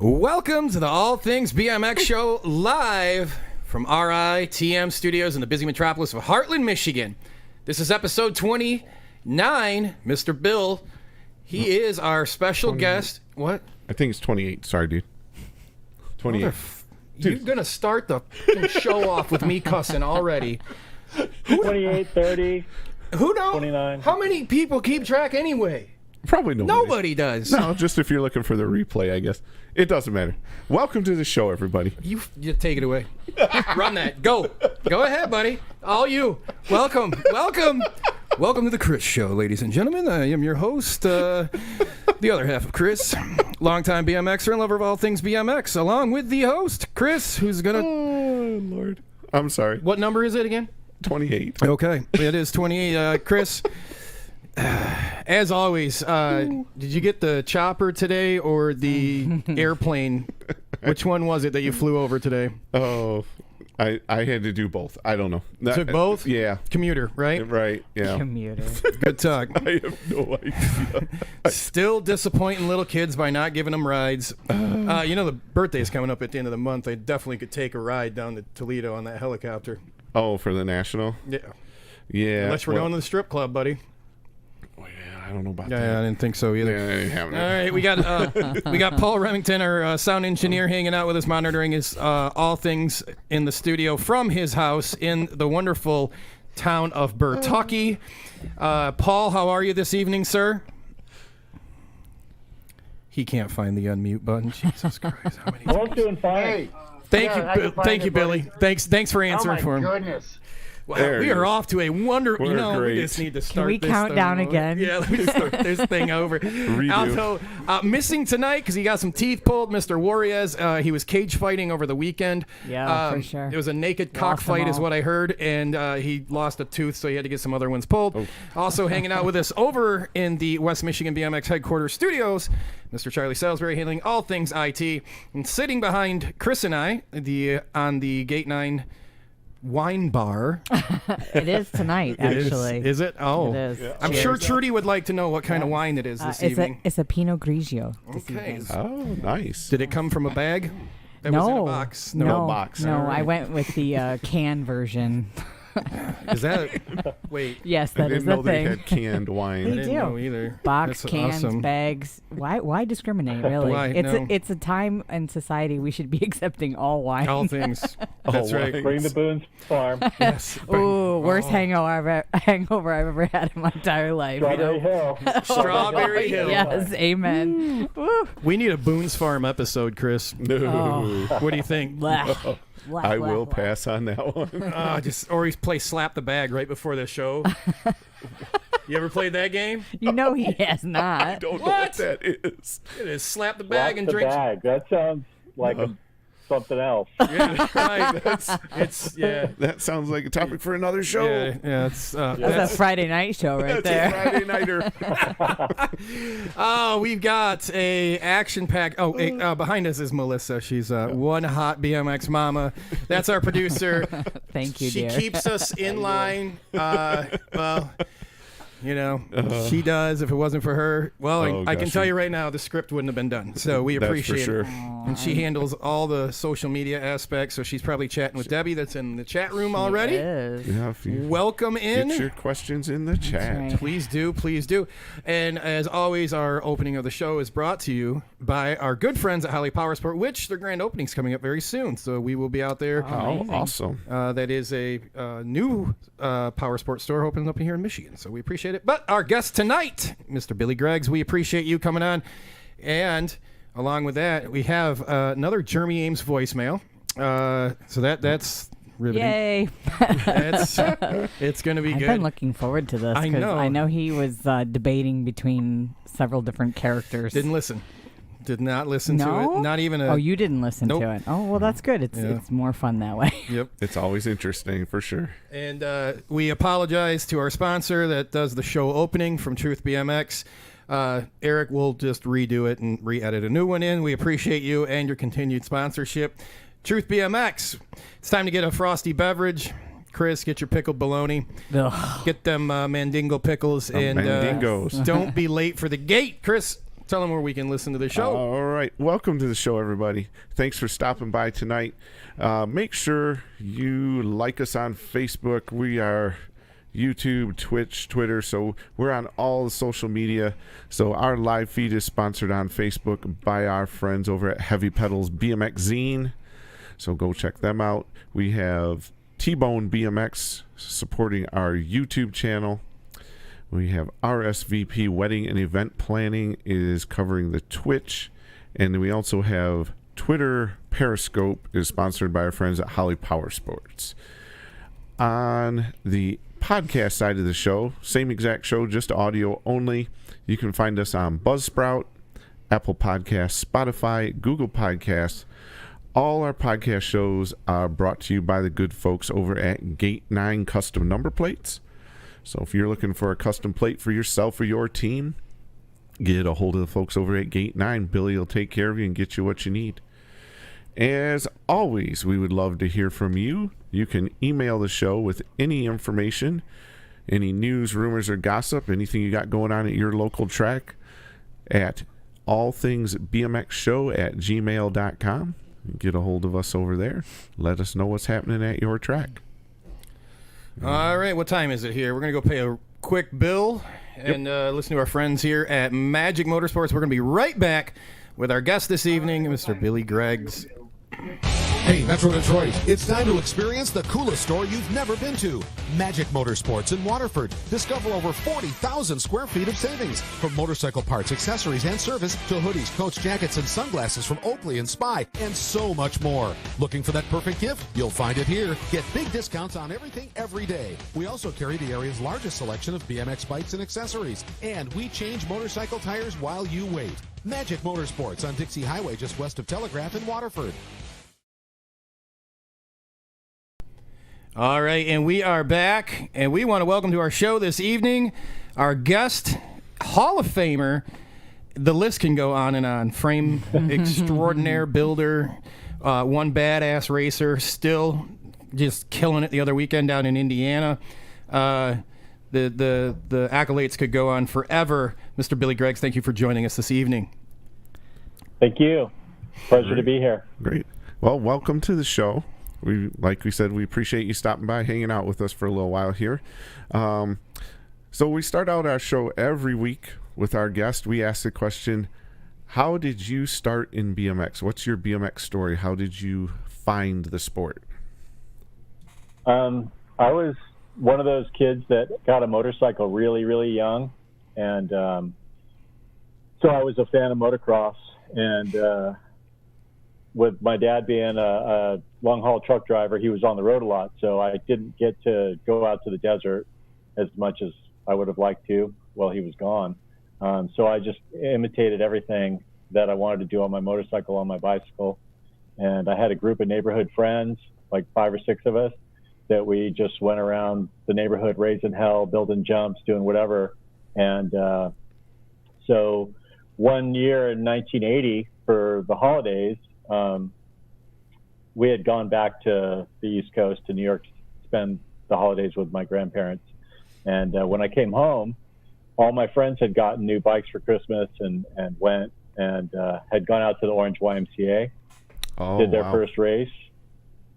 Welcome to the All Things BMX Show live from RITM Studios in the busy metropolis of Hartland, Michigan. This is episode 29. Mr. Bill, he is our special guest. What? I think it's 28. Sorry, dude. 28. You're going to start the show off with me cussing already. 28, 30, Who knows? 29. How many people keep track anyway? Probably Nobody does. No, just if you're looking for the replay, I guess. It doesn't matter. Welcome to the show, everybody. You take it away. Run that. Go ahead, buddy. All you. Welcome to the Chris Show, ladies and gentlemen. I am your host, the other half of Chris, longtime BMXer and lover of all things BMX, along with the host, Chris, who's gonna. Oh Lord, I'm sorry. What number is it again? 28. Okay, it is 28. Chris, as always, did you get the chopper today or the airplane? Which one was it that you flew over today? Oh, I had to do both. I don't know. Took both? Yeah. Commuter, right? Right. Yeah. Commuter. Good talk. I have no idea. Still disappointing little kids by not giving them rides. The birthday's coming up at the end of the month. They definitely could take a ride down to Toledo on that helicopter. Oh, for the national? Yeah. Yeah. Unless we're going to the strip club, buddy. Oh, yeah, I don't know about Yeah, that. I didn't think so either. Yeah, I ain't having it. All right, we got Paul Remington, our sound engineer, hanging out with us, monitoring his all things in the studio from his house in the wonderful town of Bertucky. Paul, how are you this evening, sir? He can't find the unmute button. Jesus Christ! How many? Well, I'm doing fine. Thank you, Billy. Thanks for answering for him. Oh, my goodness. Wow, we are off to a wonderful. Great. We just need to start. Can we this count thing down over. again? Yeah, let me just start this thing over. Redo. Also, missing tonight because he got some teeth pulled. Mr. Juarez, he was cage fighting over the weekend. Yeah, for sure. It was a naked Lost cockfight, them is all. what I heard, and he lost a tooth, so he had to get some other ones pulled. Also hanging out with us over in the West Michigan BMX Headquarters studios, Mr. Charlie Salisbury, handling all things IT, and sitting behind Chris and I on the Gatenine wine bar. It is tonight, actually. Is it? Oh. It is. Yeah. I'm sure Trudy would like to know what kind of wine it is this evening. It's a Pinot Grigio this Okay. evening. Oh, nice. Did it come from a bag? It was in a box. No, box. No, All right. I went with the can version. Is that? Wait. Yes, I that is didn't the know they thing. had canned I wine. They didn't do. know either. Box, That's cans, awesome. bags. Why discriminate, really? Why? No. It's a time and society we should be accepting all wine. All things. All That's right. wines. Bring the Boone's Farm. Yes. Ooh, worst hangover I've ever had in my entire life. Strawberry Hill. Strawberry Hill. Yes, amen. Woo. We need a Boone's Farm episode, Chris. No. What do you think? Blah. Blah, I blah, will blah. pass on that one. Or he plays Slap the Bag right before the show. You ever played that game? You know he has I not. don't know what that is. It is Slap the Lock Bag and the drink. bag. That sounds like something else. Yeah, right. It's That sounds like a topic for another show. yeah. It's That's a Friday night show right That's a there. Friday nighter. Oh, we've got a action pack. Oh, behind us is Melissa. She's one hot BMX mama. That's our producer. Thank you, She dear. keeps us in line. Well, she does. If it wasn't for her, well, Oh, I can gosh. tell you right now, the script wouldn't have been done. So we That's for appreciate sure. it. And she handles all the social media aspects. So she's probably chatting with Debbie, that's in the chat room already. Yes. Yeah, if you Welcome in. get your questions in the chat. right. Please do, please do. And as always, our opening of the show is brought to you by our good friends at Holly Powersports, which their grand opening is coming up very soon. So we will be out there. Oh, Amazing. awesome. That is a new Powersports store opening up here in Michigan. So we appreciate it. But our guest tonight, Mr. Billy Griggs, we appreciate you coming on. And along with that, we have another Jeremy Ames voicemail. So that's riveting. Yay. It's going to be I've good. been looking forward to this I because know. I know he was debating between several different characters. Didn't listen. Did not listen to No? it. Not even a. Oh, you didn't listen Nope. to it. Oh, well, that's good. It's more fun that way. Yep. It's always interesting for sure. And we apologize to our sponsor that does the show opening from Truth BMX. Eric will just redo it and re-edit a new one in. We appreciate you and your continued sponsorship. Truth BMX. It's time to get a frosty beverage. Chris, get your pickled bologna. Ugh. Get them Mandingo pickles. And Mandingos. don't be late for the gate. Chris, tell them where we can listen to the show. All right. Welcome to the show, everybody. Thanks for stopping by tonight. Make sure you like us on Facebook. We are YouTube, Twitch, Twitter. So we're on all the social media. So our live feed is sponsored on Facebook by our friends over at Heavy Pedals BMX Zine. So go check them out. We have T-Bone BMX supporting our YouTube channel. We have RSVP Wedding and Event Planning is covering the Twitch. And we also have Twitter Periscope is sponsored by our friends at Holly Powersports. On the podcast side of the show, same exact show, just audio only. You can find us on Buzzsprout, Apple Podcasts, Spotify, Google Podcasts. All our podcast shows are brought to you by the good folks over at Gatenine Custom Number Plates. So if you're looking for a custom plate for yourself or your team, get a hold of the folks over at Gatenine. Billy will take care of you and get you what you need. As always, we would love to hear from you. You can email the show with any information, any news, rumors, or gossip, anything you got going on at your local track at allthingsbmxshow@gmail.com. Get a hold of us over there. Let us know what's happening at your track. All right, what time is it here? We're going to go pay a quick bill and listen to our friends here at Magic Motorsports. We're going to be right back with our guest this evening, Mr. Billy Griggs. Hey, Metro Detroit, it's time to experience the coolest store you've never been to. Magic Motorsports in Waterford. Discover over 40,000 square feet of savings. From motorcycle parts, accessories, and service to hoodies, coats, jackets, and sunglasses from Oakley and Spy, and so much more. Looking for that perfect gift? You'll find it here. Get big discounts on everything every day. We also carry the area's largest selection of BMX bikes and accessories. And we change motorcycle tires while you wait. Magic Motorsports on Dixie Highway just west of Telegraph in Waterford. All right, and we are back, and we want to welcome to our show this evening our guest, Hall of Famer. The list can go on and on. Frame extraordinaire builder, one badass racer, still just killing it the other weekend down in Indiana. The accolades could go on forever. Mr. Billy Griggs, thank you for joining us this evening. Thank you. Pleasure to be here. Great. Well, welcome to the show. Like we said, we appreciate you stopping by, hanging out with us for a little while here. So we start out our show every week with our guest. We ask the question, how did you start in BMX? What's your BMX story? How did you find the sport? I was one of those kids that got a motorcycle really, really young. And so I was a fan of motocross. And with my dad being a long-haul truck driver, he was on the road a lot. So I didn't get to go out to the desert as much as I would have liked to while he was gone. So I just imitated everything that I wanted to do on my motorcycle, on my bicycle. And I had a group of neighborhood friends, like 5 or 6 of us, that we just went around the neighborhood raising hell, building jumps, doing whatever. And so one year in 1980 for the holidays, we had gone back to the East Coast to New York to spend the holidays with my grandparents. And when I came home, all my friends had gotten new bikes for Christmas and went and had gone out to the Orange YMCA, did their first race.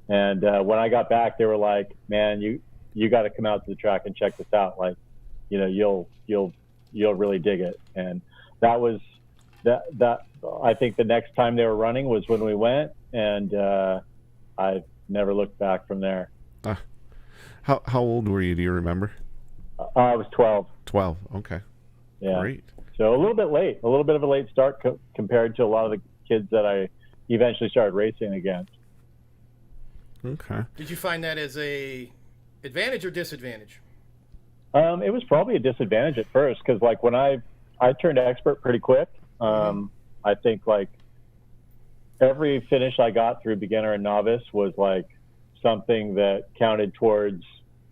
And when I got back, they were like, man, you got to come out to the track and check this out. Like, you know, you'll really dig it. And that was that I think the next time they were running was when we went, and I never looked back from there. How old were you? Do you remember? I was 12. 12. Okay. Yeah. Great. So a little bit late, a little bit of a late start compared to a lot of the kids that I eventually started racing against. Okay. Did you find that as a advantage or disadvantage? It was probably a disadvantage at first because, like, when I turned expert pretty quick. I think like every finish I got through beginner and novice was like something that counted towards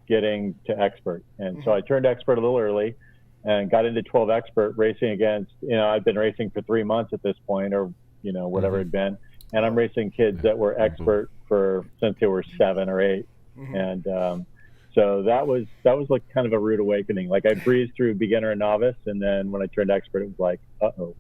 getting to expert. And so I turned expert a little early and got into 12 expert racing against, you know, I've been racing for 3 months at this point, or, you know, whatever it'd been. And I'm racing kids that were expert since they were 7 or 8. And so that was like kind of a rude awakening. Like I breezed through beginner and novice, and then when I turned expert, it was like, uh-oh.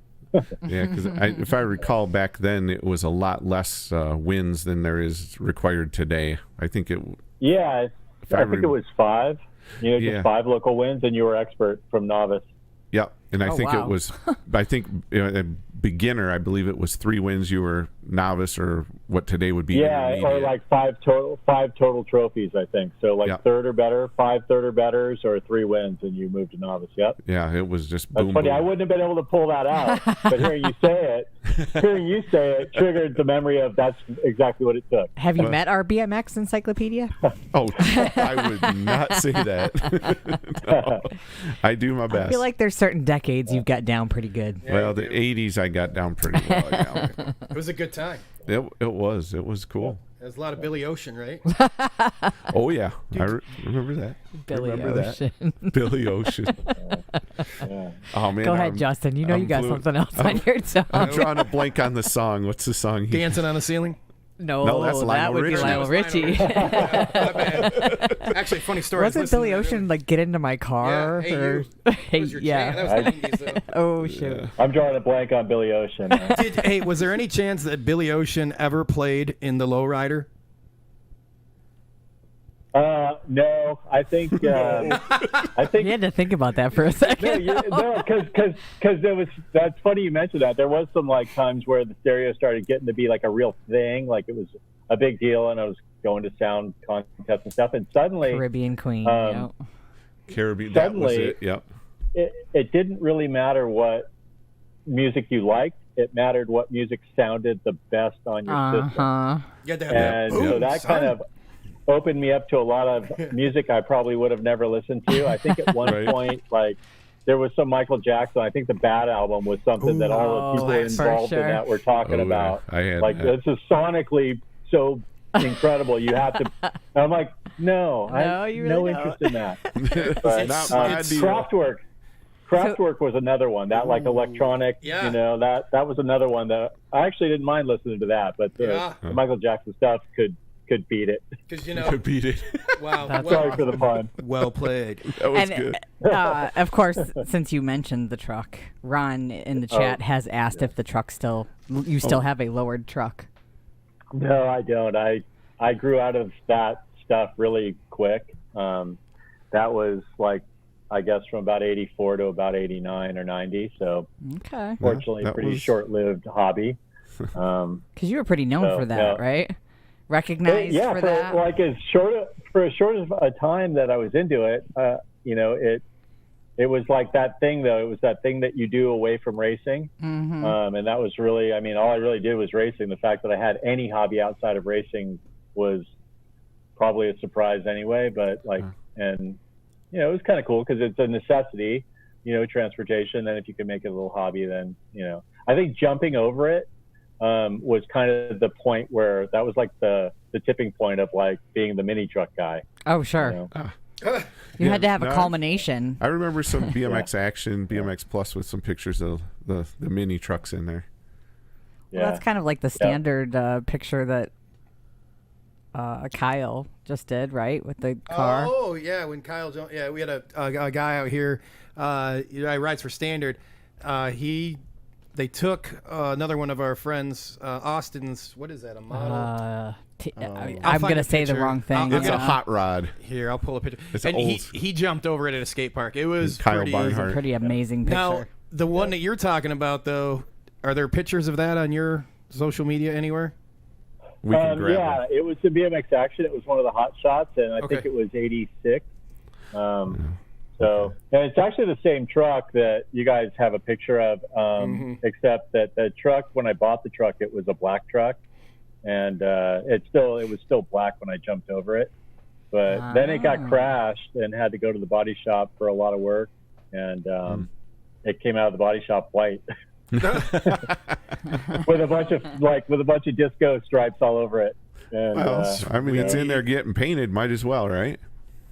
Yeah, because if I recall back then, it was a lot less wins than there is required today. I think it. Yeah, I think it was 5. You know, Yeah. just 5 local wins, and you were expert from novice. Yeah, and I think wow. it was. I think a beginner. I believe it was 3 wins. You were novice, or what today would be. Yeah, or intermediate. like 5 total trophies, I think. So like Yeah. 3rd or better, 5 third or betters, or 3 wins, and you moved to novice. Yep. Yeah, it was just That's boom. funny. boom. I wouldn't have been able to pull that out, but hearing you say it triggered the memory of that's exactly what it took. Have you met our BMX encyclopedia? Oh, I would not say that. No, I do my best. I feel like there's certain decades you've got down pretty good. Well, the 80s I got down pretty well. Yeah. It was a good time. It was cool. There's a lot of Billy Ocean, right? Oh yeah, I remember that. Billy Remember Ocean. That. Billy Ocean. Yeah. Oh man. Go ahead, Justin. You know I'm you got fluent. something else on your tongue. I'm drawing a blank on the song. What's the song? Dancing on the ceiling. No, that's that Lionel would Richie. be Lionel Richie. Yeah, my bad. Actually, funny story. Wasn't Billy Ocean like get into my car? Yeah, Hey or, You. Hey, Was your yeah. jam. That was the 80s, though. Oh shoot. I'm drawing a blank on Billy Ocean. Hey, was there any chance that Billy Ocean ever played in the lowrider? No, I think You had to think about that for a second. because there was. That's funny you mentioned that. There was some like times where the stereo started getting to be like a real thing, like it was a big deal, and I was going to sound contests and stuff, and suddenly Caribbean Queen. Um, yep. Caribbean. That was Suddenly- it. Yep. it didn't really matter what music you liked. It mattered what music sounded the best on your system. You had to have And that boom so that kind sound. of opened me up to a lot of music I probably would have never listened to. I think at one Right. point, like, there was some Michael Jackson. I think the Bad album was something that all the people for involved sure. in that were talking Oh, yeah. about. I had Like, that. this is sonically so incredible. You have to. And I'm like, no, I No, have you really no don't. interest in that. But Not my deal. Kraftwerk was another one that like electronic, Yeah. you know, that was another one that I actually didn't mind listening to that, but Yeah. the Michael Jackson stuff could beat it. Because, you know, Could beat it. wow. That's Sorry for the pun. Well played. That was And, good. of course, since you mentioned the truck, Ron in the chat has asked if the truck you still have a lowered truck. No, I don't. I grew out of that stuff really quick. That was like, I guess from about 84 to about 89 or 90. So Okay. fortunately, that pretty was- short-lived hobby. Because you were pretty known So, for that, yeah. right? Recognized Yeah, for for that. like as short of a time that I was into it, you know, it was like that thing though. It was that thing that you do away from racing, Mm-hmm. and that was really. I mean, all I really did was racing. The fact that I had any hobby outside of racing was probably a surprise anyway. But like, and you know, it was kind of cool because it's a necessity, you know, transportation. Then if you can make it a little hobby, then you know, I think jumping over it was kind of the point where that was like the tipping point of like being the mini truck guy. Oh, sure. You know? You had to have a no, culmination. I remember some BMX action, BMX Plus with some pictures of the mini trucks in there. Yeah. Well, that's kind of like the standard picture that Kyle just did, right, with the car. Oh, yeah. When Kyle jumped, yeah, we had a guy out here. He rides for Standard. They took another one of our friends, Austin's. What is that? A model? I'm find going to a say the picture. wrong thing. It's Yeah. a hot rod. Here, I'll pull a picture. It's and old. he jumped over it at a skate park. It was Kyle pretty. Barnhart. Pretty amazing picture. Now, the one that you're talking about, though, are there pictures of that on your social media anywhere? We can grab yeah, them. it was the BMX action. It was one of the hot shots, and I Okay. think it was 86. So, and it's actually the same truck that you guys have a picture of, except that the truck, when I bought the truck, it was a black truck, and it was still black when I jumped over it. But then it got crashed and had to go to the body shop for a lot of work, and it came out of the body shop white. with a bunch of disco stripes all over it. And, Well, I mean, it's in there getting painted. Might as well, right?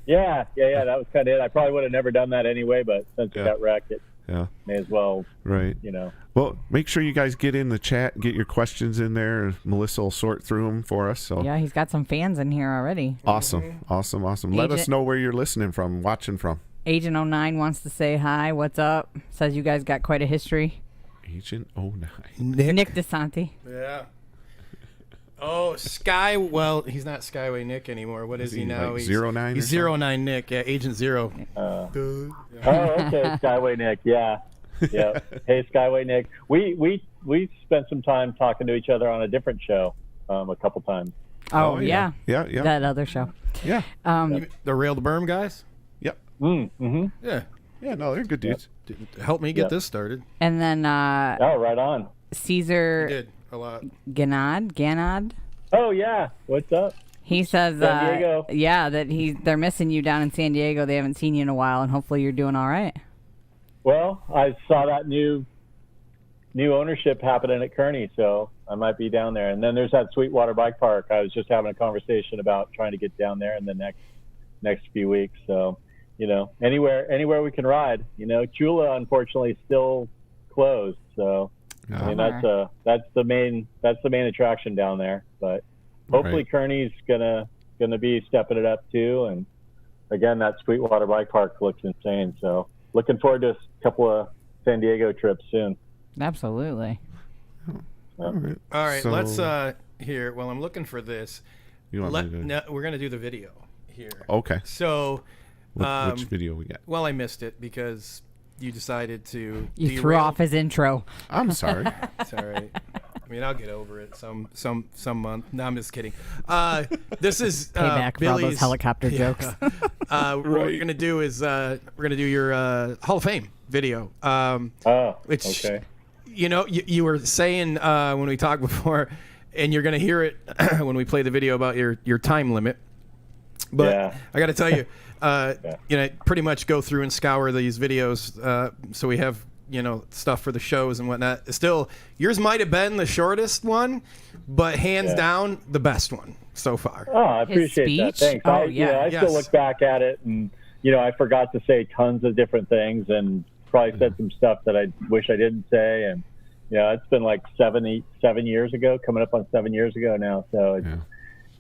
Yeah. That was kind of it. I probably would have never done that anyway, but since it got wrecked, it Yeah. may as well, Right. you know. Well, make sure you guys get in the chat, get your questions in there. Melissa will sort through them for us. So Yeah, he's got some fans in here already. awesome. Let us know where you're listening from, watching from. Agent 09 wants to say hi. What's up? Says you guys got quite a history. Agent 09. Nick DeSanti. Yeah. Oh, Sky. Well, he's not Skyway Nick anymore. What is he now? Like 09 He's or 09 Nick. Yeah, Agent Zero. Oh, okay, Skyway Nick. Yeah. Hey, Skyway Nick. We spent some time talking to each other on a different show a couple times. Oh, yeah. Yeah. That other show. Yeah. The Rail to Berm guys. Yep. Mm-hmm. Yeah. Yeah, no, they're good dudes. Help me get this started. And then Oh, right on. Caesar Did a lot. Ganad. Oh, yeah. What's up? He says, San Diego. yeah, that they're missing you down in San Diego. They haven't seen you in a while, and hopefully you're doing all right. Well, I saw that new ownership happening at Kearney, so I might be down there. And then there's that Sweetwater Bike Park. I was just having a conversation about trying to get down there in the next few weeks. So, anywhere we can ride. Chula unfortunately is still closed. So, I mean that's the main attraction down there. But hopefully Kearney's gonna be stepping it up too. And again, that Sweetwater Bike Park looks insane. So looking forward to a couple of San Diego trips soon. Absolutely. All right, so, let's here. Well, I'm looking for this. You want me to... No, we're gonna do the video here. Okay. So, Which video we got? Well, I missed it because you decided to. You threw off his intro. I'm sorry. It's all right. I mean, I'll get over it some month. No, I'm just kidding. This is Payback for all those helicopter jokes. What we're gonna do is we're gonna do your Hall of Fame video. Which, okay. You were saying when we talked before, and you're gonna hear it when we play the video about your time limit. But I got to tell you, pretty much go through and scour these videos, so we have stuff for the shows and whatnot. Still, yours might have been the shortest one, but hands down the best one so far. Oh, I appreciate that. Thanks. I still look back at it, and I forgot to say tons of different things, and probably said some stuff that I wish I didn't say. And it's been like 7 years ago, coming up on 7 years ago now. So it's,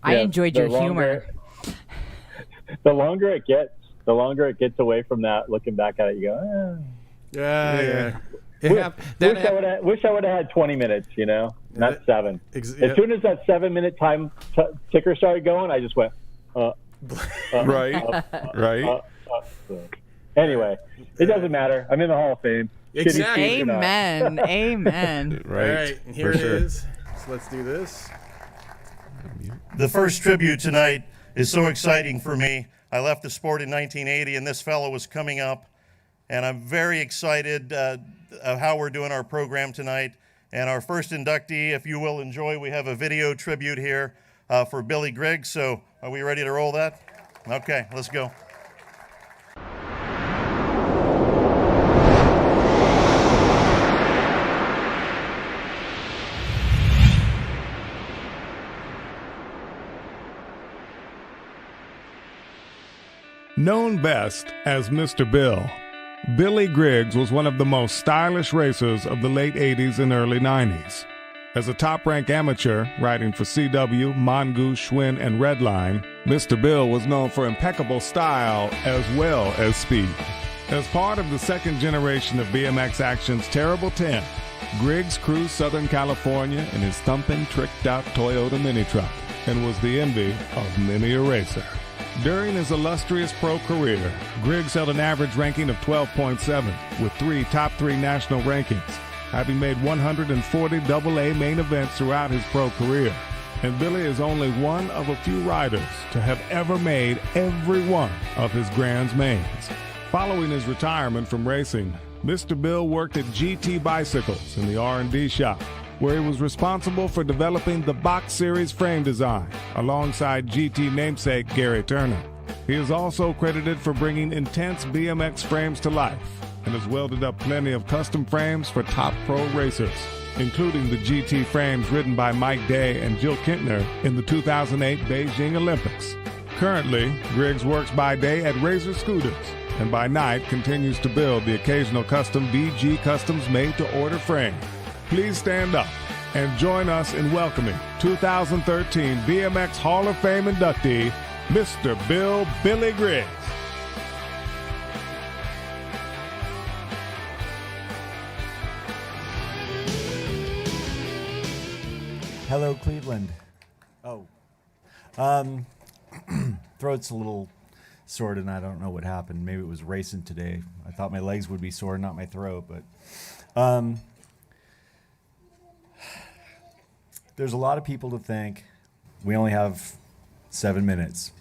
I enjoyed your humor. The longer it gets away from that, looking back at it, you go, yeah. Wish I would have had 20 minutes, not 7. As soon as that 7-minute time ticker started going, I just went, right. Anyway, it doesn't matter. I'm in the Hall of Fame. Exactly. Amen. Amen. Right. All right, and here it is. So let's do this. The first tribute tonight is so exciting for me. I left the sport in 1980, and this fellow was coming up, and I'm very excited of how we're doing our program tonight. And our first inductee, if you will enjoy, we have a video tribute here for Billy Griggs. So are we ready to roll that? Okay, let's go. Known best as Mr. Bill, Billy Griggs was one of the most stylish racers of the late 80s and early 90s. As a top-ranked amateur, riding for CW, Mongoose, Schwinn, and Redline, Mr. Bill was known for impeccable style as well as speed. As part of the second generation of BMX Action's Terrible 10, Griggs cruised Southern California in his thumping, tricked-out Toyota mini-truck and was the envy of many a racer. During his illustrious pro career, Griggs held an average ranking of 12.7 with 3 top 3 national rankings, having made 140 AA main events throughout his pro career. And Billy is only one of a few riders to have ever made every one of his Grands mains. Following his retirement from racing, Mr. Bill worked at GT Bicycles in the R&D shop, where he was responsible for developing the Box Series frame design alongside GT namesake Gary Turner. He is also credited for bringing intense BMX frames to life and has welded up plenty of custom frames for top pro racers, including the GT frames ridden by Mike Day and Jill Kintner in the 2008 Beijing Olympics. Currently, Griggs works by day at Razor Scooters and by night continues to build the occasional custom BG Customs made-to-order frame. Please stand up and join us in welcoming 2013 BMX Hall of Fame inductee, Mr. Billy Griggs. Hello, Cleveland. Oh. Throat's a little sore and I don't know what happened. Maybe it was racing today. I thought my legs would be sore, not my throat, but there's a lot of people to thank. We only have 7 minutes.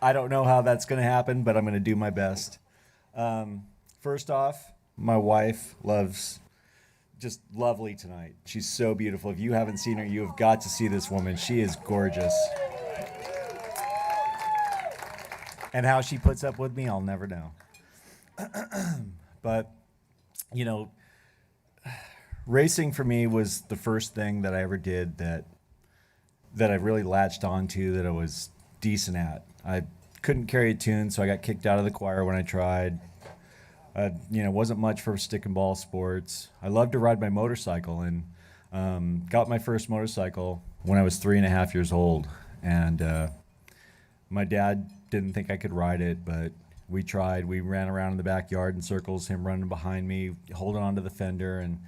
I don't know how that's going to happen, but I'm going to do my best. First off, my wife loves just lovely tonight. She's so beautiful. If you haven't seen her, you have got to see this woman. She is gorgeous. And how she puts up with me, I'll never know. But, you know, racing for me was the first thing that I ever did that I really latched onto, that I was decent at. I couldn't carry a tune, so I got kicked out of the choir when I tried. Wasn't much for stick and ball sports. I loved to ride my motorcycle and got my first motorcycle when I was 3.5 years old. And my dad didn't think I could ride it, but we tried. We ran around in the backyard in circles, him running behind me, holding onto the fender. And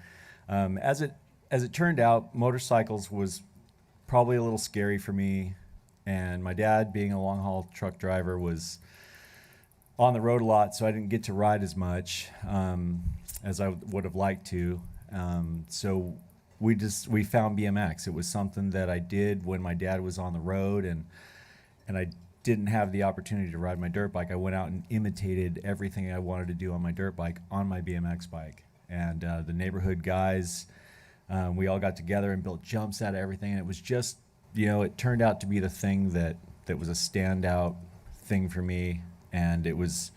as it turned out, motorcycles was probably a little scary for me. And my dad, being a long haul truck driver, was on the road a lot, so I didn't get to ride as much as I would have liked to. So we found BMX. It was something that I did when my dad was on the road, and I didn't have the opportunity to ride my dirt bike. I went out and imitated everything I wanted to do on my dirt bike on my BMX bike. And the neighborhood guys, we all got together and built jumps out of everything. And it was just, it turned out to be the thing that was a standout thing for me. And it was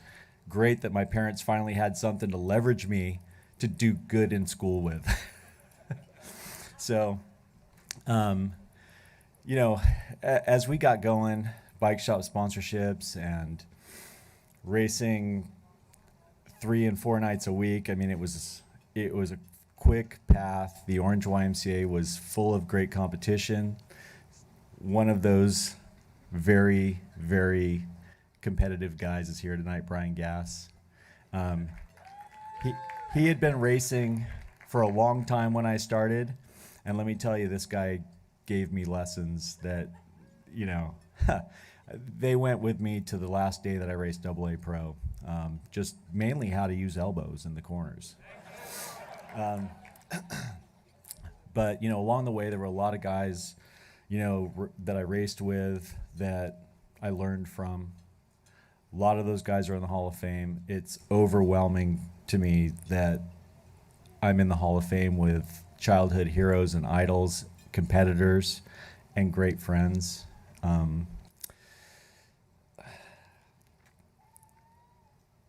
great that my parents finally had something to leverage me to do good in school with. So, as we got going, bike shop sponsorships and racing 3 and 4 nights a week. I mean, it was a quick path. The Orange YMCA was full of great competition. One of those very, very competitive guys is here tonight, Brian Gass. He had been racing for a long time when I started, and let me tell you, this guy gave me lessons that, they went with me to the last day that I raced AA Pro. Just mainly how to use elbows in the corners. But, along the way, there were a lot of guys, that I raced with that I learned from. A lot of those guys are in the Hall of Fame. It's overwhelming to me that I'm in the Hall of Fame with childhood heroes and idols, competitors, and great friends.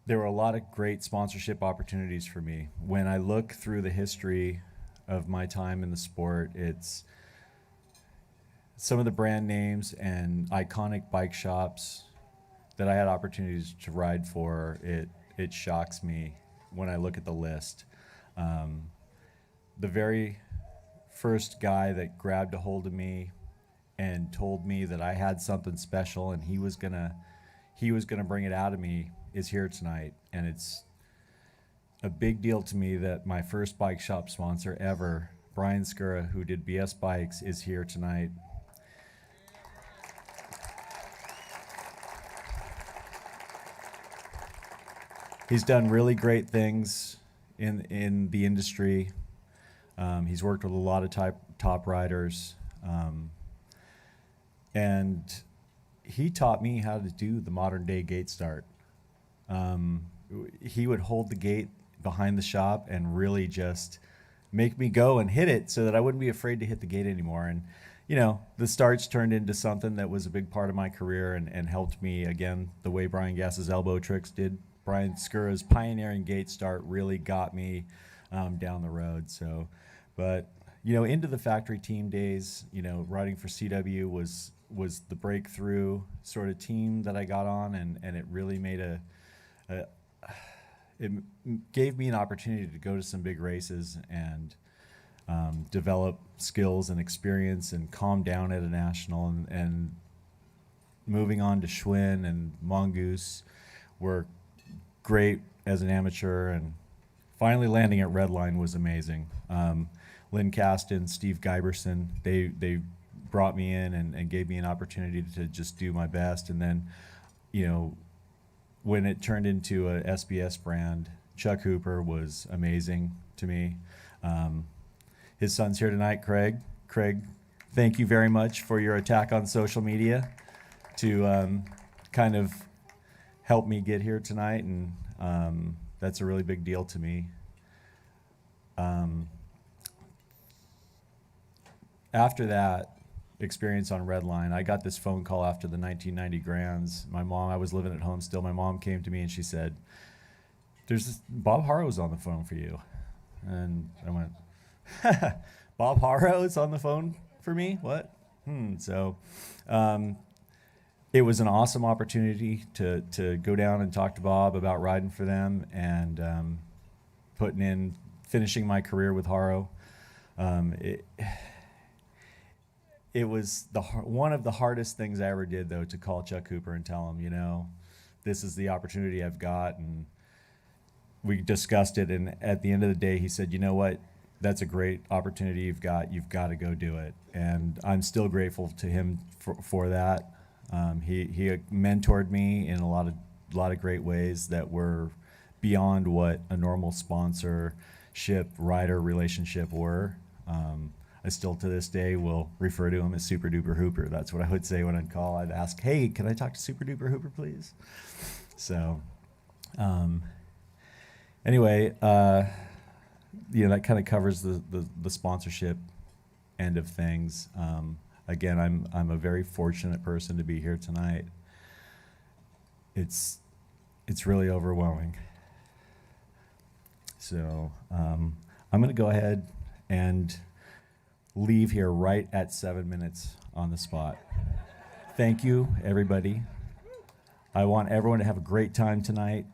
There were a lot of great sponsorship opportunities for me. When I look through the history of my time in the sport, it's some of the brand names and iconic bike shops that I had opportunities to ride for. It shocks me when I look at the list. The very first guy that grabbed a hold of me and told me that I had something special and he was gonna bring it out of me is here tonight. And it's a big deal to me that my first bike shop sponsor ever, Brian Skura, who did BS Bikes, is here tonight. He's done really great things in the industry. He's worked with a lot of top riders. And he taught me how to do the modern day gate start. He would hold the gate behind the shop and really just make me go and hit it so that I wouldn't be afraid to hit the gate anymore. And, the starts turned into something that was a big part of my career and helped me, again, the way Brian Gass's elbow tricks did. Brian Skura's pioneering gate start really got me down the road. So, but, into the factory team days, riding for CW was the breakthrough sort of team that I got on, and it really made it gave me an opportunity to go to some big races and develop skills and experience and calm down at a national, and moving on to Schwinn and Mongoose were great as an amateur, and finally landing at Redline was amazing. Lynn Caston, Steve Giberson. They brought me in and gave me an opportunity to just do my best. And then, you know, when it turned into a SBS brand, Chuck Hooper was amazing to me. His son's here tonight, Craig. Craig, thank you very much for your attack on social media to kind of help me get here tonight, and that's a really big deal to me. After that experience on Redline, I got this phone call after the 1990 Grands. I was living at home still. My mom came to me and she said, Bob Harrow's on the phone for you. And I went, Bob Harrow's on the phone for me? What? So it was an awesome opportunity to go down and talk to Bob about riding for them and finishing my career with Harrow. It was one of the hardest things I ever did, though, to call Chuck Hooper and tell him, you know, this is the opportunity I've got. And we discussed it. And at the end of the day, he said, you know what? That's a great opportunity you've got. You've got to go do it. And I'm still grateful to him for that. He mentored me in a lot of great ways that were beyond what a normal sponsorship-rider relationship were. I still, to this day, will refer to him as Super Duper Hooper. That's what I would say when I'd call. I'd ask, hey, can I talk to Super Duper Hooper, please? So, anyway, you know, that kind of covers the sponsorship end of things. Again, I'm a very fortunate person to be here tonight. It's really overwhelming. So, I'm going to go ahead and leave here right at 7 minutes on the spot. Thank you, everybody. I want everyone to have a great time tonight.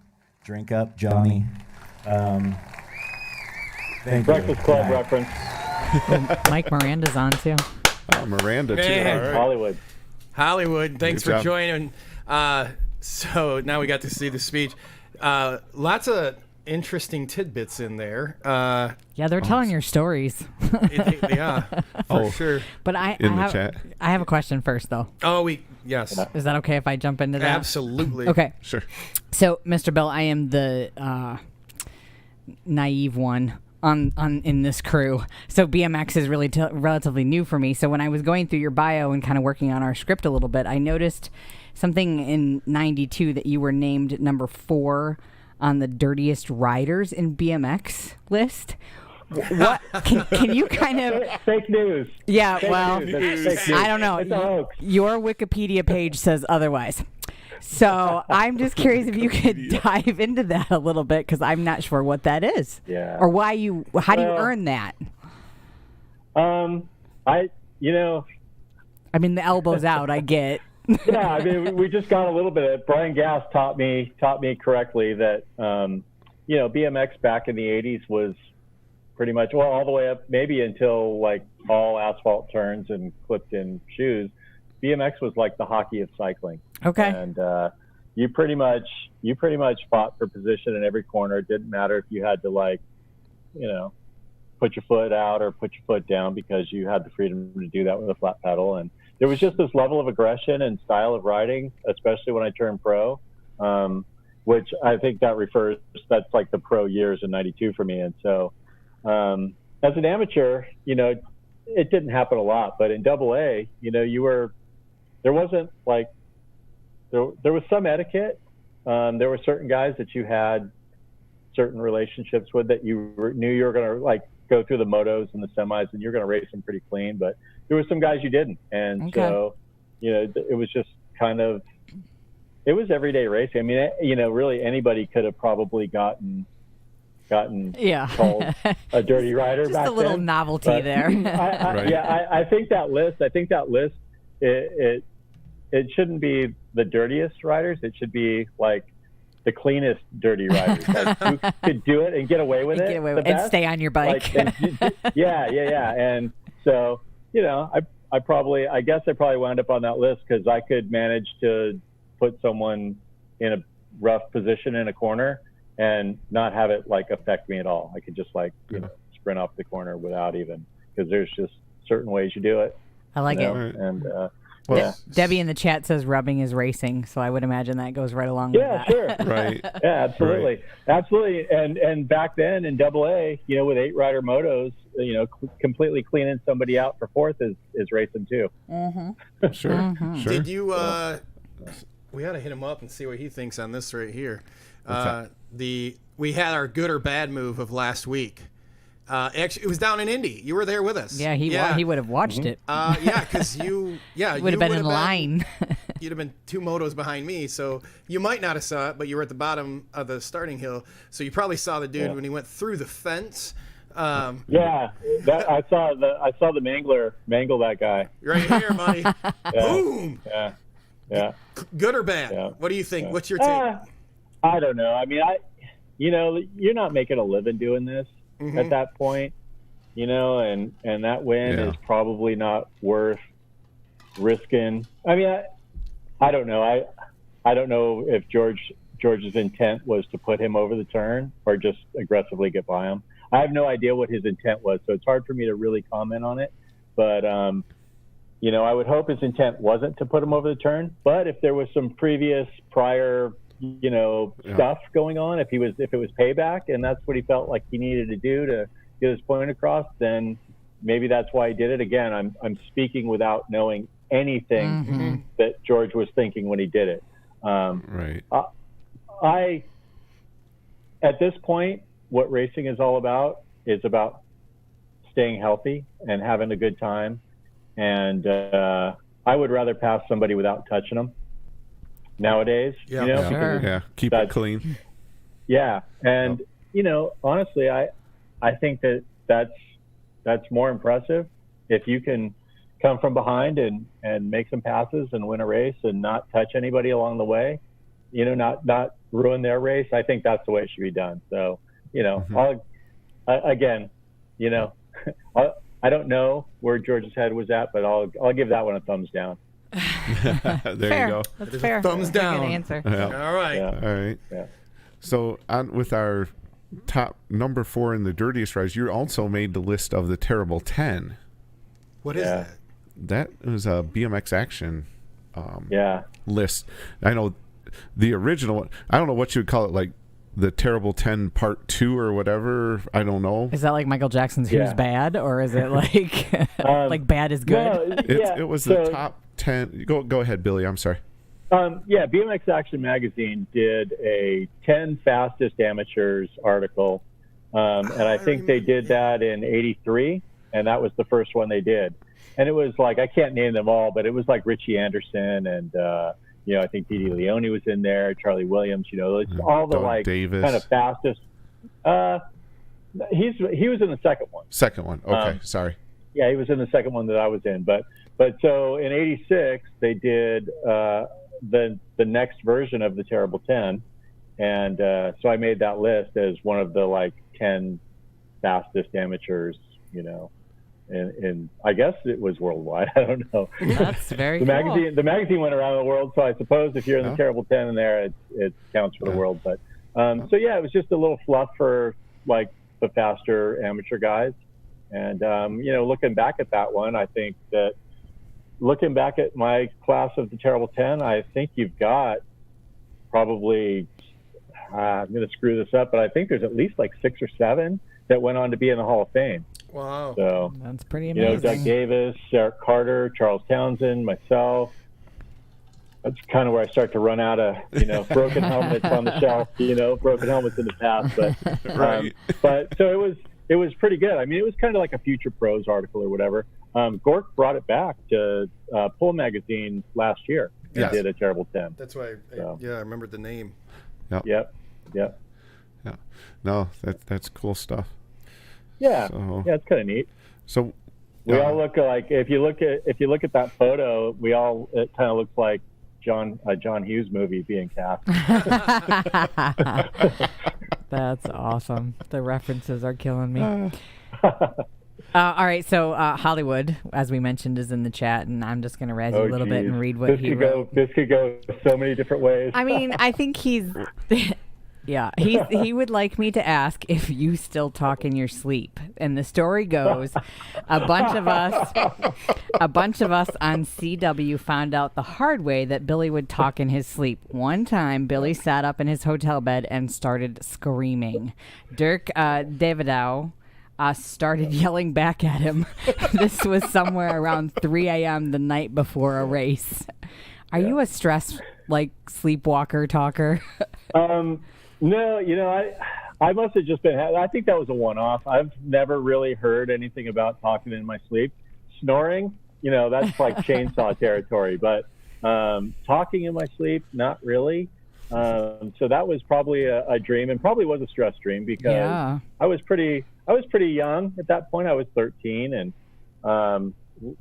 Drink up, Johnny. Thank Breakfast you. Club reference. Mike Miranda's on too. Oh, Miranda, too. Man. All right. Hollywood. Thanks Good for job. joining. So now we got to see the speech. Lots of interesting tidbits in there. Yeah, they're telling your stories. Yeah, for sure. But I In the have chat. I have a question first, though. Oh, yes, Is that okay if I jump into that? absolutely. Okay. Sure. So, Mr. Bill, I am the naive one on in this crew. So BMX is really relatively new for me. So when I was going through your bio and kind of working on our script a little bit, I noticed something in '92 that you were named number 4 on the dirtiest riders in BMX list. What can you kind of Fake news. Yeah, Fake well, news. That's fake news. I don't know. It's a hoax. Your Wikipedia page says otherwise. So I'm just curious if you could dive into that a little bit, because I'm not sure what that is. Yeah. Or how do you earn that? I mean, the elbows out, I get. Yeah, I mean, we just got a little bit of Brian Gass taught me correctly that, BMX back in the 80s was pretty much, well, all the way up, maybe until like all asphalt turns and clipped in shoes. BMX was like the hockey of cycling. Okay. And you pretty much fought for position in every corner. It didn't matter if you had to put your foot out or put your foot down, because you had the freedom to do that with a flat pedal. And there was just this level of aggression and style of riding, especially when I turned pro, which I think that's like the pro years in '92 for me. And so as an amateur, it didn't happen a lot, but in AA, there wasn't like, there was some etiquette. There were certain guys that you had certain relationships with that you knew you were going to like go through the motos and the semis and you're going to race them pretty clean, but there were some guys you didn't. And so, it was just it was everyday racing. I mean, really anybody could have probably gotten called a dirty rider Just back a little then. novelty But there. Right. Yeah, I think that list, it shouldn't be the dirtiest riders. It should be like the cleanest dirty riders. Like, who could do it and get away with it. And stay on your bike. Yeah. And so, I guess I probably wound up on that list because I could manage to put someone in a rough position in a corner and not have it like affect me at all. I could just sprint off the corner without even, because there's just certain ways you do it. I like it. And Well, Debbie in the chat says rubbing is racing, so I would imagine that goes right along with that. sure. right. Yeah, absolutely. Absolutely. And back then in AA, with 8-rider motos, completely cleaning somebody out for fourth is racing too. Mm-hmm. Sure. Mm-hmm. Sure. Did you? We ought to hit him up and see what he thinks on this right here. We had our good or bad move of last week. Actually, it was down in Indy. You were there with us. Yeah, he would have watched it. Because you would have been in line. You'd have been 2 motos behind me, so you might not have saw it, but you were at the bottom of the starting hill, so you probably saw the dude when he went through the fence. I saw the mangler mangle that guy right here, buddy. Boom. Yeah. Good or bad? Yeah. What do you think? What's your take? I don't know. I mean, you're not making a living doing this at that point, and that win is probably not worth risking. I mean, I don't know. I don't know if George's intent was to put him over the turn or just aggressively get by him. I have no idea what his intent was, so it's hard for me to really comment on it. But I would hope his intent wasn't to put him over the turn. But if there was some prior stuff going on, if it was payback and that's what he felt like he needed to do to get his point across, then maybe that's why he did it. Again, I'm speaking without knowing anything that George was thinking when he did it. Right. At this point, what racing is all about is about staying healthy and having a good time. And I would rather pass somebody without touching them nowadays. Yeah. Keep it clean. Yeah. And, honestly, I think that's more impressive if you can come from behind and make some passes and win a race and not touch anybody along the way, not ruin their race. I think that's the way it should be done. So, I don't know where George's head was at, but I'll give that one a thumbs down. There you go. That's fair. Thumbs That's down. a good answer. All right. Yeah. All right. Yeah. So on with our top number 4 in the dirtiest rides, you also made the list of the terrible 10. What is that? That was a BMX Action list. I know the original one. I don't know what you would call it, like the terrible 10 part 2 or whatever. I don't know. Is that like Michael Jackson's Who's Bad, or is it like like bad is good? It was the top 10. Go ahead, Billy. I'm sorry. BMX Action Magazine did a 10 fastest amateurs article, and I think they did that in '83, and that was the first one they did. And it was like, I can't name them all, but it was like Richie Anderson and I think Dee Dee Leone was in there, Charlie Williams. It's all the Doug Davis. kind of fastest. He was in the second one. Second one. Okay, sorry. Yeah, he was in the second one that I was in, but so in '86 they did the next version of the Terrible 10, and so I made that list as one of the 10 fastest amateurs, and I guess it was worldwide. I don't know. That's very the cool. The magazine went around the world, so I suppose if you're in the Terrible 10 in there, it counts for the world. But it was just a little fluff for the faster amateur guys, and looking back at that one, I think that. Looking back at my class of the Terrible 10, I think you've got probably, I'm going to screw this up, but I think there's at least 6 or 7 that went on to be in the Hall of Fame. Wow. So, that's pretty amazing. Doug Davis, Eric Carter, Charles Townsend, myself. That's kind of where I start to run out of, broken helmets on the shelf, broken helmets in the past. But, Right. But so it was pretty good. I mean, it was kind of like a Future Pros article or whatever. Gork brought it back to Pull Magazine last year and did a Terrible 10. That's why. I remembered the name. Yep. Yeah. No, that's cool stuff. Yeah. So, yeah, it's kind of neat. So we all look like if you look at that photo, it kind of looks like a John Hughes movie being cast. That's awesome. The references are killing me. All right, so Hollywood, as we mentioned, is in the chat, and I'm just going to razz you a little bit and read what he wrote. This could go so many different ways. I mean, I think he's Yeah, he would like me to ask if you still talk in your sleep. And the story goes, a bunch of us on CW found out the hard way that Billy would talk in his sleep. One time, Billy sat up in his hotel bed and started screaming. Dirk Davidow started yelling back at him. This was somewhere around 3 a.m. the night before a race. Are you a stress, sleepwalker talker? No, I must have just been, I think that was a one-off. I've never really heard anything about talking in my sleep. Snoring, that's like chainsaw territory, but talking in my sleep, not really. So that was probably a dream, and probably was a stress dream, because I was pretty young at that point. I was 13, and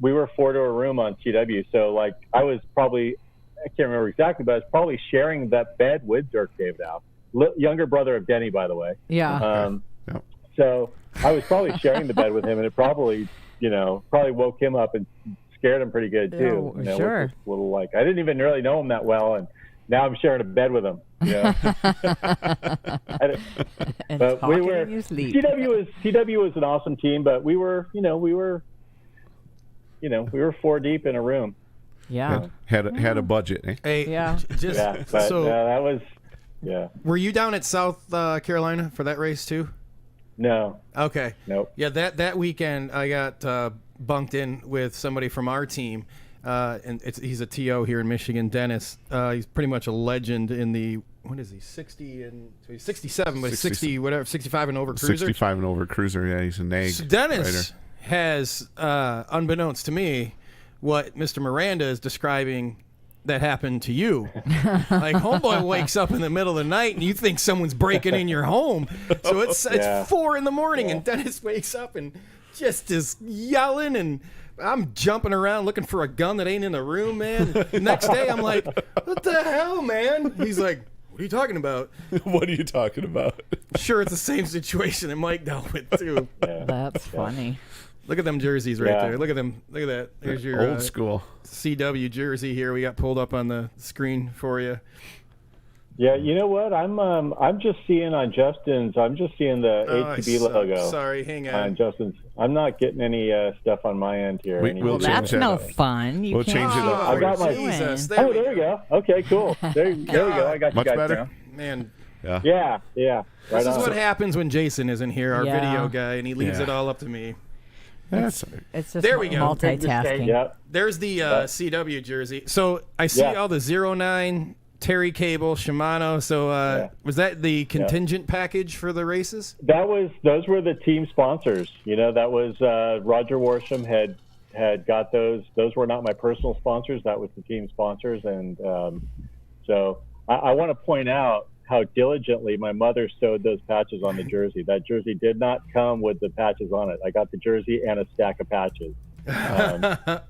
we were 4 to a room on CW. So I was probably, I can't remember exactly, but I was probably sharing that bed with Dirk Davidow, younger brother of Denny, by the way. Yeah. So I was probably sharing the bed with him, and it probably woke him up and scared him pretty good too. Sure. Little I didn't even really know him that well, and now I'm sharing a bed with him. But we were CW was an awesome team, but we were 4 deep in a room. Yeah. Had a budget, eh? Hey, that was. Yeah. Were you down at South Carolina for that race too? No. Okay. Nope. Yeah, that weekend I got bunked in with somebody from our team, and he's a TO here in Michigan, Dennis. He's pretty much a legend in the, what is he, he's 67, but he's 65 and over cruiser. 65 and over cruiser, yeah, he's a nag. So Dennis rider. has, unbeknownst to me, what Mr. Miranda is describing that happened to you. Homeboy wakes up in the middle of the night and you think someone's breaking in your home. So it's 4 in the morning and Dennis wakes up and just is yelling, and I'm jumping around looking for a gun that ain't in the room, man. The next day I'm like, what the hell, man? He's like, what are you talking about? What are you talking about? Sure, it's the same situation that Mike dealt with too. That's funny. Look at them jerseys right there. Look at them. Look at that. There's your old school CW jersey here. We got pulled up on the screen for you. Yeah, you know what? I'm just seeing on Justin's. I'm just seeing the ATB logo. Sorry, hang on. On Justin's. I'm not getting any stuff on my end here. We'll that's no fun. We'll change it up. I got my. Jesus. There we go. Okay, cool. There we go. I got much you guys better. now. Man. Yeah. This is what happens when Jason isn't here, our video guy, and he leaves it all up to me. That's it's just there we go. Multitasking. Yep. There's the CW jersey. So I see all the 09 Terry Cable, Shimano. So was that the contingent package for the races? Those were the team sponsors. That was Roger Worsham had got those. Those were not my personal sponsors. That was the team sponsors. And so I want to point out how diligently my mother sewed those patches on the jersey. That jersey did not come with the patches on it. I got the jersey and a stack of patches. But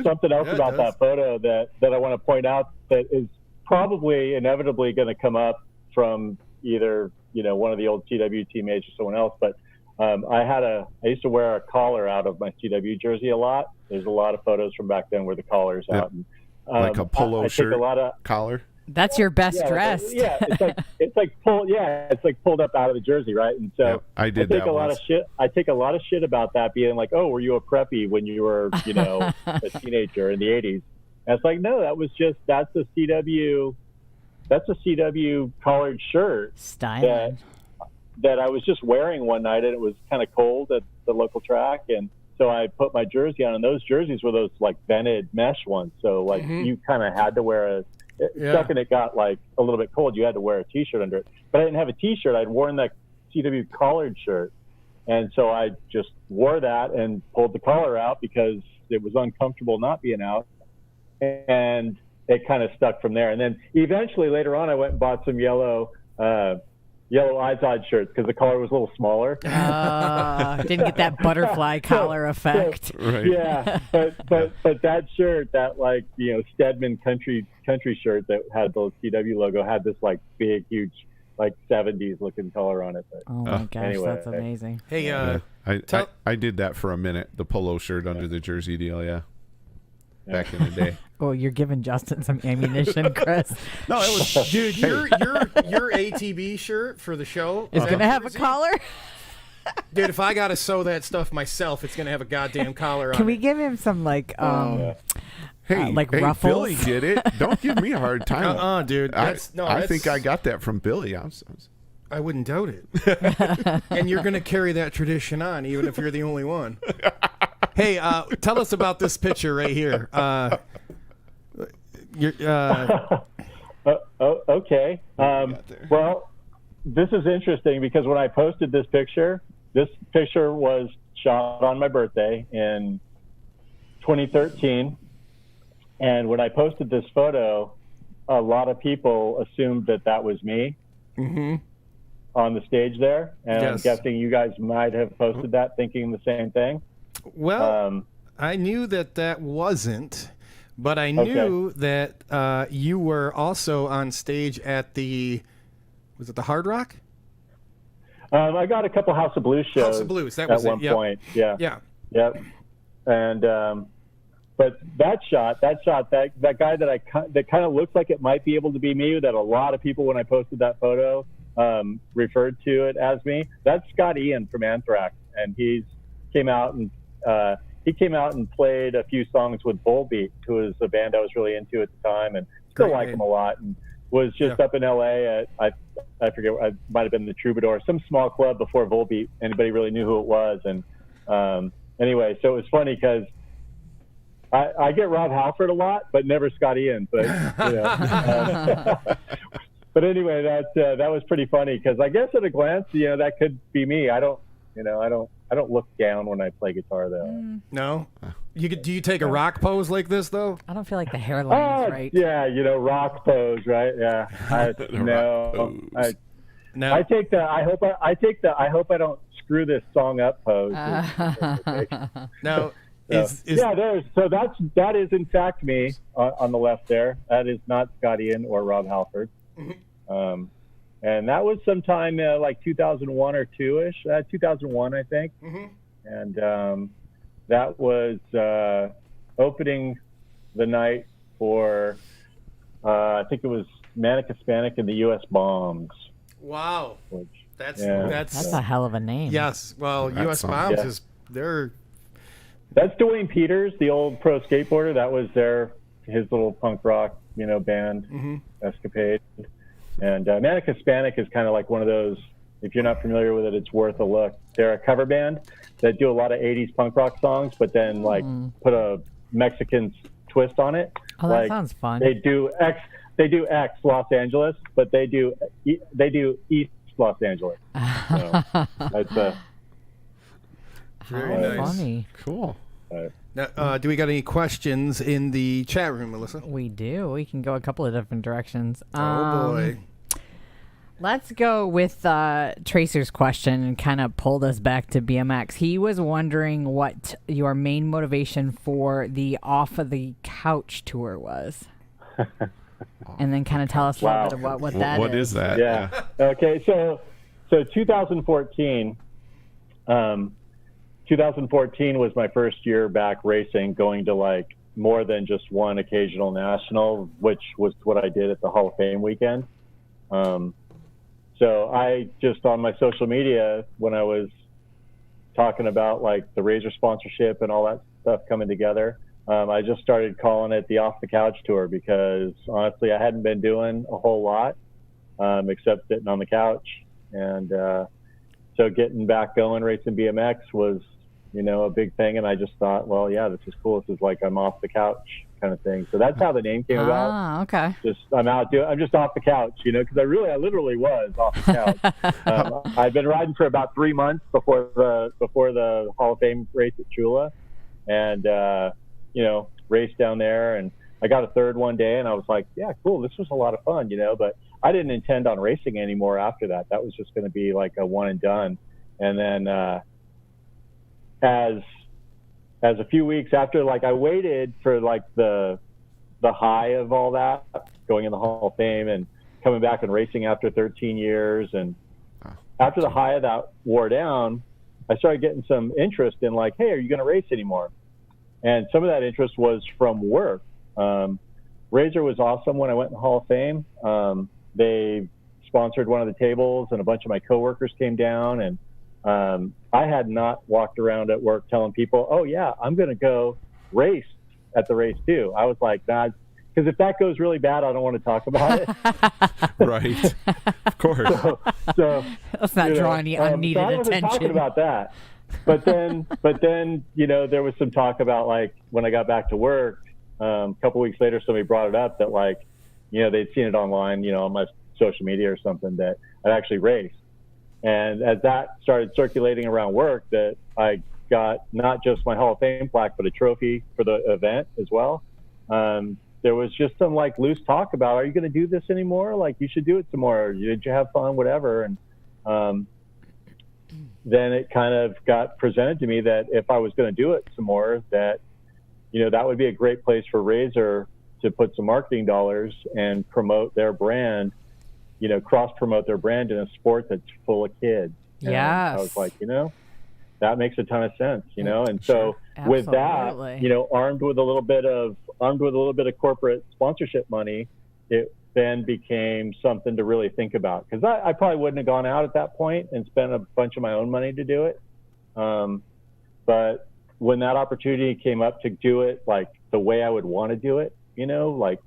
something else about that photo that I want to point out that is probably inevitably going to come up from either one of the old CW teammates or someone else. But I used to wear a collar out of my CW jersey a lot. There's a lot of photos from back then where the collar's out. And, like a polo shirt collar. That's your best dress. It's like pulled up out of the jersey, right? And so I take a lot of shit about that, being like, oh, were you a preppy when you were, a teenager in the 80s? And it's like, no, that's a CW collared shirt style that I was just wearing one night, and it was kind of cold at the local track, and so I put my jersey on, and those jerseys were those vented mesh ones. So you kind of had to wear second it got a little bit cold, you had to wear a t-shirt under it. But I didn't have a t-shirt. I'd worn that CW collared shirt. And so I just wore that and pulled the collar out because it was uncomfortable not being out. And it kind of stuck from there. And then eventually later on, I went and bought some yellow Izod shirts because the collar was a little smaller. Didn't get that butterfly collar effect. Right. Yeah, but that shirt, that Stedman country shirt that had the CW logo, had this big, huge 70s looking color on it. But, oh my gosh, anyway, that's amazing. Hey, I did that for a minute. The polo shirt under the jersey deal. Yeah. back in the day. Oh, you're giving Justin some ammunition, Chris. No, it was, dude. Your ATB shirt for the show It's gonna have a jersey? collar. Dude, if I gotta sew that stuff myself, it's gonna have a goddamn collar on Can we it. give him some like like hey, ruffles? Billy did it. Don't give me a hard time. Dude. I think I got that from Billy. I wouldn't doubt it. And you're gonna carry that tradition on, even if you're the only one. Hey, tell us about this picture right here. Okay. Well, this is interesting because when I posted this picture was shot on my birthday in 2013. And when I posted this photo, a lot of people assumed that was me on the stage there. And I'm guessing you guys might have posted that thinking the same thing. Well, I knew that wasn't, but I knew that you were also on stage at was it the Hard Rock? I got a couple House of Blues shows. House of Blues, that was at one point. Yeah. Yep. And but that guy that kind of looks like it might be able to be me, that a lot of people when I posted that photo referred to it as me. That's Scott Ian from Anthrax, and he came out and played a few songs with Volbeat, who was a band I was really into at the time, and still like him a lot. And was just up in LA at I forget, I might have been the Troubadour, some small club before Volbeat anybody really knew who it was. And anyway, so it was funny because I get Rob Halford a lot, but never Scott Ian. But but anyway, that was pretty funny because I guess at a glance, that could be me. I don't look down when I play guitar though. No. Do you take a rock pose like this though? I don't feel like the hairline is right. Yeah, rock pose, right? Yeah. No. I take the I hope I don't screw this song up pose. Now, that is in fact me on the left there. That is not Scott Ian or Rob Halford. And that was sometime like 2001 or 2-ish, 2001, I think. And that was opening the night for, I think it was Manic Hispanic and the U.S. Bombs. Wow. That's a hell of a name. Yes. Well, U.S. Bombs That's Dwayne Peters, the old pro skateboarder. That was his little punk rock, band escapade. And Manic Hispanic is kind of like one of those, if you're not familiar with it, it's worth a look. They're a cover band that do a lot of 80s punk rock songs, but then put a Mexican twist on it. Oh, that sounds fun. They do X Los Angeles, but they do East Los Angeles. So that's very nice. Funny. Cool. Now, do we got any questions in the chat room, Melissa? We do. We can go a couple of different directions. Oh boy. Let's go with Tracer's question and kind of pulled us back to BMX. He was wondering what your main motivation for the Off of the Couch tour was. And then kind of tell us a little bit about what that is. What is that? Yeah. Okay, so 2014, 2014 was my first year back racing, going to like more than just one occasional national, which was what I did at the Hall of Fame weekend. So I just on my social media, when I was talking about like the Razor sponsorship and all that stuff coming together, I just started calling it the Off the Couch Tour because honestly, I hadn't been doing a whole lot except sitting on the couch. And so getting back going racing BMX was, a big thing. And I just thought, well, yeah, this is cool. This is like I'm off the couch kind of thing. So that's how the name came about. Ah, okay. I'm just off the couch, because I literally was off the couch. I'd been riding for about 3 months before the Hall of Fame race at Chula, and raced down there, and I got a third one day, and I was like, yeah, cool, this was a lot of fun, but I didn't intend on racing anymore after that. That was just going to be like a one and done. And then as a few weeks after, like I waited for like the high of all that, going in the Hall of Fame and coming back and racing after 13 years. And after the high of that wore down, I started getting some interest in like, hey, are you going to race anymore? And some of that interest was from work. Razor was awesome when I went in the Hall of Fame. They sponsored one of the tables, and a bunch of my coworkers came down, and I had not walked around at work telling people, oh yeah, I'm going to go race at the race too. I was like, nah, because if that goes really bad, I don't want to talk about it. Right. Of course. So let's not draw any unneeded so I wasn't attention. talking about that. But then, there was some talk about, like, when I got back to work, a couple weeks later, somebody brought it up that, like, they'd seen it online, on my social media or something, that I'd actually raced. And as that started circulating around work, that I got not just my Hall of Fame plaque, but a trophy for the event as well. There was just some, like, loose talk about, are you going to do this anymore? Like, you should do it some more. Did you have fun? Whatever. And then it kind of got presented to me that if I was going to do it some more, that, that would be a great place for Razor to put some marketing dollars and promote their brand, cross-promote their brand in a sport that's full of kids. Yes. I was like, that makes a ton of sense, and so with that, armed with a little bit of corporate sponsorship money, it then became something to really think about, because I probably wouldn't have gone out at that point and spent a bunch of my own money to do it. But when that opportunity came up to do it like the way I would want to do it, like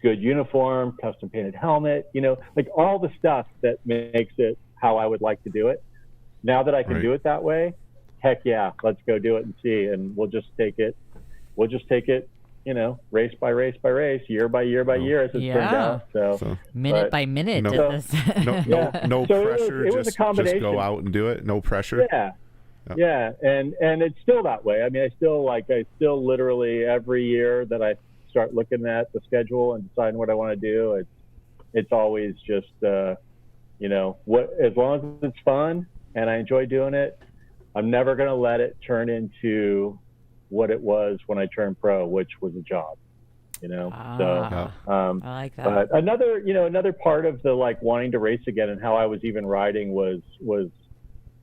good uniform, custom painted helmet, like all the stuff that makes it how I would like to do it. Now that I can do it that way, heck yeah, let's go do it and see. And we'll just take it, race by race by race, year by year by year as it turns out. So minute by minute. No So pressure. It was a combination. Just go out and do it. No pressure. Yeah. And it's still that way. I mean, I still literally every year that I start looking at the schedule and deciding what I want to do, it's always just, as long as it's fun and I enjoy doing it, I'm never going to let it turn into what it was when I turned pro, which was a job, So I like that. But another part of the, like, wanting to race again and how I was even riding was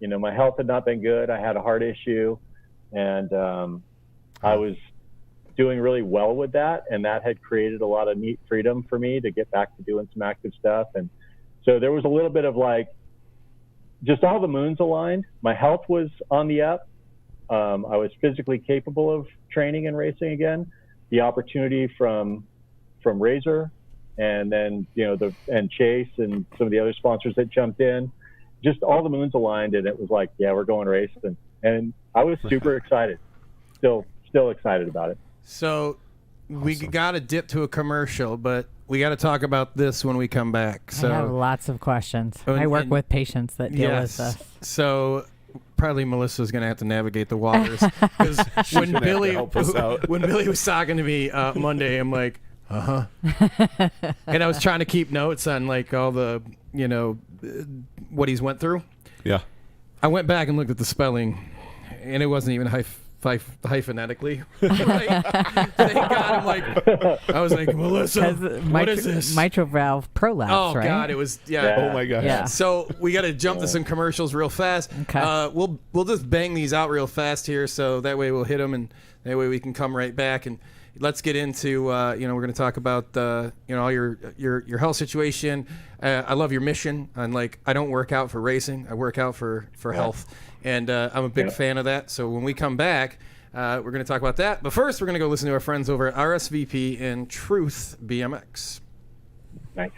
my health had not been good. I had a heart issue, and I was doing really well with that, and that had created a lot of neat freedom for me to get back to doing some active stuff. And so there was a little bit of, like, just all the moons aligned. My health was on the up. I was physically capable of training and racing again. The opportunity from Razor, and then and Chase and some of the other sponsors that jumped in, just all the moons aligned, and it was like, yeah, we're going racing. And I was super excited. Still excited about it. So we got to dip to a commercial, but we got to talk about this when we come back. So I have lots of questions. I work with patients that deal with this. So probably Melissa's going to have to navigate the waters, because when Billy was talking to me Monday, I'm like, and I was trying to keep notes on, like, all the what he's went through. Yeah. I went back and looked at the spelling, and it wasn't even hyphenetically. Thank God. I'm like, I was like, Melissa, what is this? Mitral valve prolapse, oh, right? God, it was, yeah. Oh my gosh. Yeah. So we got to jump to some commercials real fast. Okay. We'll just bang these out real fast here, so that way we'll hit them, and that way we can come right back. And let's get into, we're going to talk about, all your health situation. I love your mission. And, like, I don't work out for racing. I work out for health. And I'm a big fan of that. So when we come back, we're going to talk about that. But first, we're going to go listen to our friends over at RSVP and Truth BMX. Nice.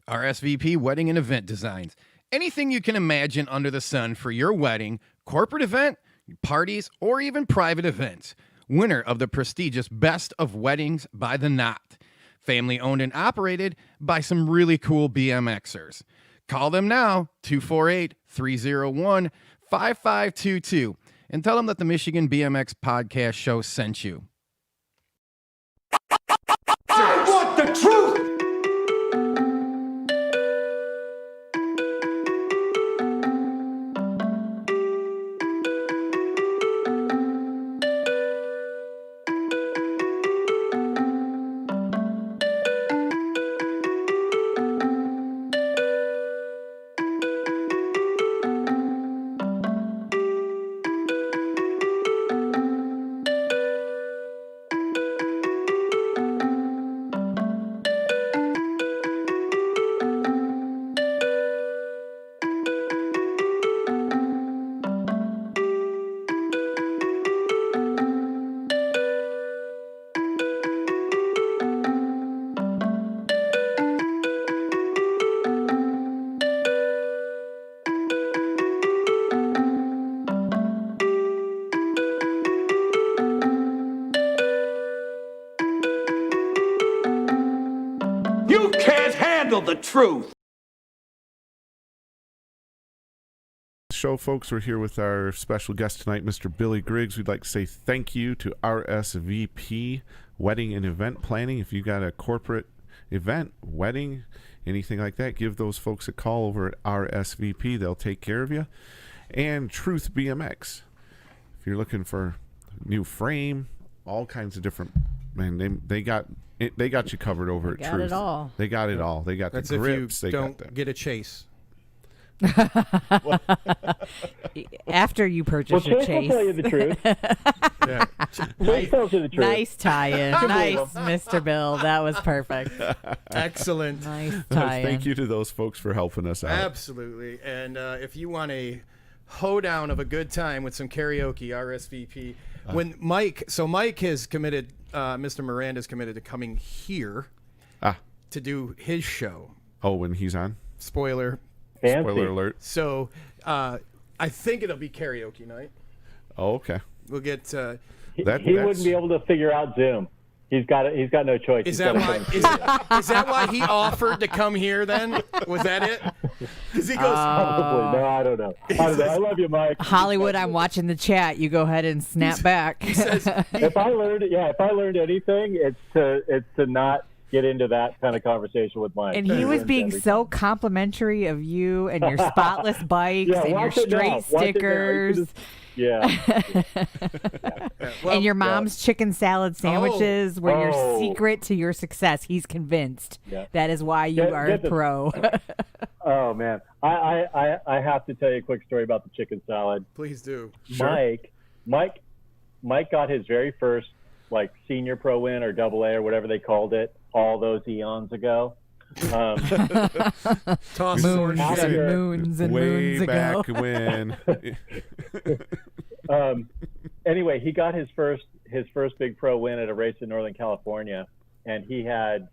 RSVP Wedding and Event Designs. Anything you can imagine under the sun for your wedding, corporate event, parties, or even private events. Winner of the prestigious Best of Weddings by the Knot. Family owned and operated by some really cool BMXers. Call them now, 248-301-5522, and tell them that the Michigan BMX Podcast Show sent you. I want the truth! You can't handle the truth. Show, folks, we're here with our special guest tonight, Mr. Billy Griggs. We'd like to say thank you to RSVP Wedding and Event Planning. If you got a corporate event, wedding, anything like that, give those folks a call over at RSVP. They'll take care of you. And Truth BMX. If you're looking for a new frame, all kinds of different, man, they got it, they got you covered over at Truth. Got it all. They got it all. They got That's the grips. if They you got don't get a chase. After you purchase Well, your Chase will chase. tell you the truth. Yeah. Chase tells you the truth. Nice tie-in. Nice, Mr. Bill. That was perfect. Excellent. Nice tie-in. Thank you to those folks for helping us out. Absolutely. And if you want a hoedown of a good time with some karaoke, RSVP. When Mike has committed, Mr. Miranda's committed to coming here to do his show. Oh, when he's on? Spoiler. Fancy. Spoiler alert. So I think it'll be karaoke night. Oh, okay. We'll get. He wouldn't be able to figure out Zoom. He's got no choice. Is that why? Is that why he offered to come here? Then was that it? Because he goes. Probably. No, I don't know. I love you, Mike. Hollywood, I'm watching the chat. You go ahead and snap back. If I learned anything, it's to not get into that kind of conversation with Mike. And he was being so complimentary of you and your spotless bikes and your straight stickers. Yeah. And your mom's chicken salad sandwiches were your secret to your success. He's convinced that is why you are a pro. Oh man, I have to tell you a quick story about the chicken salad. Please do. Sure. Mike got his very first senior pro win or double A or whatever they called it all those eons ago. Toss moons and way moons back ago. when. Anyway, he got his first big pro win at a race in Northern California, and he had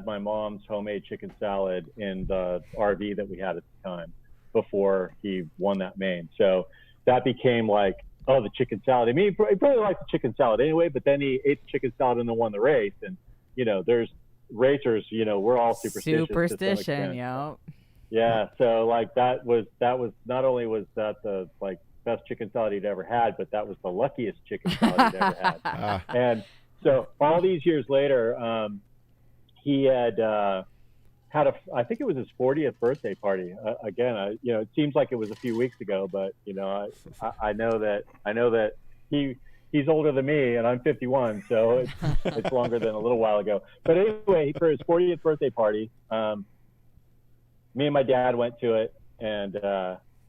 my mom's homemade chicken salad in the RV that we had at the time before he won that main. So that became the chicken salad. I mean, he probably liked the chicken salad anyway, but then he ate the chicken salad and then won the race. And there's racers, we're all superstitious. Superstition, yo. Yeah, so that was not only was that the best chicken salad he'd ever had, but that was the luckiest chicken salad he'd ever had. And so all these years later, he had I think it was his 40th birthday party. Again, it seems like it was a few weeks ago, but I know that he's older than me, and I'm 51, so it's longer than a little while ago. But anyway, for his 40th birthday party, me and my dad went to it and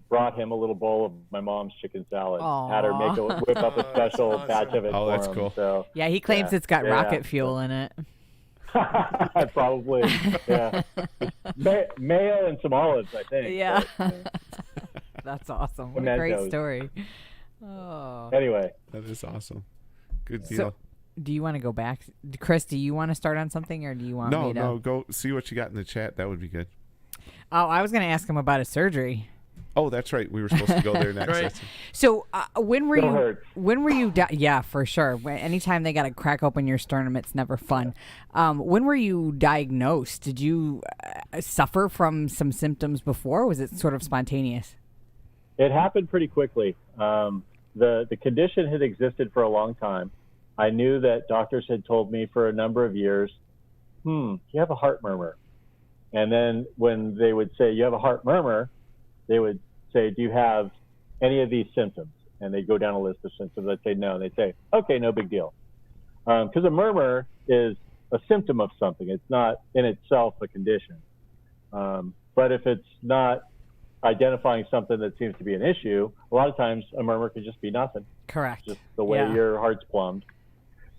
brought him a little bowl of my mom's chicken salad. Aww. Had her whip up a special batch of it for that's him. cool. So, Yeah, he claims it's got rocket fuel in it. Probably, yeah. Mayo and some olives, I think. Yeah. But, That's awesome. What a great story. Oh. Anyway. That is awesome. Good deal. So, do you want to go back? Chris, do you want to start on something, or do you want me to? No, go see what you got in the chat. That would be good. Oh, I was going to ask him about his surgery. Oh, that's right. We were supposed to go there next. Right. So when were Still you? hurts. When were you? Yeah, for sure. Anytime they got to crack open your sternum, it's never fun. When were you diagnosed? Did you suffer from some symptoms before? Or was it sort of spontaneous? It happened pretty quickly. The condition had existed for a long time. I knew that doctors had told me for a number of years, you have a heart murmur. And then when they would say, you have a heart murmur, they would say, do you have any of these symptoms? And they'd go down a list of symptoms. I'd say no. And they'd say, okay, no big deal. Because a murmur is a symptom of something. It's not in itself a condition. But if it's not identifying something that seems to be an issue, a lot of times a murmur could just be nothing. Correct. Just the way your heart's plumbed.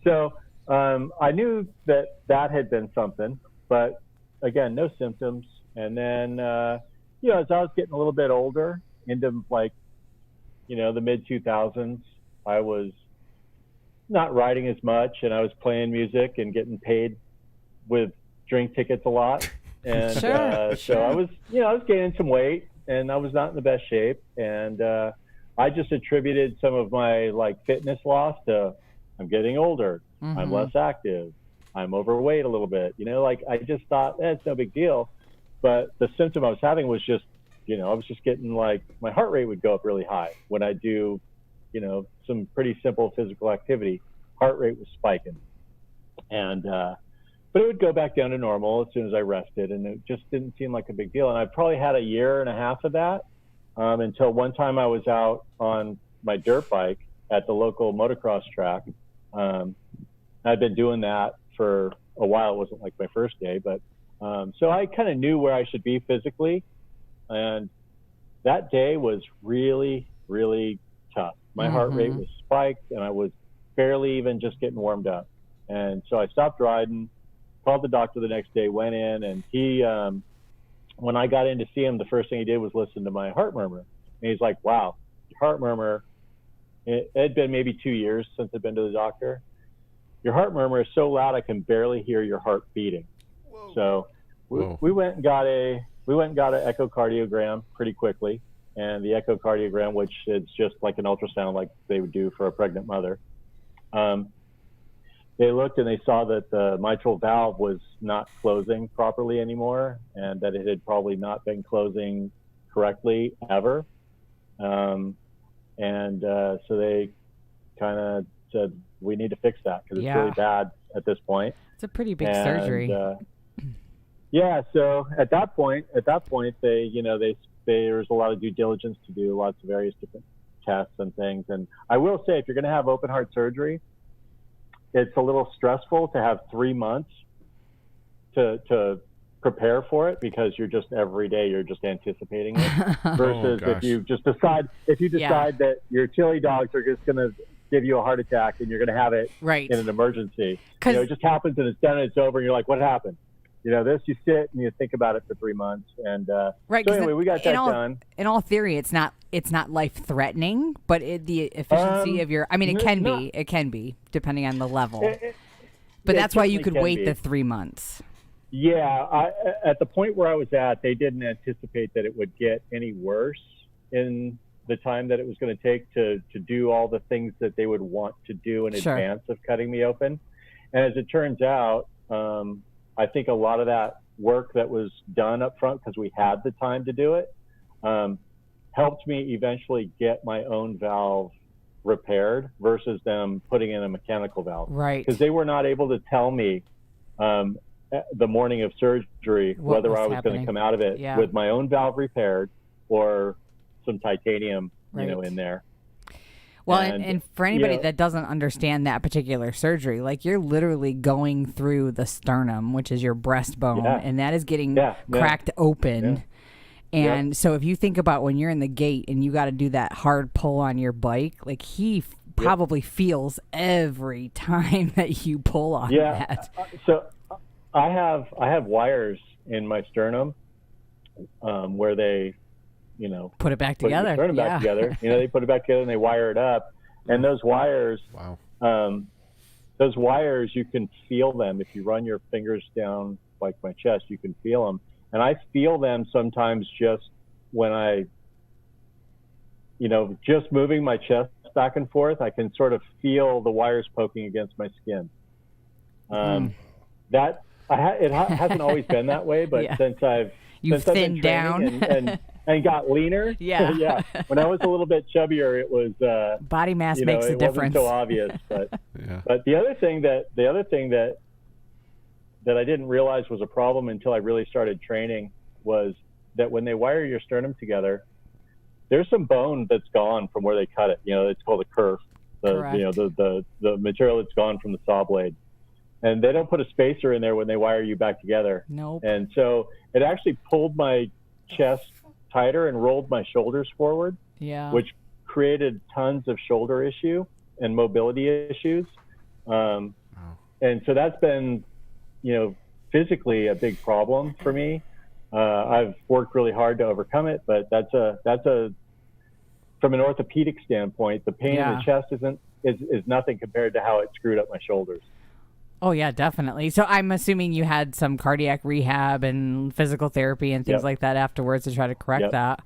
So I knew that had been something, but again, no symptoms. And then, as I was getting a little bit older, into the mid 2000s, I was not riding as much, and I was playing music and getting paid with drink tickets a lot. And so I was gaining some weight, and I was not in the best shape. And I just attributed some of my fitness loss to I'm getting older, I'm less active, I'm overweight a little bit. Like I just thought, it's no big deal. But the symptom I was having was just, I was just getting like my heart rate would go up really high when I do, some pretty simple physical activity. Heart rate was spiking. And, but it would go back down to normal as soon as I rested, and it just didn't seem like a big deal. And I probably had a year and a half of that until one time I was out on my dirt bike at the local motocross track. I'd been doing that for a while. It wasn't like my first day, but so I kind of knew where I should be physically. And that day was really, really tough. My heart rate was spiked, and I was barely even just getting warmed up. And so I stopped riding, called the doctor the next day, went in, and he, when I got in to see him, the first thing he did was listen to my heart murmur. And he's like, wow, your heart murmur, it had been maybe 2 years since I'd been to the doctor. Your heart murmur is so loud I can barely hear your heart beating. Whoa. So we went and got an echocardiogram pretty quickly. And the echocardiogram, which is just like an ultrasound like they would do for a pregnant mother, they looked and they saw that the mitral valve was not closing properly anymore, and that it had probably not been closing correctly ever. So they kind of said, we need to fix that because it's really bad at this point. It's a pretty big surgery. So at that point, there's a lot of due diligence to do, lots of various different tests and things. And I will say, if you're going to have open heart surgery, it's a little stressful to have 3 months to prepare for it, because you're just every day you're just anticipating it. Versus if you decide that your chili dogs are just going to give you a heart attack and you're going to have it in an emergency. It just happens and it's done and it's over, and you're like, what happened? This, you sit and you think about it for 3 months. And so anyway, we got that done. In all theory, it's not life threatening, but the efficiency of your, it can be depending on the level. But that's why you could wait the 3 months. Yeah, at the point where I was at, they didn't anticipate that it would get any worse in the time that it was going to take to do all the things that they would want to do in advance of cutting me open. And as it turns out, I think a lot of that work that was done up front, because we had the time to do it, helped me eventually get my own valve repaired versus them putting in a mechanical valve. Right. Because they were not able to tell me the morning of surgery whether I was going to come out of it with my own valve repaired or some titanium, in there. Well, and for anybody that doesn't understand that particular surgery, like, you're literally going through the sternum, which is your breastbone, and that is getting cracked open. And so if you think about when you're in the gate and you got to do that hard pull on your bike, like, he probably feels every time that you pull on that. So I have wires in my sternum where they, put it back together. Put the sternum back together. They put it back together and they wire it up. And those wires, you can feel them. If you run your fingers down like my chest, you can feel them. And I feel them sometimes just when I, just moving my chest back and forth, I can sort of feel the wires poking against my skin. It hasn't always been that way, but since I've thinned down and got leaner, when I was a little bit chubbier, it was body mass makes a difference. Wasn't so obvious, but but the other thing that I didn't realize was a problem until I really started training was that when they wire your sternum together, there's some bone that's gone from where they cut it. It's called a kerf. The material that's gone from the saw blade. And they don't put a spacer in there when they wire you back together. Nope. And so it actually pulled my chest tighter and rolled my shoulders forward, which created tons of shoulder issue and mobility issues. And so that's been, physically a big problem for me. I've worked really hard to overcome it, but that's a from an orthopedic standpoint, the pain in the chest is nothing compared to how it screwed up my shoulders. Oh, yeah, definitely. So I'm assuming you had some cardiac rehab and physical therapy and things like that afterwards to try to correct that.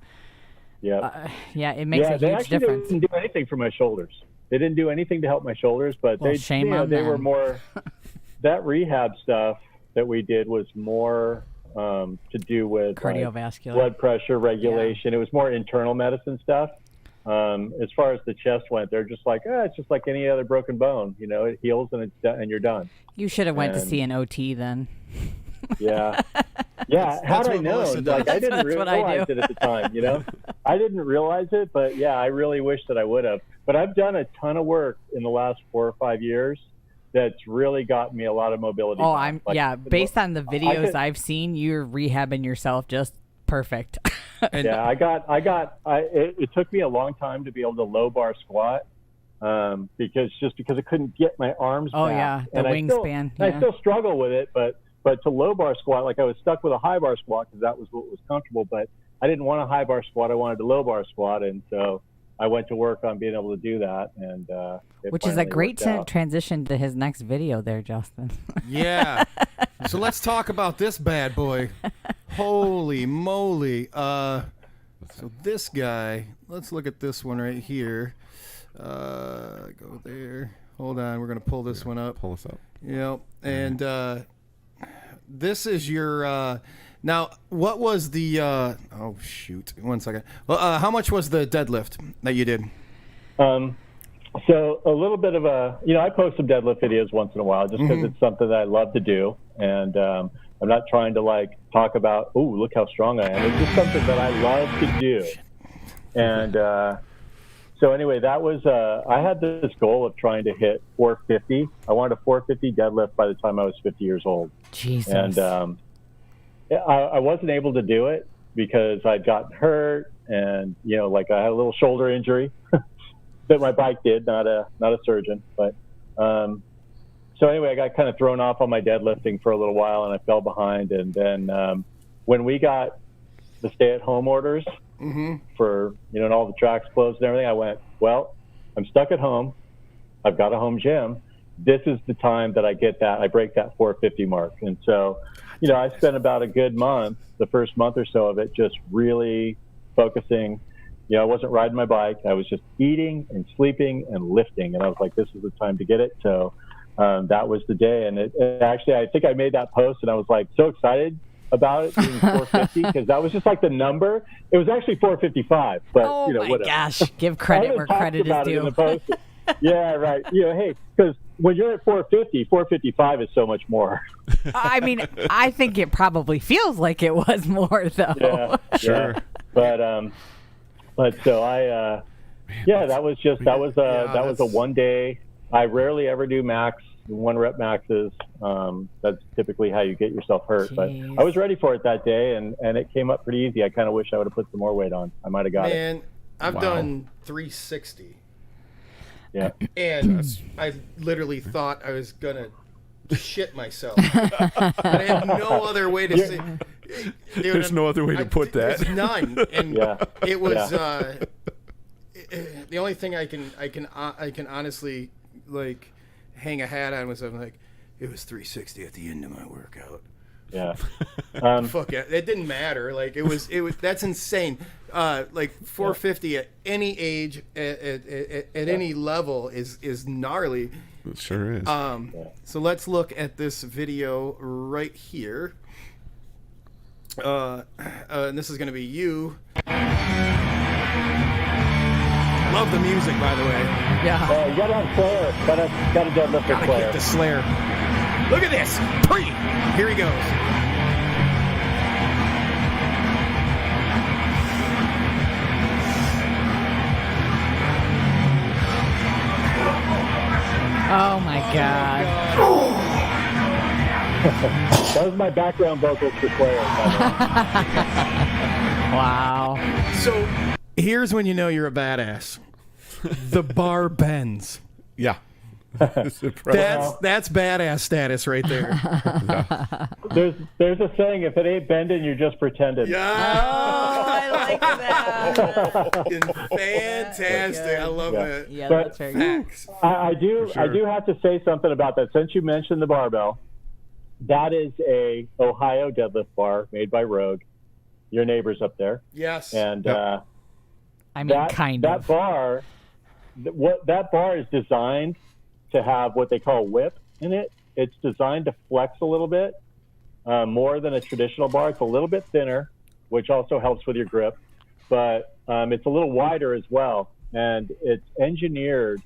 It makes a huge difference. They didn't do anything for my shoulders. They didn't do anything to help my shoulders, but they were more that rehab stuff that we did was more to do with cardiovascular blood pressure regulation. It was more internal medicine stuff. As far as the chest went, they're just like, it's just like any other broken bone. You know, it heals and it's done, and you're done. You should have went to see an OT then. Yeah. Yeah. Had I known, like, I didn't realize it at the time, you know? I didn't realize it, but yeah, I really wish that I would have. But I've done a ton of work in the last 4 or 5 years that's really gotten me a lot of mobility. Oh, based on the videos I've seen, you're rehabbing yourself just perfect. Yeah, it took me a long time to be able to low bar squat. Because I couldn't get my arms back. Oh yeah, the wingspan. I still struggle with it, but to low bar squat, like I was stuck with a high bar squat because that was what was comfortable, but I didn't want a high bar squat. I wanted a low bar squat, and so I went to work on being able to do that. And which is a great transition to his next video there, Justin. Yeah. So let's talk about this bad boy. Holy moly. So this guy, let's look at this one right here. Go there. Hold on, we're going to pull this one up. Pull this up. Yep. And this is your now what was the oh shoot, 1 second. Well, how much was the deadlift that you did? So a little bit of I post some deadlift videos once in a while just because it's something that I love to do, and I'm not trying to like talk about, oh, look how strong I am. It's just something that I love to do. And so anyway, that was I had this goal of trying to hit 450. I wanted a 450 deadlift by the time I was 50 years old. Jesus. And I wasn't able to do it because I'd gotten hurt, and like I had a little shoulder injury that my bike did, not a surgeon. But so anyway, I got kind of thrown off on my deadlifting for a little while, and I fell behind. And then when we got the stay-at-home orders for and all the tracks closed and everything, I went, well, I'm stuck at home. I've got a home gym. This is the time that I break that 450 mark. And so, I spent about a good month, the first month or so of it, just really focusing. I wasn't riding my bike. I was just eating and sleeping and lifting. And I was like, this is the time to get it. So that was the day. And it actually, I think I made that post, and I was like so excited about it being 450 because that was just like the number. It was actually 455, but whatever. Gosh, give credit where credit is due. Yeah, right. Hey, because when you're at 450, 455 is so much more. I mean, I think it probably feels like it was more though. Yeah, sure. Yeah. But so I, that was a 1 day. I rarely ever do max, 1 rep maxes. That's typically how you get yourself hurt. Jeez. But I was ready for it that day, and it came up pretty easy. I kind of wish I would have put some more weight on. I might have got it. Man, I've done 360. Yeah. And I literally thought I was going to shit myself. But I had no other way to say. There's no other way to put that. There's none. And it was the only thing I can honestly like hang a hat on was I'm like, it was 360 at the end of my workout. Yeah. Fuck it. It didn't matter. Like it was that's insane. Like 450 at any age at any level is gnarly. It sure is. So let's look at this video right here. And this is going to be you. Love the music, by the way. Yeah. You got to have Slayer. Got to deadlift the Slayer. Get the Slayer. Look at this. Here he goes. Oh my God. That was my background vocals for Slayer. Wow. So here's when you know you're a badass. The bar bends. Yeah. That's badass status right there. There's a saying, if it ain't bending, you're just pretending. Yeah. Oh, I like that. Fantastic. I love that. Yeah, that's very good. I do have to say something about that. Since you mentioned the barbell, that is a Ohio deadlift bar made by Rogue. Your neighbors up there. Yes. And I mean, that bar is designed to have what they call whip in it. it's designed to flex a little bit more than a traditional bar. It's a little bit thinner, which also helps with your grip, but it's a little wider as well, and it's engineered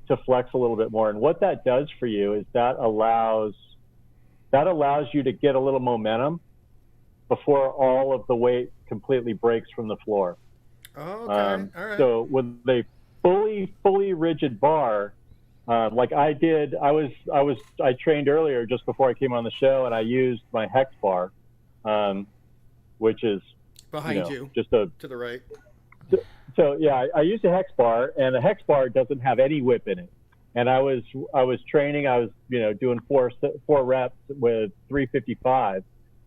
to flex a little bit more. And what that does for you is that allows you to get a little momentum before all of the weight completely breaks from the floor. Oh, okay. All right. So with a fully rigid bar, like I did, I trained earlier just before I came on the show, and I used my hex bar, which is behind you, just to the right. So yeah, I used a hex bar, and the hex bar doesn't have any whip in it. And I was training. I was doing four reps with 355,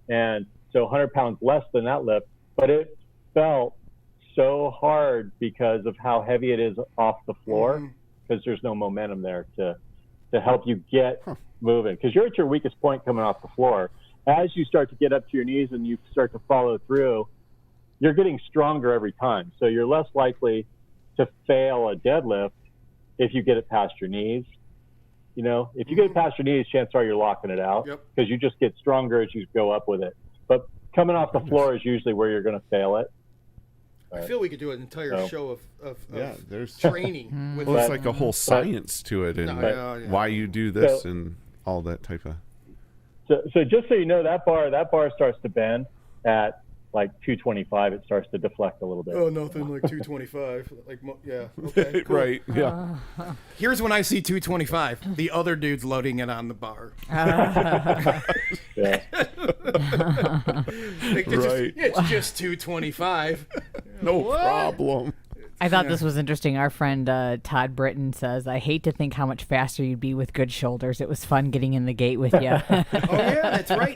and so 100 pounds less than that lift, but it felt so hard because of how heavy it is off the floor, because there's no momentum there to help you get moving, because you're at your weakest point coming off the floor. As you start to get up to your knees and you start to follow through, you're getting stronger every time. So you're less likely to fail a deadlift if you get it past your knees. If you get it past your knees, chances are you're locking it out, because you just get stronger as you go up with it. But coming off the floor is usually where you're going to fail it. I feel we could do an entire show of there's training. Well, it's like a whole science to it, and why you do this and all that type of. So just so you know, that bar starts to bend at like 225. It starts to deflect a little bit. Oh, nothing like 225. Okay, cool. Right, yeah. Here's when I see 225. The other dude's loading it on the bar. Yeah. It's just 225. No problem. I thought this was interesting. Our friend Todd Britton says, "I hate to think how much faster you'd be with good shoulders. It was fun getting in the gate with you." Oh yeah, that's right.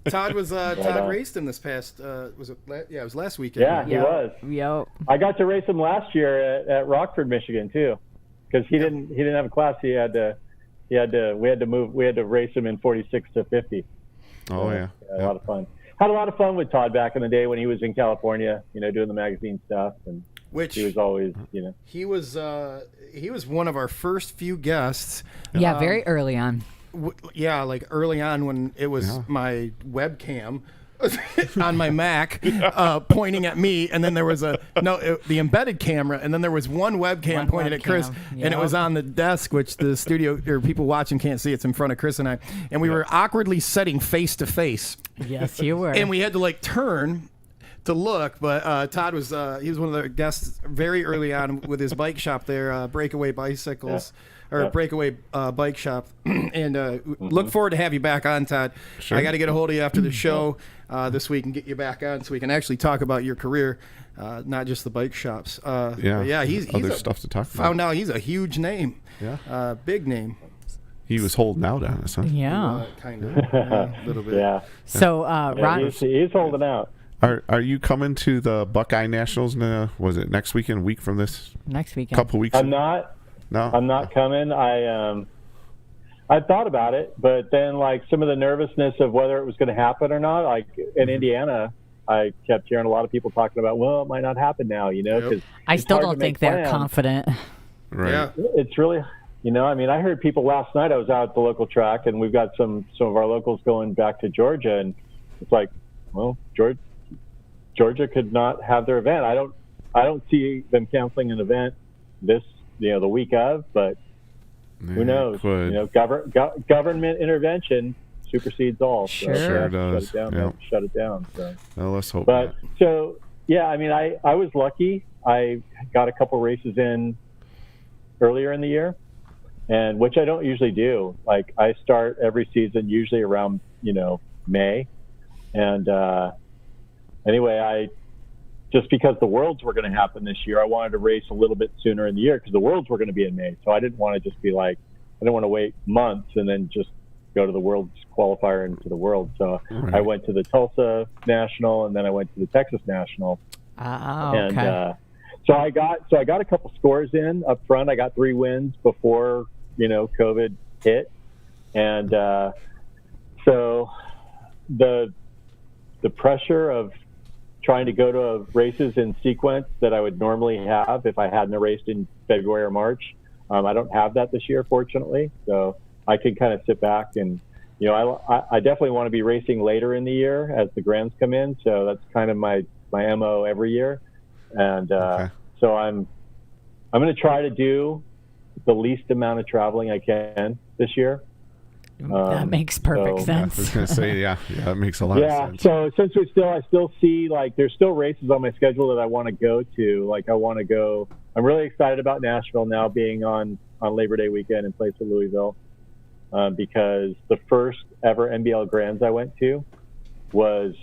Todd was on. raced him this past. Was it? It was last weekend. Yeah, he was. Yep. I got to race him last year at Rockford, Michigan too, because he didn't have a class. We had to race him in 46 to 50. Oh yeah. A lot of fun. Had a lot of fun with Todd back in the day when he was in California, doing the magazine stuff, and which he was always, he was one of our first few guests. Yeah, very early on. Like early on when it was my webcam on my Mac pointing at me, and then there was the embedded camera, and then there was one webcam pointed at Chris, and it was on the desk, which the studio or people watching can't see. It's in front of Chris and I, and we were awkwardly sitting face to face. Yes, you were. And we had to turn to look, but Todd was he was one of the guests very early on with his bike shop there, Breakaway Bicycles. Or Breakaway Bike Shop, and look forward to have you back on, Todd. Sure. I got to get a hold of you after the show this week and get you back on so we can actually talk about your career, not just the bike shops. He's other stuff to talk about. Found out he's a huge name, big name. He was holding out on us, huh? Yeah, kind of, a little bit. Yeah. So Ron, he's holding out. Are you coming to the Buckeye Nationals? Was it next weekend? Week from this? Next weekend. Couple weeks. I'm not. No, I'm not coming. I thought about it, but then some of the nervousness of whether it was going to happen or not. Like in Indiana, I kept hearing a lot of people talking about, well, it might not happen now, because I still don't think they're confident. Right. Yeah. It's really, I heard people last night. I was out at the local track, and we've got some of our locals going back to Georgia, and it's like, well, Georgia could not have their event. I don't see them canceling an event this. The week of, but who knows? Government intervention supersedes all. So sure does. Shut it down. So. Well, let's hope. But I was lucky. I got a couple races in earlier in the year, and which I don't usually do. Like I start every season usually around May, and anyway, just because the Worlds were going to happen this year, I wanted to race a little bit sooner in the year because the Worlds were going to be in May. So I didn't want to just be I didn't want to wait months and then just go to the Worlds qualifier into the World. So I went to the Tulsa National, and then I went to the Texas National. Okay. And so I got a couple scores in up front. I got 3 wins before COVID hit, and so the pressure of trying to go to races in sequence that I would normally have if I hadn't raced in February or March. I don't have that this year, fortunately. So I can kind of sit back and, you know, I definitely want to be racing later in the year as the Grands come in. So that's kind of my MO every year. And so I'm going to try to do the least amount of traveling I can this year. That makes perfect sense. I was going to say, yeah, that makes a lot of sense. So since I still see, like, there's still races on my schedule that I want to go to. Like, I'm really excited about Nashville now being on Labor Day weekend in place of Louisville, because the first ever NBL Grands I went to was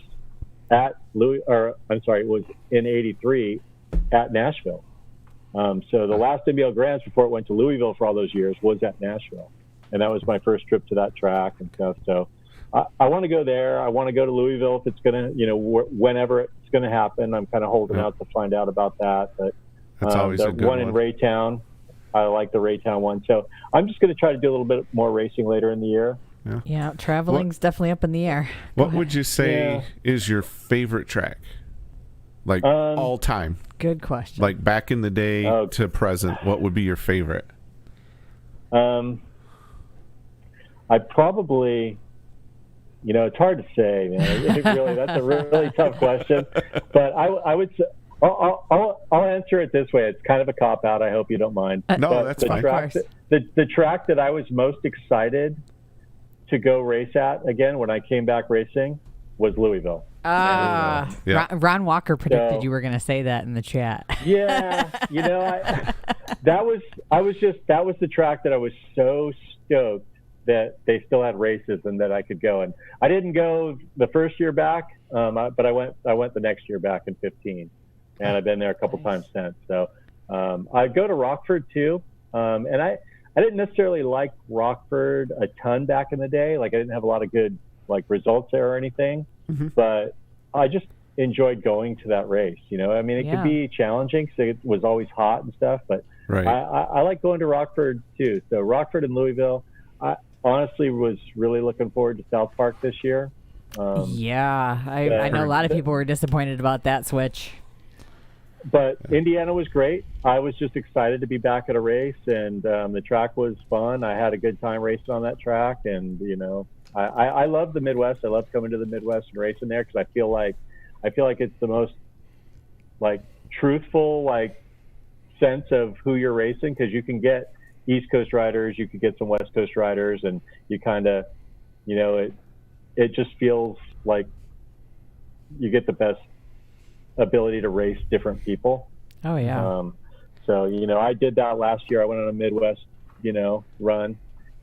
it was in '83 at Nashville. So the last NBL Grands before it went to Louisville for all those years was at Nashville. And that was my first trip to that track and stuff. So I want to go there. I want to go to Louisville if it's going to, you know, whenever it's going to happen. I'm kind of holding out to find out about that. But that's always a good one in Raytown. I like the Raytown one. So I'm just going to try to do a little bit more racing later in the year. Yeah, traveling's definitely up in the air. What would you say is your favorite track? Like all time? Good question. Like back in the day to present, what would be your favorite? I probably, you know, it's hard to say, man. That's a really tough question. But I would say, I'll answer it this way. It's kind of a cop out. I hope you don't mind. No, that's fine. The track that I was most excited to go race at again when I came back racing was Louisville. Ron Walker predicted you were going to say that in the chat. Yeah, you know, that was the track that I was so stoked that they still had races and that I could go. And I didn't go the first year back, but I went the next year back in 15, and I've been there a couple times since. So I go to Rockford too, and I didn't necessarily like Rockford a ton back in the day. Like I didn't have a lot of good like results there or anything, but I just enjoyed going to that race. You know, I mean, it could be challenging because it was always hot and stuff, but I like going to Rockford too. So Rockford and Louisville. I honestly was really looking forward to South Park this year. I know a lot of people were disappointed about that switch. But Indiana was great. I was just excited to be back at a race, and the track was fun. I had a good time racing on that track, and you know, I love the Midwest. I love coming to the Midwest and racing there because I feel like it's the most like truthful like sense of who you're racing, because you can get East Coast riders, you could get some West Coast riders, and you kind of, you know, it just feels like you get the best ability to race different people. Oh yeah. So you know, I did that last year. I went on a Midwest, you know, run.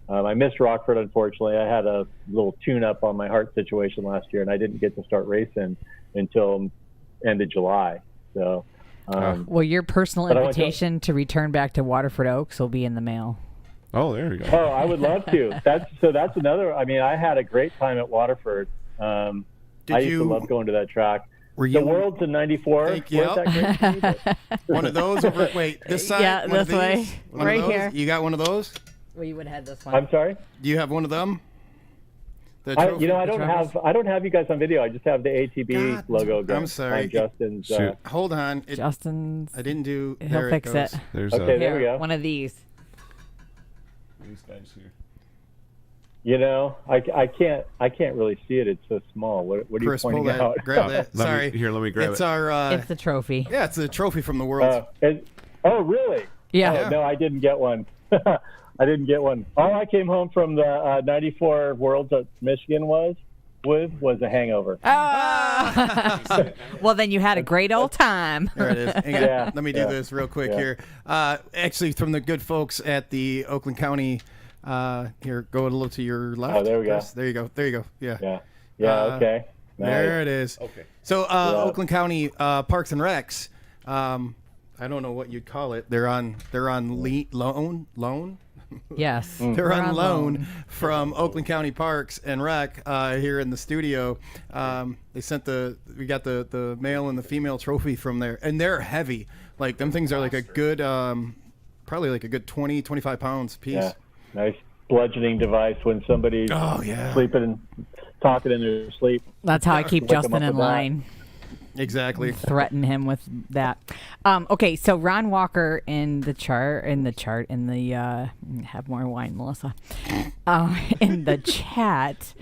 I missed Rockford, unfortunately. I had a little tune-up on my heart situation last year, and I didn't get to start racing until end of July. So. Well, your personal invitation to return back to Waterford Oaks will be in the mail. Oh, there you go. Oh, I would love to. That's another. I mean, I had a great time at Waterford. I used to love going to that track. The World's in '94. One of those over. Wait, this side. Yeah, this way. Right here. You got one of those? Well, you would have had this one. I'm sorry. Do you have one of them? I don't have you guys on video. I just have the ATB logo. I'm sorry. Justin's. Hold on. Justin's. I didn't do. He'll fix it. There we go. One of these. These guys here. You know, I can't really see it. It's so small. What are you pointing out? Grab that. Sorry. Let me grab it. It's our. It's the trophy. Yeah, it's the trophy from the World. Oh, really? Yeah. Oh, no, I didn't get one. I didn't get one. All I came home from the '94 Worlds at Michigan was a hangover. Well, then you had a great old time. There it is. Let me do this real quick here. Actually, from the good folks at the Oakland County. Here, go a little to your left. Oh, there we go. There you go. There you go. Yeah. Yeah. Okay. Nice. There it is. Okay. So, Oakland County Parks and Recs. I don't know what you'd call it. They're on loan. Yes. They're on loan from Oakland County Parks and Rec here in the studio. We got the male and the female trophy from there, and they're heavy. Like them things are like a good, probably like a good 20, 25 pounds a piece. Yeah. Nice bludgeoning device when somebody's sleeping and talking in their sleep. That's how I keep Justin in line. Exactly. Threaten him with that. Okay, so Ron Walker in the have more wine, Melissa. In the chat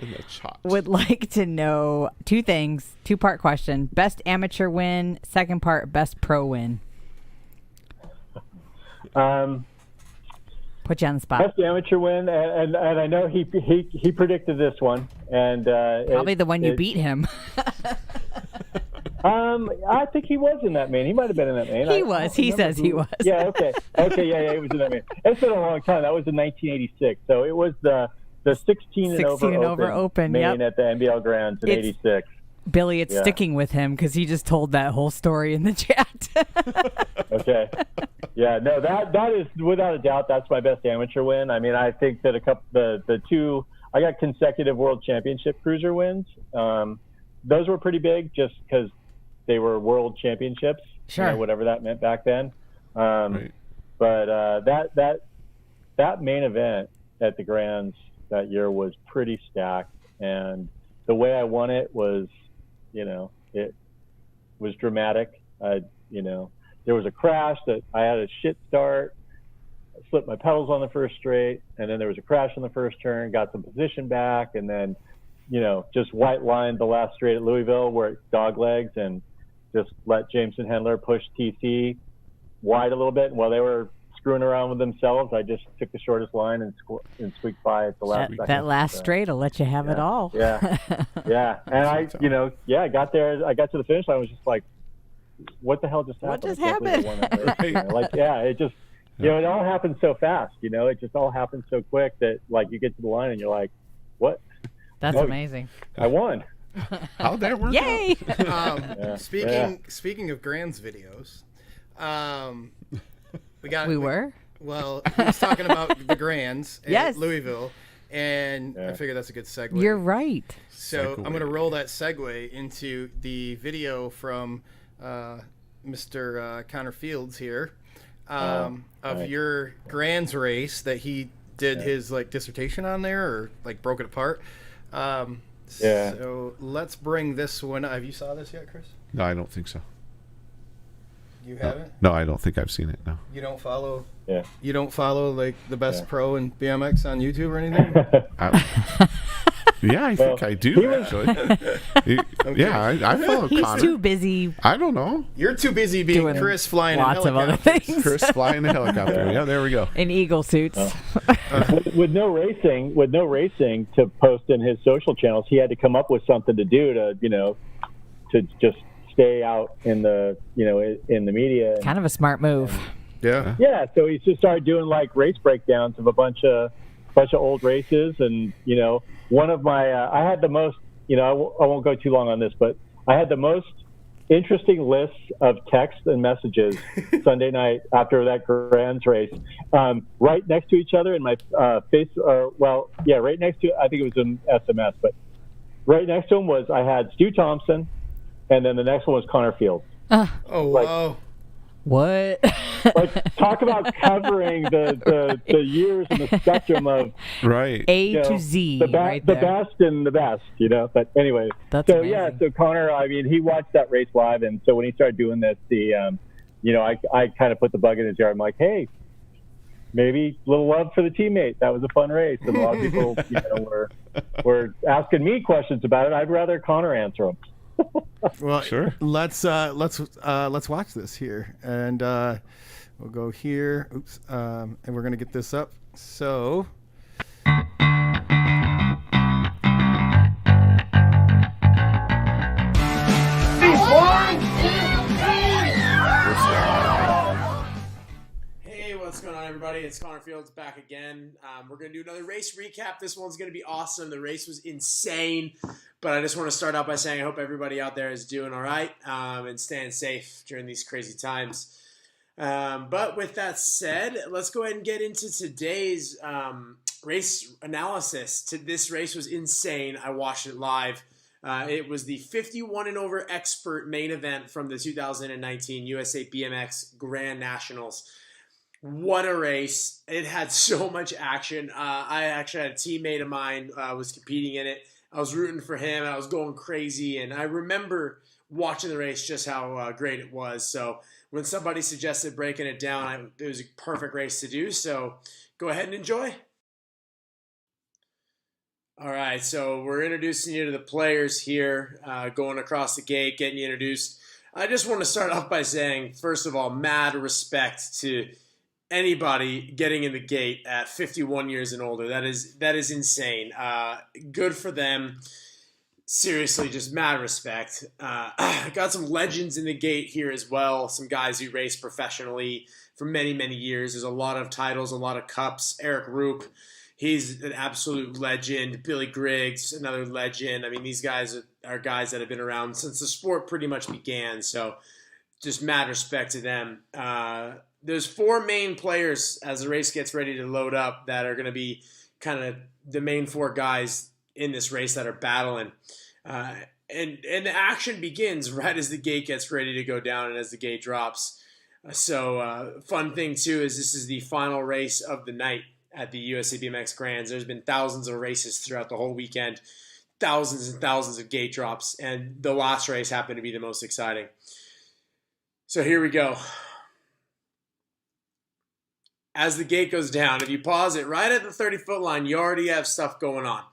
would like to know two things, 2-part question. Best amateur win, second part, best pro win. Put you on the spot. Best amateur win, and I know he predicted this one, and probably the one you beat him. I think he was in that main. He might have been in that main. He was. He says he was. Yeah. Okay. Yeah. He was in that main. It's been a long time. That was in 1986. So it was the 16 and over open main at the NBL Grands in '86. Billy, it's sticking with him because he just told that whole story in the chat. Okay. Yeah. No, that is without a doubt. That's my best amateur win. I mean, I think that the two I got consecutive World Championship cruiser wins. Those were pretty big just because they were World Championships. Sure. Whatever that meant back then. Right. But that main event at the Grands that year was pretty stacked, and the way I won it was, it was dramatic. There was a crash that I had a shit start, I slipped my pedals on the first straight, and then there was a crash on the first turn, got some position back, and then, just white lined the last straight at Louisville where it dog legs and just let Jameson Hendler push TC wide a little bit. And while they were screwing around with themselves, I just took the shortest line and squeaked by at the last second. That last straight will let you have it all. Yeah. Yeah. And I got there. I got to the finish line. I was just like, what the hell just happened? What just happened? It just, it all happened so fast. It just all happened so quick that, you get to the line and you're like, what? That's amazing. I won. How'd that work? Yay! Speaking of Grands videos, Well, he was talking about the Grands in Louisville, and I figure that's a good segue. You're right. So I'm going to roll that segue into the video from Mr. Connor Fields here of your Grands race that he did his dissertation on there, or broke it apart. So let's bring this one. Have you saw this yet, Chris? No, I don't think so. You haven't? No, I don't think I've seen it. No. You don't follow? Yeah. You don't follow the best pro in BMX on YouTube or anything? I think I do actually. Yeah, I follow Connor. He's too busy. I don't know. You're too busy being Chris flying lots of other things. Chris flying the helicopter. Yeah, there we go. In eagle suits. With no racing to post in his social channels, he had to come up with something to do to just stay out in the in the media. Kind of a smart move. Yeah. So he just started doing race breakdowns of a bunch of old races, and one of my I had the most I won't go too long on this, but I had the most interesting lists of texts and messages Sunday night after that Grands race, right next to each other in my right next to, I think it was an SMS, but right next to him was, I had Stu Thompson, and then the next one was Connor Fields. Wow. What? Talk about covering the years and the spectrum of A to Z, the best and the best, But anyway, that's so amazing. So Connor, he watched that race live, and so when he started doing this, I kind of put the bug in his yard. I'm like, hey, maybe a little love for the teammate. That was a fun race, and a lot of people, were asking me questions about it. I'd rather Connor answer them. Well, sure. Let's watch this here, and we'll go here. Oops, and we're gonna get this up. So. Hey, what's going on, everybody? It's Connor Fields back again. We're going to do another race recap. This one's going to be awesome. The race was insane, but I just want to start out by saying I hope everybody out there is doing all right and staying safe during these crazy times. But with that said, let's go ahead and get into today's race analysis. This race was insane. I watched it live. It was the 51 and over expert main event from the 2019 USA BMX Grand Nationals. What a race. It had so much action. I actually had a teammate of mine was competing in it. I was rooting for him, and I was going crazy. And I remember watching the race just how great it was. So when somebody suggested breaking it down, it was a perfect race to do. So go ahead and enjoy. All right, so we're introducing you to the players here, going across the gate, getting you introduced. I just want to start off by saying, first of all, mad respect to anybody getting in the gate at 51 years and older. That is insane. Good for them. Seriously, just mad respect. Got some legends in the gate here as well. Some guys who race professionally for many, many years. There's a lot of titles, a lot of cups. Eric Roop, he's an absolute legend. Billy Griggs, another legend. I mean, these guys are guys that have been around since the sport pretty much began. So just mad respect to them. There's 4 main players as the race gets ready to load up that are going to be kind of the main 4 guys in this race that are battling. And the action begins right as the gate gets ready to go down and as the gate drops. Fun thing, too, is this is the final race of the night at the USA BMX Grands. There's been thousands of races throughout the whole weekend, thousands and thousands of gate drops, and the last race happened to be the most exciting. So here we go. As the gate goes down, if you pause it right at the 30-foot line, you already have stuff going on.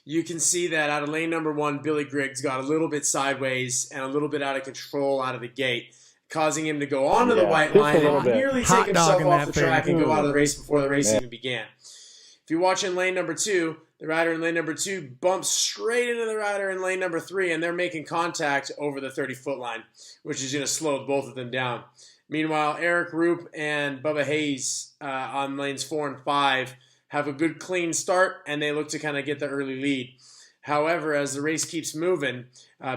You can see that out of lane number 1, Billy Griggs got a little bit sideways and a little bit out of control out of the gate, causing him to go onto the white line and nearly take himself off the track and go out of the race before the race even began. If you watch in lane number 2, the rider in lane number 2 bumps straight into the rider in lane number 3, and they're making contact over the 30-foot line, which is going to slow both of them down. Meanwhile, Eric Roop and Bubba Hayes on lanes 4 and 5 have a good clean start, and they look to kind of get the early lead. However, as the race keeps moving,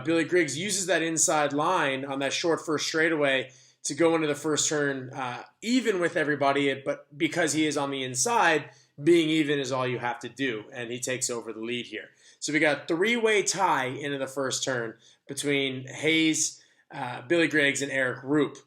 Billy Griggs uses that inside line on that short first straightaway to go into the first turn even with everybody, but because he is on the inside, being even is all you have to do, and he takes over the lead here. So we got a 3-way tie into the first turn between Hayes, Billy Griggs, and Eric Roop.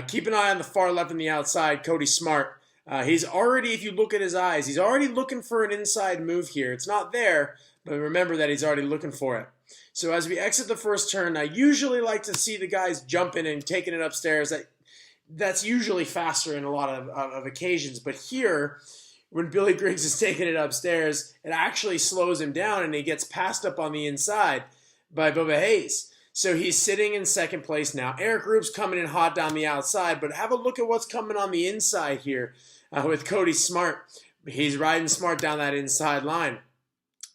Keep an eye on the far left and the outside, Cody Smart. He's already, if you look at his eyes, he's already looking for an inside move here. It's not there, but remember that he's already looking for it. So as we exit the first turn, I usually like to see the guys jumping and taking it upstairs. That's usually faster in a lot of occasions. But here, when Billy Griggs is taking it upstairs, it actually slows him down and he gets passed up on the inside by Bubba Hayes. So he's sitting in second place now. Eric Roop's coming in hot down the outside, but have a look at what's coming on the inside here with Cody Smart. He's riding smart down that inside line.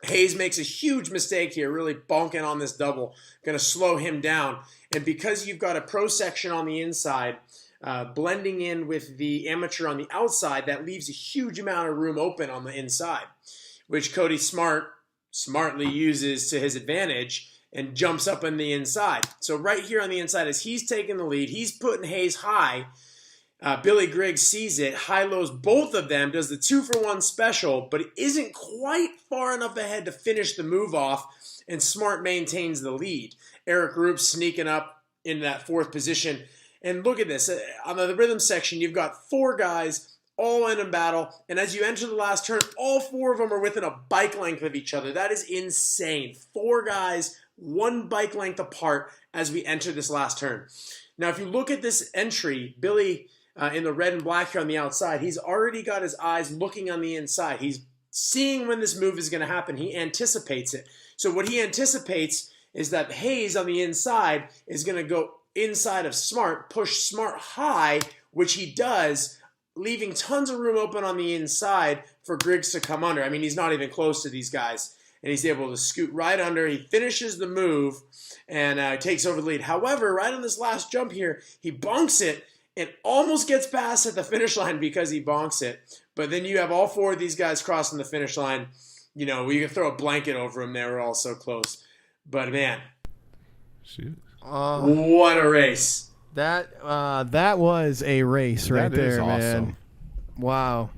Hayes makes a huge mistake here, really bonking on this double. Going to slow him down. And because you've got a pro section on the inside, blending in with the amateur on the outside, that leaves a huge amount of room open on the inside, which Cody Smart smartly uses to his advantage and jumps up on the inside. So right here on the inside, as he's taking the lead, he's putting Hayes high. Billy Griggs sees it, high-lows both of them, does the 2-for-1 special, but it isn't quite far enough ahead to finish the move off, and Smart maintains the lead. Eric Roop sneaking up in that 4th position. And look at this. On the rhythm section, you've got 4 guys all in a battle, and as you enter the last turn, all 4 of them are within a bike length of each other. That is insane. 4 guys, 1 bike length apart as we enter this last turn. Now, if you look at this entry, Billy in the red and black here on the outside, he's already got his eyes looking on the inside. He's seeing when this move is going to happen. He anticipates it. So what he anticipates is that Hayes on the inside is going to go inside of Smart, push Smart high, which he does, leaving tons of room open on the inside for Griggs to come under. I mean, he's not even close to these guys, and he's able to scoot right under. He finishes the move and takes over the lead. However, right on this last jump here, he bonks it and almost gets past at the finish line because he bonks it. But then you have all 4 of these guys crossing the finish line. You know, we can throw a blanket over them. They were all so close. But, man, what a race. That was a race right there, awesome. Man. Wow.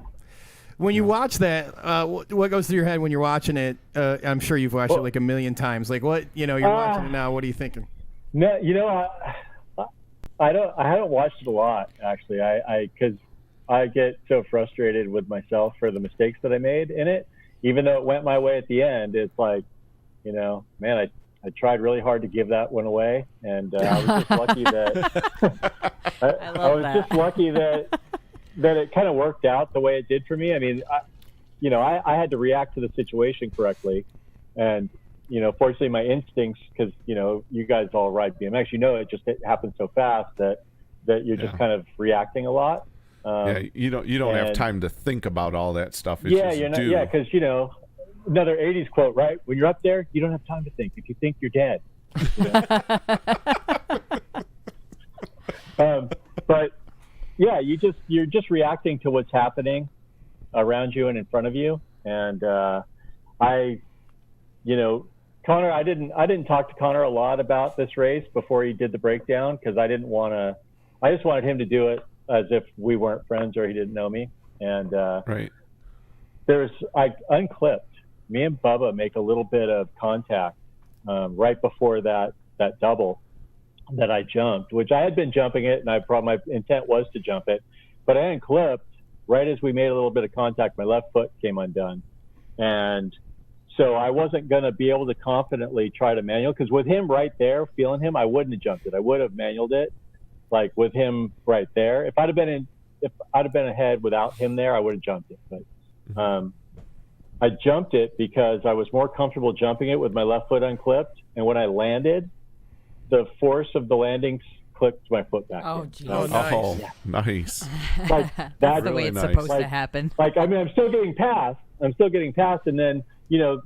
When you watch that, what goes through your head when you're watching it? I'm sure you've watched it like a million times. Like, what, you're watching it now. What are you thinking? No, I haven't watched it a lot, actually. Because I get so frustrated with myself for the mistakes that I made in it. Even though it went my way at the end, it's like, man, I tried really hard to give that one away, and I was just lucky that just lucky that it kind of worked out the way it did for me. I mean, I had to react to the situation correctly, and fortunately, my instincts, because you guys all ride BMX, it happens so fast that you're just kind of reacting a lot. You don't have time to think about all that stuff. It's because another 80s quote, right? When you're up there, you don't have time to think. If you think, you're dead. But yeah, you're just reacting to what's happening around you and in front of you. And Connor, I didn't talk to Connor a lot about this race before he did the breakdown, because I just wanted him to do it as if we weren't friends or he didn't know me. And right. I unclipped. Me and Bubba make a little bit of contact right before that double that I jumped, which I had been jumping it, and my intent was to jump it, but I unclipped right as we made a little bit of contact. My left foot came undone, and so I wasn't going to be able to confidently try to manual, because with him right there, feeling him, I wouldn't have jumped it. I would have manualed it, like with him right there. If I'd have been ahead without him there, I would have jumped it. But I jumped it because I was more comfortable jumping it with my left foot unclipped, and when I landed, the force of the landing clipped my foot back. Oh, geez. Oh, nice. Oh, nice. Like, That's the way really it's nice. supposed Like- to happen. Like, I mean, I'm still getting past, and then,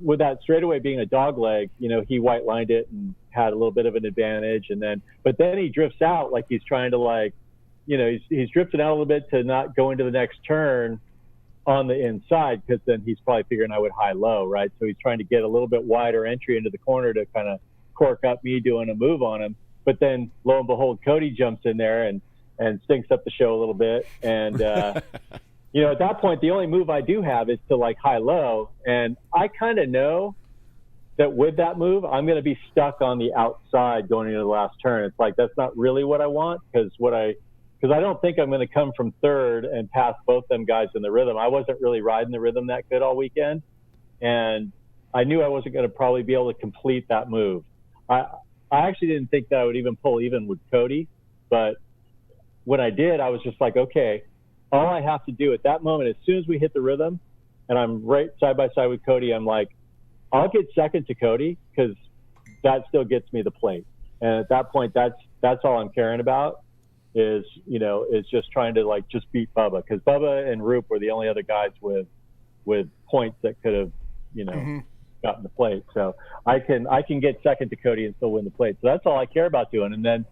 with that straightaway being a dog leg, he white lined it and had a little bit of an advantage, but then he drifts out like he's trying to he's drifting out a little bit to not go into the next turn on the inside, because then he's probably figuring I would high-low, right? So he's trying to get a little bit wider entry into the corner to kind of cork up me doing a move on him. But then, lo and behold, Cody jumps in there and stinks up the show a little bit. And, at that point, the only move I do have is to high-low. And I kind of know that with that move, I'm going to be stuck on the outside going into the last turn. It's like, that's not really what I want, because I don't think I'm going to come from third and pass both them guys in the rhythm. I wasn't really riding the rhythm that good all weekend, and I knew I wasn't going to probably be able to complete that move. I actually didn't think that I would even pull even with Cody, but when I did, I was just like, okay, all I have to do at that moment, as soon as we hit the rhythm and I'm right side by side with Cody, I'm like, I'll get second to Cody, because that still gets me the plate. And at that point, that's all I'm caring about. Is just trying to just beat Bubba, because Bubba and Roop were the only other guys with points that could have gotten the plate. So I can get second to Cody and still win the plate. So that's all I care about doing. And then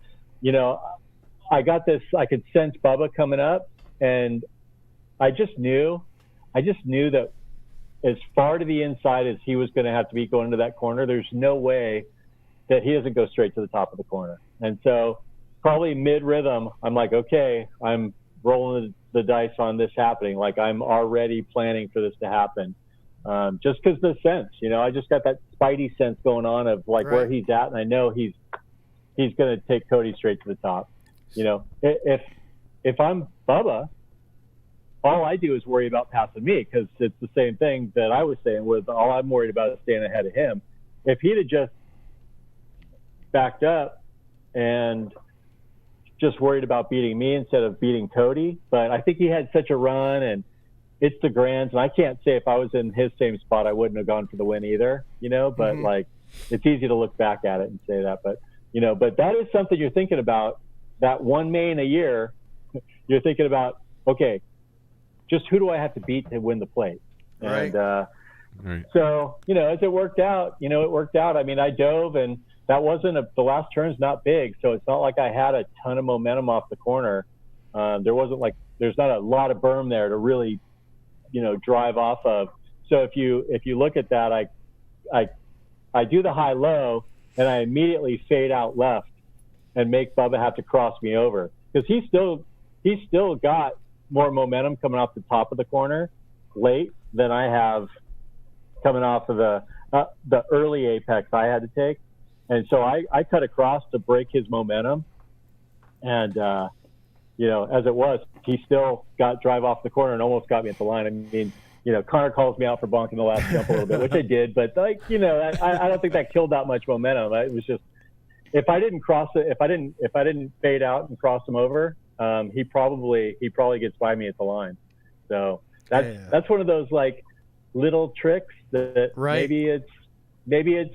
I got this. I could sense Bubba coming up, and I just knew that as far to the inside as he was going to have to be going into that corner, there's no way that he doesn't go straight to the top of the corner. And so probably mid-rhythm, I'm like, okay, I'm rolling the dice on this happening. Like, I'm already planning for this to happen. Just because the sense, I just got that spidey sense going on of where he's at, and I know he's going to take Cody straight to the top. If I'm Bubba, all I do is worry about passing me, because it's the same thing that I was saying with all I'm worried about is staying ahead of him. If he'd have just backed up and just worried about beating me instead of beating Cody, but I think he had such a run, and it's the Grands, and I can't say if I was in his same spot I wouldn't have gone for the win either, but it's easy to look back at it and say that, but that is something you're thinking about. That one main a year, you're thinking about, okay, just who do I have to beat to win the plate? And right. So as it worked out, it worked out. I mean, I dove, and that wasn't the last turn's not big, so it's not like I had a ton of momentum off the corner. There's not a lot of berm there to really, drive off of. So if you look at that, I do the high-low, and I immediately fade out left and make Bubba have to cross me over, because he's still got more momentum coming off the top of the corner late than I have coming off of the early apex I had to take. And so I cut across to break his momentum. And, as it was, he still got drive off the corner and almost got me at the line. I mean, Connor calls me out for bonking the last jump a little bit, which I did, but I don't think that killed that much momentum. It was just, if I didn't fade out and cross him over, he probably gets by me at the line. So that's one of those like little tricks that maybe it's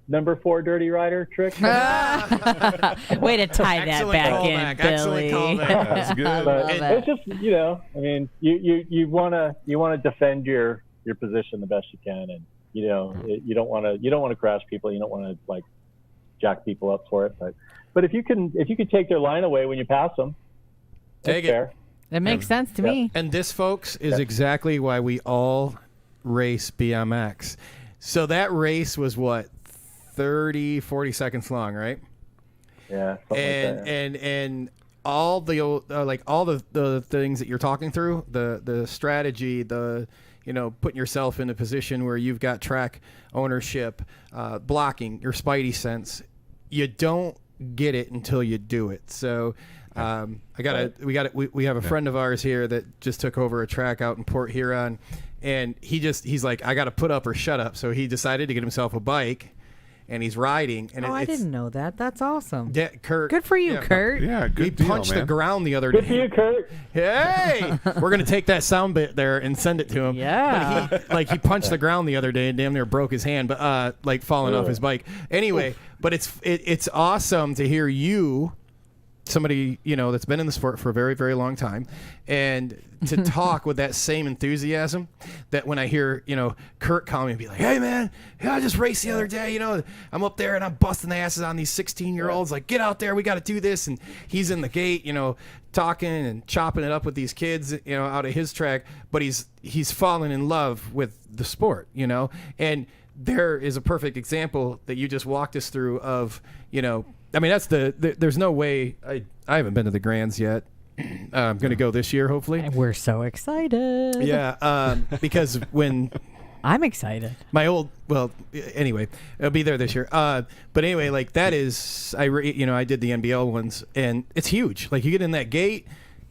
number 4 Dirty Rider trick. Way to tie that back in, Billy. That's good. But it's just, you want to defend your position the best you can, and you don't want to crash people. You don't want to like jack people up for it. But if you can take their line away when you pass them, take it. Fair. That makes sense to me. And this, folks, is exactly why we all race BMX. So that race was what, 30, 40 seconds long, right? Yeah. And all the all the things that you're talking through, the strategy, putting yourself in a position where you've got track ownership, blocking, your spidey sense, you don't get it until you do it. So we have a friend of ours here that just took over a track out in Port Huron, and he's like, I got to put up or shut up. So he decided to get himself a bike. And he's riding. And I didn't know that. That's awesome. Yeah, Kurt. Good for you, Kurt. Yeah, good He deal, punched man. the ground the other day. Good for you, Kurt. Hey, we're gonna take that sound bit there and send it to him. Yeah. But he punched the ground the other day and damn near broke his hand, but falling off his bike. Anyway, but it's awesome to hear you, somebody that's been in the sport for a very, very long time, and to talk with that same enthusiasm that when I hear Kurt call me and be like, hey man, I just raced the other day, I'm up there and I'm busting the asses on these 16-year-olds, like, get out there, we got to do this. And he's in the gate talking and chopping it up with these kids out of his track, but he's fallen in love with the sport, and there is a perfect example that you just walked us through of that's there's no way I haven't been to the Grands yet. I'm going to go this year, hopefully. And we're so excited. Yeah, because when I'm excited. Anyway, I'll be there this year. But anyway, like that is, I did the NBL ones, and it's huge. Like you get in that gate,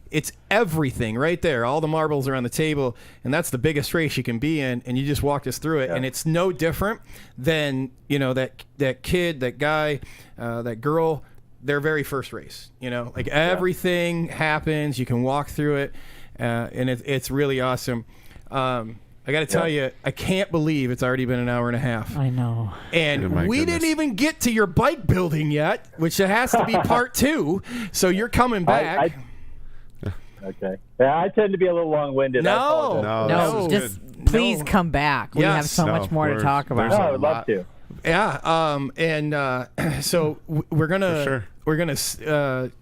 it's everything right there. All the marbles are on the table, and that's the biggest race you can be in. And you just walked us through it, and it's no different than that kid, that guy, that girl, their very first race. Everything happens. You can walk through it, and it's really awesome. I got to tell you, I can't believe it's already been an hour and a half. I know. And we didn't even get to your bike building yet, which has to be part 2. So you're coming back. Okay. Yeah, I tend to be a little long-winded. No, just please come back. We have so much more to talk about. I would love to. Yeah. So we're gonna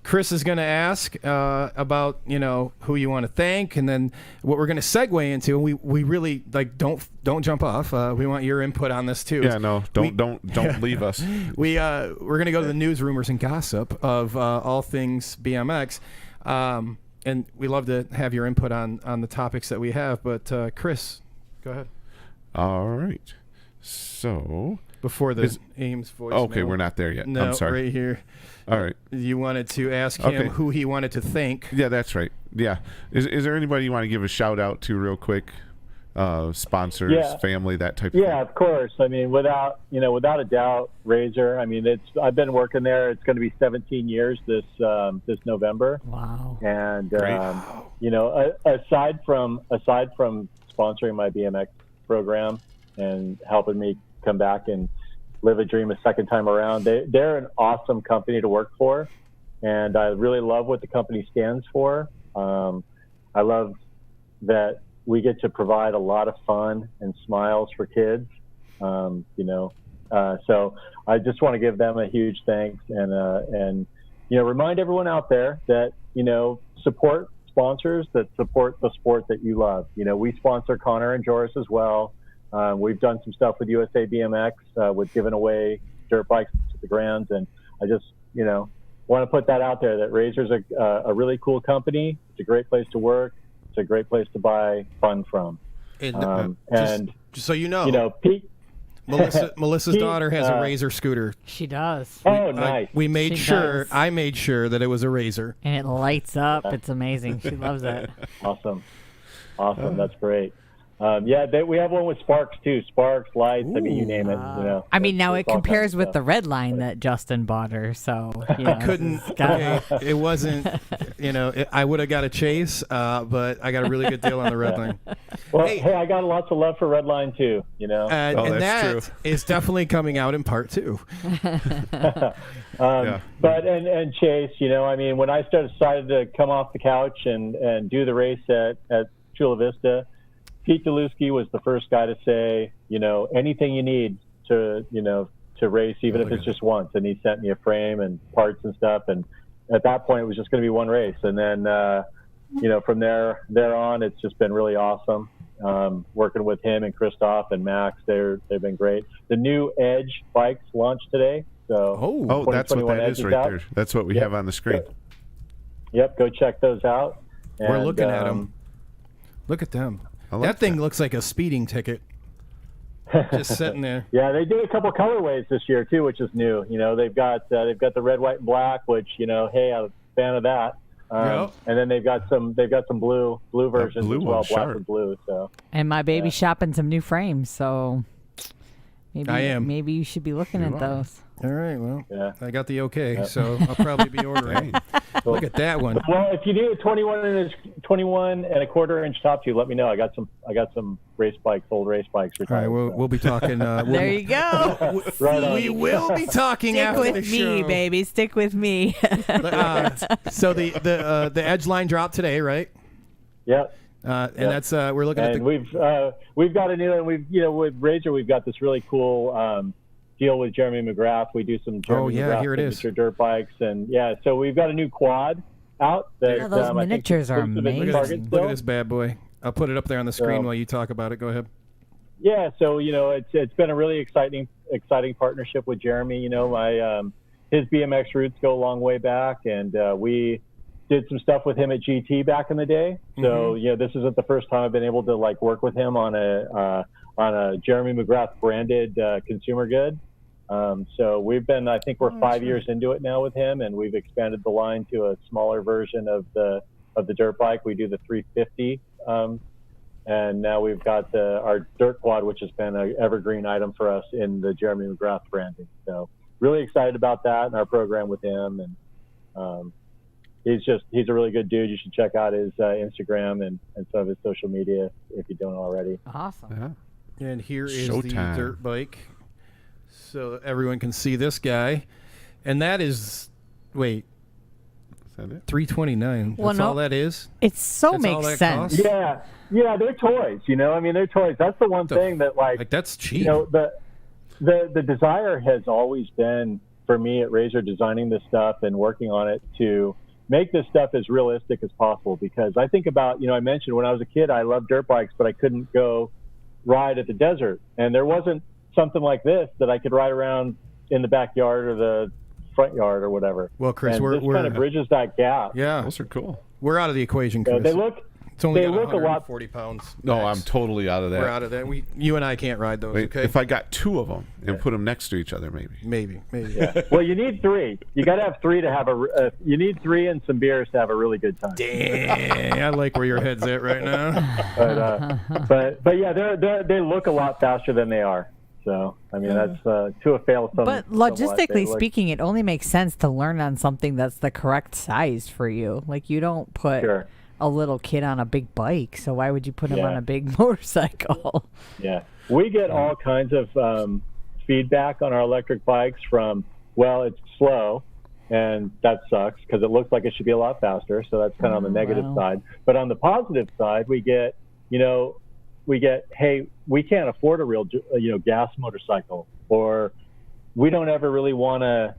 Chris is gonna ask about who you want to thank, and then what we're gonna segue into. And we really don't jump off. We want your input on this too. Yeah, no, don't leave us. We're gonna go to the news, rumors, and gossip of all things BMX. And we love to have your input on the topics that we have. But Chris, go ahead. All right. So before the Ames Voice Okay, Mail. we're not there yet. No, I'm sorry. right here. All right. You wanted to ask him who he wanted to thank. Yeah, that's right. Yeah. Is there anybody you want to give a shout out to real quick? Sponsors, family, that type of thing. Yeah, of course. I mean, without a doubt, Razor. I mean, I've been working there. It's going to be 17 years this November. Wow. And aside from sponsoring my BMX program and helping me come back and live a dream a second time around, they're an awesome company to work for, and I really love what the company stands for. I love that we get to provide a lot of fun and smiles for kids, so I just want to give them a huge thanks and remind everyone out there that support sponsors that support the sport that you love. We sponsor Connor and Joris as well. We've done some stuff with USA BMX with giving away dirt bikes to the Grands, and I just want to put that out there that Razor's a really cool company. It's a great place to work. It's a great place to buy fun from. And just so Pete. Melissa's daughter has a Razor scooter. She does. Oh, nice. We made sure. I made sure that it was a Razor, and it lights up. It's amazing. She loves it. Awesome. That's great. We have one with sparks too. Sparks, lights. I mean, you name it. I mean, now it it's all kinds compares of with stuff. the red line that Justin bought her. So I couldn't. It wasn't. I would have got a Chase, but I got a really good deal on the red line. Well, hey, I got lots of love for red line too. And that's that is definitely coming out in part 2. But and Chase, I mean, when I decided to come off the couch and do the race at Chula Vista, Pete Delusky was the first guy to say, anything you need to race, even if it's just once. And he sent me a frame and parts and stuff. And at that point, it was just going to be one race. And then, from there on, it's just been really awesome. Working with him and Christoph and Max, they've been great. The new Edge bikes launched today. So that's what that is right there. That's what we have on the screen. Yep, go check those out. We're looking at them. Look at them. That thing looks like a speeding ticket. Just sitting there. Yeah, they did a couple colorways this year too, which is new. They've got the red, white, and black, which hey, I'm a fan of that. And then they've got some blue versions as well, black and blue. So. And my baby's shopping some new frames, so maybe you should be looking at those. All right, well, I got the okay, so I'll probably be ordering. Look at that one. Well, if you need a 21 and a quarter inch top tube, let me know. I got some race bikes, old race bikes. All right, we'll be talking. There you go. We will be talking Stick after with the me, show. baby. Stick with me. So the Edge line dropped today, right? Yep. And that's we're looking at. And we've got a new, and with Razor we've got this really cool deal with Jeremy McGrath. We do some Jeremy McGrath here it is. signature dirt bikes, and so we've got a new quad out. That, those miniatures are amazing. Look at this bad boy. I'll put it up there on the screen while you talk about it. Go ahead. Yeah, so it's been a really exciting partnership with Jeremy. His BMX roots go a long way back, and we did some stuff with him at GT back in the day. So this isn't the first time I've been able to work with him on a Jeremy McGrath branded consumer good. So we've been, I think we're 5 years into it now with him, and we've expanded the line to a smaller version of the dirt bike. We do the 350, and now we've got our dirt quad, which has been an evergreen item for us in the Jeremy McGrath branding. So really excited about that and our program with him. And he's a really good dude. You should check out his Instagram and some of his social media if you don't already. Awesome. Yeah. And here is Showtime. the dirt bike, so that everyone can see this guy. And that is, wait, Is that it? $329. Well, That's all that is. It so That's all makes that sense. costs? Yeah, they're toys. I mean, they're toys. That's the one thing that that's cheap. The desire has always been for me at Razor designing this stuff and working on it to make this stuff as realistic as possible, because I think about, I mentioned when I was a kid, I loved dirt bikes, but I couldn't go ride at the desert. And there wasn't something like this that I could ride around in the backyard or the front yard or whatever. Well, Chris, and we're kind of bridges that gap. Yeah, Those are cool. We're out of the equation, Chris. They look It's only they got look a lot. 140 pounds. No, max. I'm totally out of that. We're out of that. You and I can't ride those. Wait, Okay. if I got two of them and put them next to each other, maybe. Maybe. Yeah. Well, you need three. You got to have three to have you need three and some beers to have a really good time. Dang, I like where your head's at right now. But yeah, they look a lot faster than they are. So I mean, that's to a fail. But logistically speaking, it only makes sense to learn on something that's the correct size for you. Like you don't put a little kid on a big bike, so why would you put him on a big motorcycle? Yeah, we get all kinds of feedback on our electric bikes from, well, it's slow, and that sucks because it looks like it should be a lot faster. So that's kind of on the negative side. But on the positive side, we get, hey, we can't afford a real, gas motorcycle, or we don't ever really want to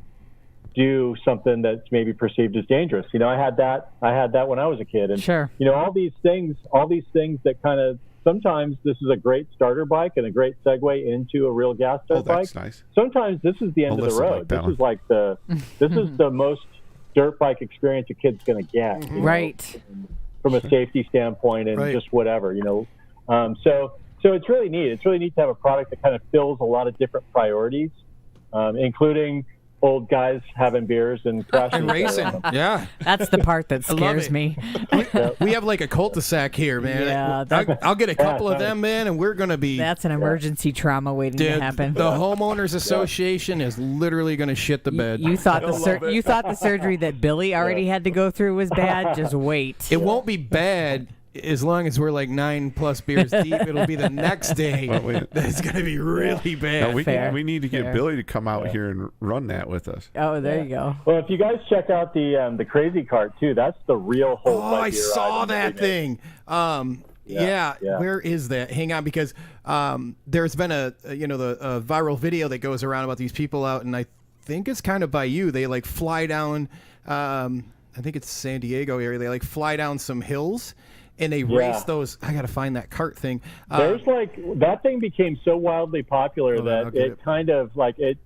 do something that's maybe perceived as dangerous. I had that when I was a kid, and all these things that kind of, sometimes this is a great starter bike and a great segue into a real gas dirt bike. Nice. Sometimes this is the end of the road. This is like this is the most dirt bike experience a kid's going to get, right? From a safety standpoint and just whatever, So it's really neat. It's really neat to have a product that kind of fills a lot of different priorities, including old guys having beers and crashing And racing. Yeah. That's the part that love scares it. me. We have like a cul-de-sac here, man. Yeah, I'll get a couple of them, man, and we're going to be... That's an emergency trauma waiting to Dude, happen. the homeowners association is literally going to shit the bed. You thought you thought the surgery that Billy already had to go through was bad. Just wait. It won't be bad as long as we're like 9+ beers deep. It'll be the next day that's going to be really bad. No, we need to get Billy to come out here and run that with us. Oh, there you go. Well, if you guys check out the crazy cart too, that's the real whole. Oh, I saw that thing. Yeah. Where is that? Hang on, because there's been a viral video that goes around about these people out, and I think it's kind of by you. They like fly down. I think it's San Diego area. They like fly down some hills. And they race those. I gotta find that cart thing. There's like that thing became so wildly popular that it kind of like it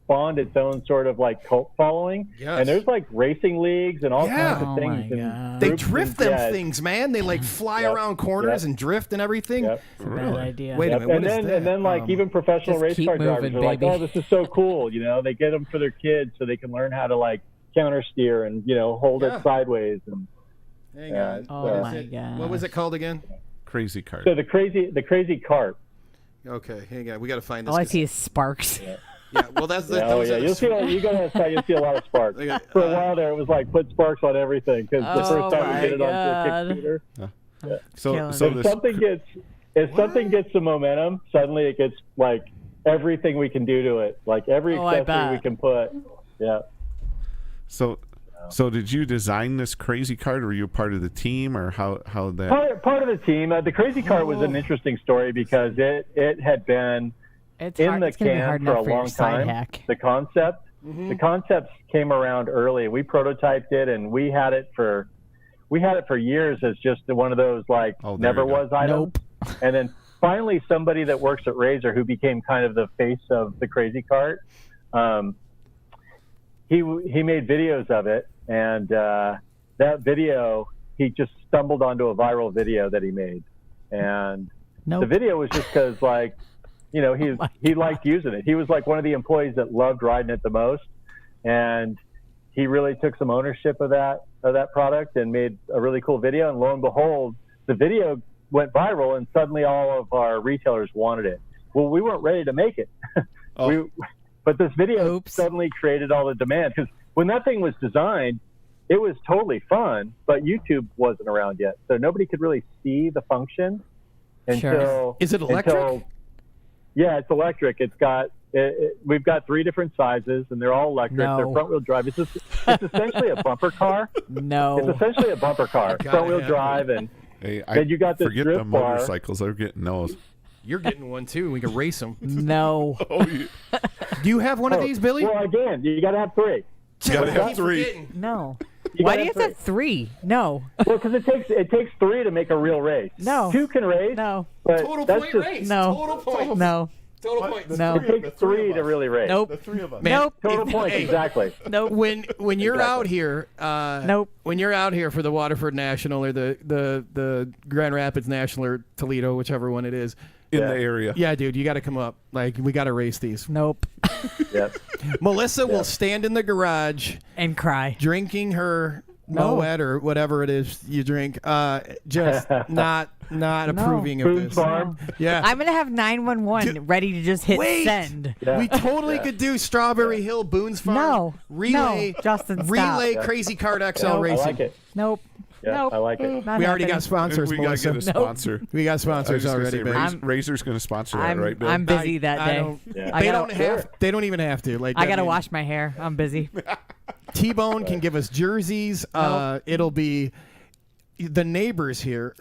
spawned its own sort of like cult following. Yes. And there's like racing leagues and all kinds of things. And they drift them things, man. They like fly around corners and drift and everything. Yep. Bad idea. Wait a minute. And then, and then like even professional race car drivers are like, oh, this is so cool. You know, they get them for their kids so they can learn how to like counter steer and hold it sideways and. Hang on. Oh my god. What was it called again? Crazy cart. So the crazy cart. Okay, hang on. We got to find this. All I see is sparks. Yeah, well, that's the. You'll see a lot of sparks. For a while there, it was like put sparks on everything because the first time we did it onto a kick scooter. So if something gets some momentum, suddenly it gets like everything we can do to it, like every accessory we can put. Yeah. So did you design this crazy cart, or were you part of the team, or how that? Part of the team. The crazy cart was an interesting story because it had been in the can for a long time. The concept came around early. We prototyped it, and we had it for years as just one of those like never was items. Nope. And then finally, somebody that works at Razor, who became kind of the face of the crazy cart, he made videos of it. And that video, he just stumbled onto a viral video that he made. And the video was just because, like, he liked using it. He was like one of the employees that loved riding it the most. And he really took some ownership of that product and made a really cool video. And lo and behold, the video went viral, and suddenly all of our retailers wanted it. Well, we weren't ready to make it. But this video suddenly created all the demand because when that thing was designed, it was totally fun, but YouTube wasn't around yet, so nobody could really see the function until. Is it electric? Yeah, it's electric. It's got. We've got 3 different sizes, and they're all electric. No. They're front-wheel drive. It's essentially a bumper car. No. It's essentially a bumper car, front-wheel drive, and then you got this forget drift the bar. motorcycles. They're getting those. You're getting one too. We can race them. No. Do you have one of these, Billy? Well, again, you got to have 3. You got to have 3. No. Why do you have 3? No. Well, because it takes 3 to make a real race. No. 2 can race. No. But Total that's point just, race. No. Total point. No. Total point. No. It takes 3 to really race. Nope. The 3 of us. Man, Nope. Total points, exactly. Nope. When you're out here, Nope. When you're out here for the Waterford National or the Grand Rapids National or Toledo, whichever one it is, in the area. Yeah, dude, you got to come up. Like, we got to race these. Nope. Yep. Melissa will stand in the garage And cry. drinking her Moet or whatever it is you drink. Just not approving of Boone's this. Farm. Yeah. I'm gonna have 911 ready to just hit Wait. send. Yeah. We totally could do Strawberry Hill, Boone's Farm. No. Relay. No, Justin, stop. Relay Crazy Cart XL I Racing. like it. Nope. Yeah, Nope. I like it. Not We already got happening. sponsors, We got to Melissa. get a sponsor. We got sponsors already, baby. Razor's going to sponsor that, I'm, right, Bill? I'm busy that I day. don't- I They gotta- don't have. They don't even have to. Like I gotta wash my hair. I'm busy. T-Bone can give us jerseys. It'll be the neighbors here.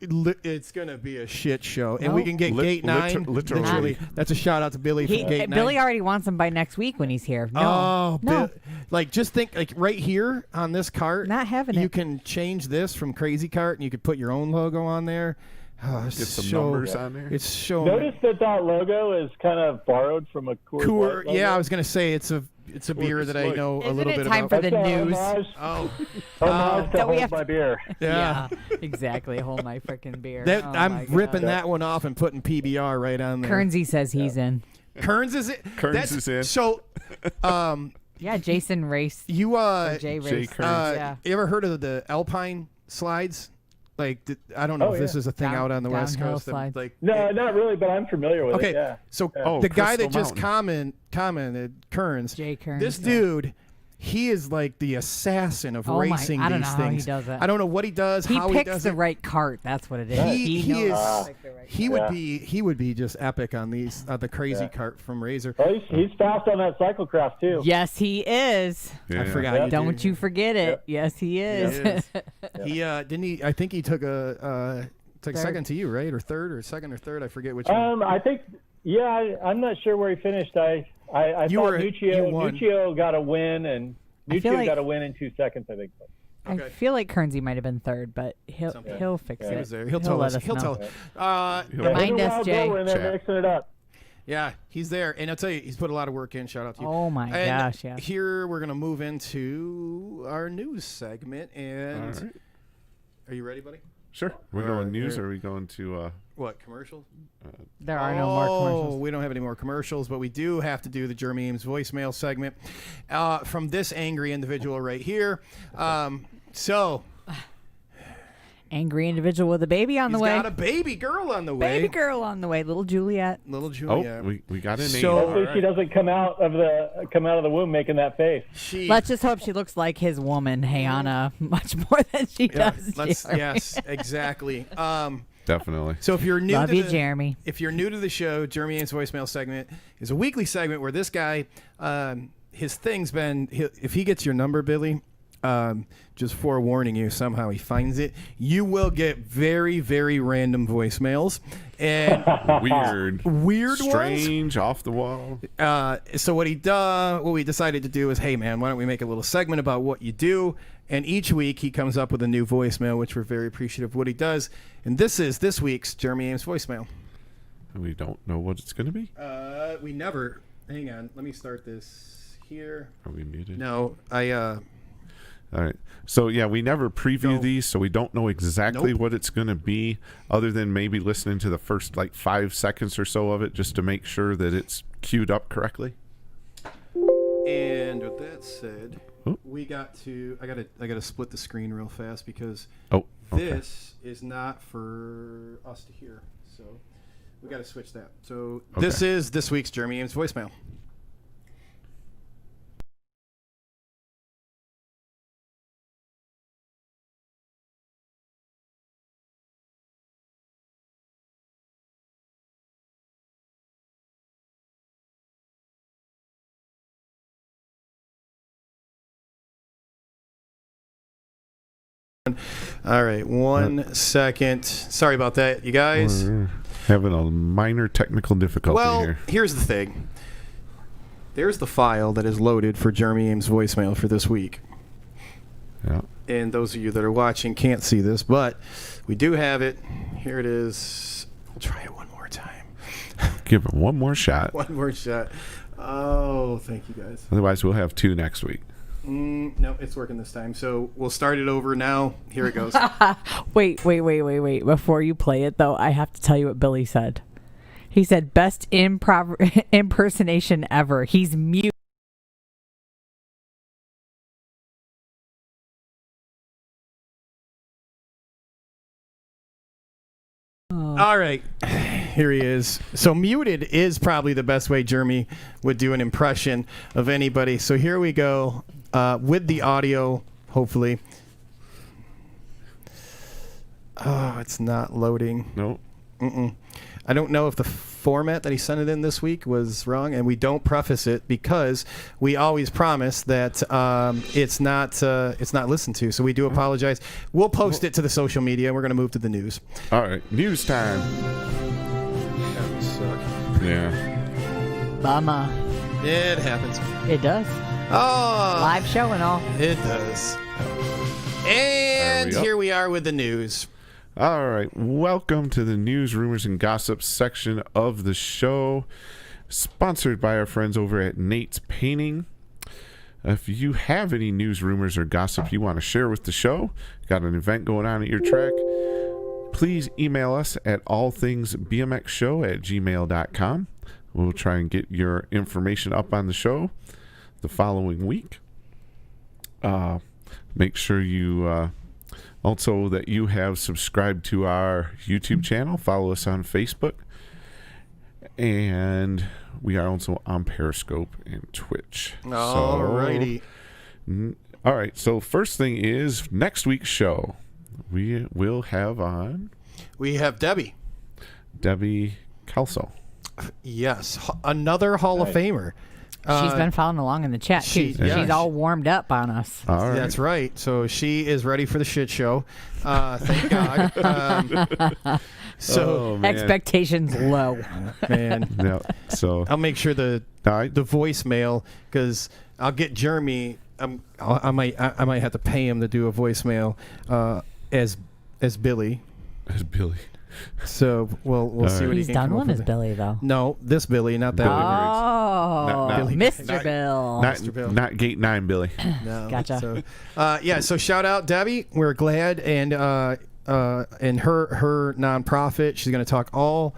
It's gonna be a shit show, and we can get Gatenine. literally. That's a shout out to Billy from Gatenine. Billy already wants him by next week when he's here. No. No. Like just think, like right here on this cart, Not having you it. can change this from Crazy Cart, and you could put your own logo on there. Oh, Get some numbers on there. It's so Notice that logo is kind of borrowed from a Coors Light logo. Yeah, I was gonna say it's a beer that I know a Isn't little it bit time about. for the news? Oh, Homage to that we Hold have My Beer. yeah. Exactly. Hold my freaking beer. That Oh my I'm God. ripping that one off and putting PBR right on there. Kearnsey says he's in. Kearns is it? Kearns is in. So Yeah, Jason raced. You Jay Jay raced. Kearns. Yeah. you ever heard of the Alpine slides? Like, I don't know if this is a thing out on the West Downhill Coast. slides. Like, No, not really, but I'm familiar with okay, it. Yeah. so Oh, the guy that Crystal just commented, Kearns, Jay Kearns. this yeah. dude, he is like the assassin of Oh my- racing I don't these know how he things. does it. I don't know what he does, He how he picks does the it. right cart. That's what it is. He knows is. how to pick the right He cart. would be just epic on these the crazy cart from Razor. Well, he's fast on that cyclocross too. Yes, he is. Yeah. I forgot. You Don't do. you forget it. Yes, he is. He didn't he? I think he took Third. second to you, right, or third, or second or third. I forget which one. I think. Yeah, I'm not sure where he finished. I You thought were- you won. Nuccio got a win, and I feel Nuccio like- got a win in 2 seconds, I think. Okay. I feel like Kearnsy might have been third, but he'll fix He it. was there. He'll tell let us. He'll know. tell. Remind There's a us, wild Jay. girl in there Chat. mixing it up. Yeah, he's there, and I'll tell you, he's put a lot of work in. Shout out to you. Oh my And gosh, yeah. Here we're gonna move into our news segment, and All right. are you ready, buddy? Sure. We're All going right, news, here. or are we going to? What commercials? There are no more commercials. We don't have any more commercials, but we do have to do the Jeremy Ames voicemail segment from this angry individual right here. So Angry individual with a baby on the he's way. got a baby girl on the way. Baby girl on the way. Little Juliet. Little Oh, Julia. we got a name. So- Hopefully, she doesn't come out of the womb making that face. She. Let's just hope she looks like his woman, Hayana, much more than she does. Jeremy. Yes, exactly. Definitely. So if you're new Love to you, the, Jeremy. If you're new to the show, Jeremy Ames voicemail segment is a weekly segment where this guy, his thing's been, if he gets your number, Billy, just forewarning you, somehow he finds it, you will get very, very random voicemails and Weird. ones. Strange. Off the wall. So what we decided to do is, hey man, why don't we make a little segment about what you do? And each week he comes up with a new voicemail, which we're very appreciative of what he does. And this is this week's Jeremy Ames voicemail. We don't know what it's going to be. We never. Hang on, let me start this here. Are we muted? No, All right. So, yeah, we never preview No. these, so we don't know exactly Nope. what it's going to be, other than maybe listening to the first, 5 seconds or so of it just to make sure that it's queued up correctly. And with that said, Oh. we got to. I gotta split the screen real fast because Oh, okay. this is not for us to hear. So we got to switch that. So this is this week's Jeremy Ames voicemail. All right, 1 second. Sorry about that, you guys. We're having a minor technical difficulty Well, here. here's the thing. There's the file that is loaded for Jeremy Ames voicemail for this week. Yeah. And those of you that are watching can't see this, but we do have it. Here it is. We'll try it one more time. Give it one more shot. One more shot. Oh, thank you guys. Otherwise, we'll have 2 next week. No, it's working this time. So we'll start it over now. Here it goes. Wait. Before you play it, though, I have to tell you what Billy said. He said, best impersonation ever. He's mute. All right. Here he is. So muted is probably the best way Jeremy would do an impression of anybody. So here we go with the audio, hopefully. Oh, it's not loading. No. I don't know if the format that he sent it in this week was wrong, and we don't preface it because we always promise that it's not listened to. So we do apologize. We'll post it to the social media. We're going to move to the news. All right. News time. That would suck. Yeah. Bummer. It happens. It does. Oh, Live show and all. it does. And go. here we are with the news. All right. Welcome to the news, rumors, and gossip section of the show, sponsored by our friends over at Nate's Painting. If you have any news, rumors, or gossip you want to share with the show, got an event going on at your track, please email us at allthingsbmxshow@gmail.com. we'll try and get your information up on the show the following week. Make sure you also that you have subscribed to our YouTube channel. Follow us on Facebook. And we are also on Periscope and Twitch. All righty. All right. So first thing is next week's show. We will have on... We have Debbie Kelso. Yes. Another Hall of Famer. She's been following along in the chat, too. She's all warmed up on us. All right. That's right. So she is ready for the shit show. Thank God. Expectations low. Man. Yeah, so I'll make sure the voicemail, because I'll get Jeremy. I might have to pay him to do a voicemail as Billy. As Billy. So we'll see what he's he can done come up one as with. Billy, though. No, this Billy, not that Billy. Billy. Mr. Bill. Not Gatenine Billy. No. Gotcha. So, so shout out Debbie. We're glad, and her nonprofit. She's going to talk all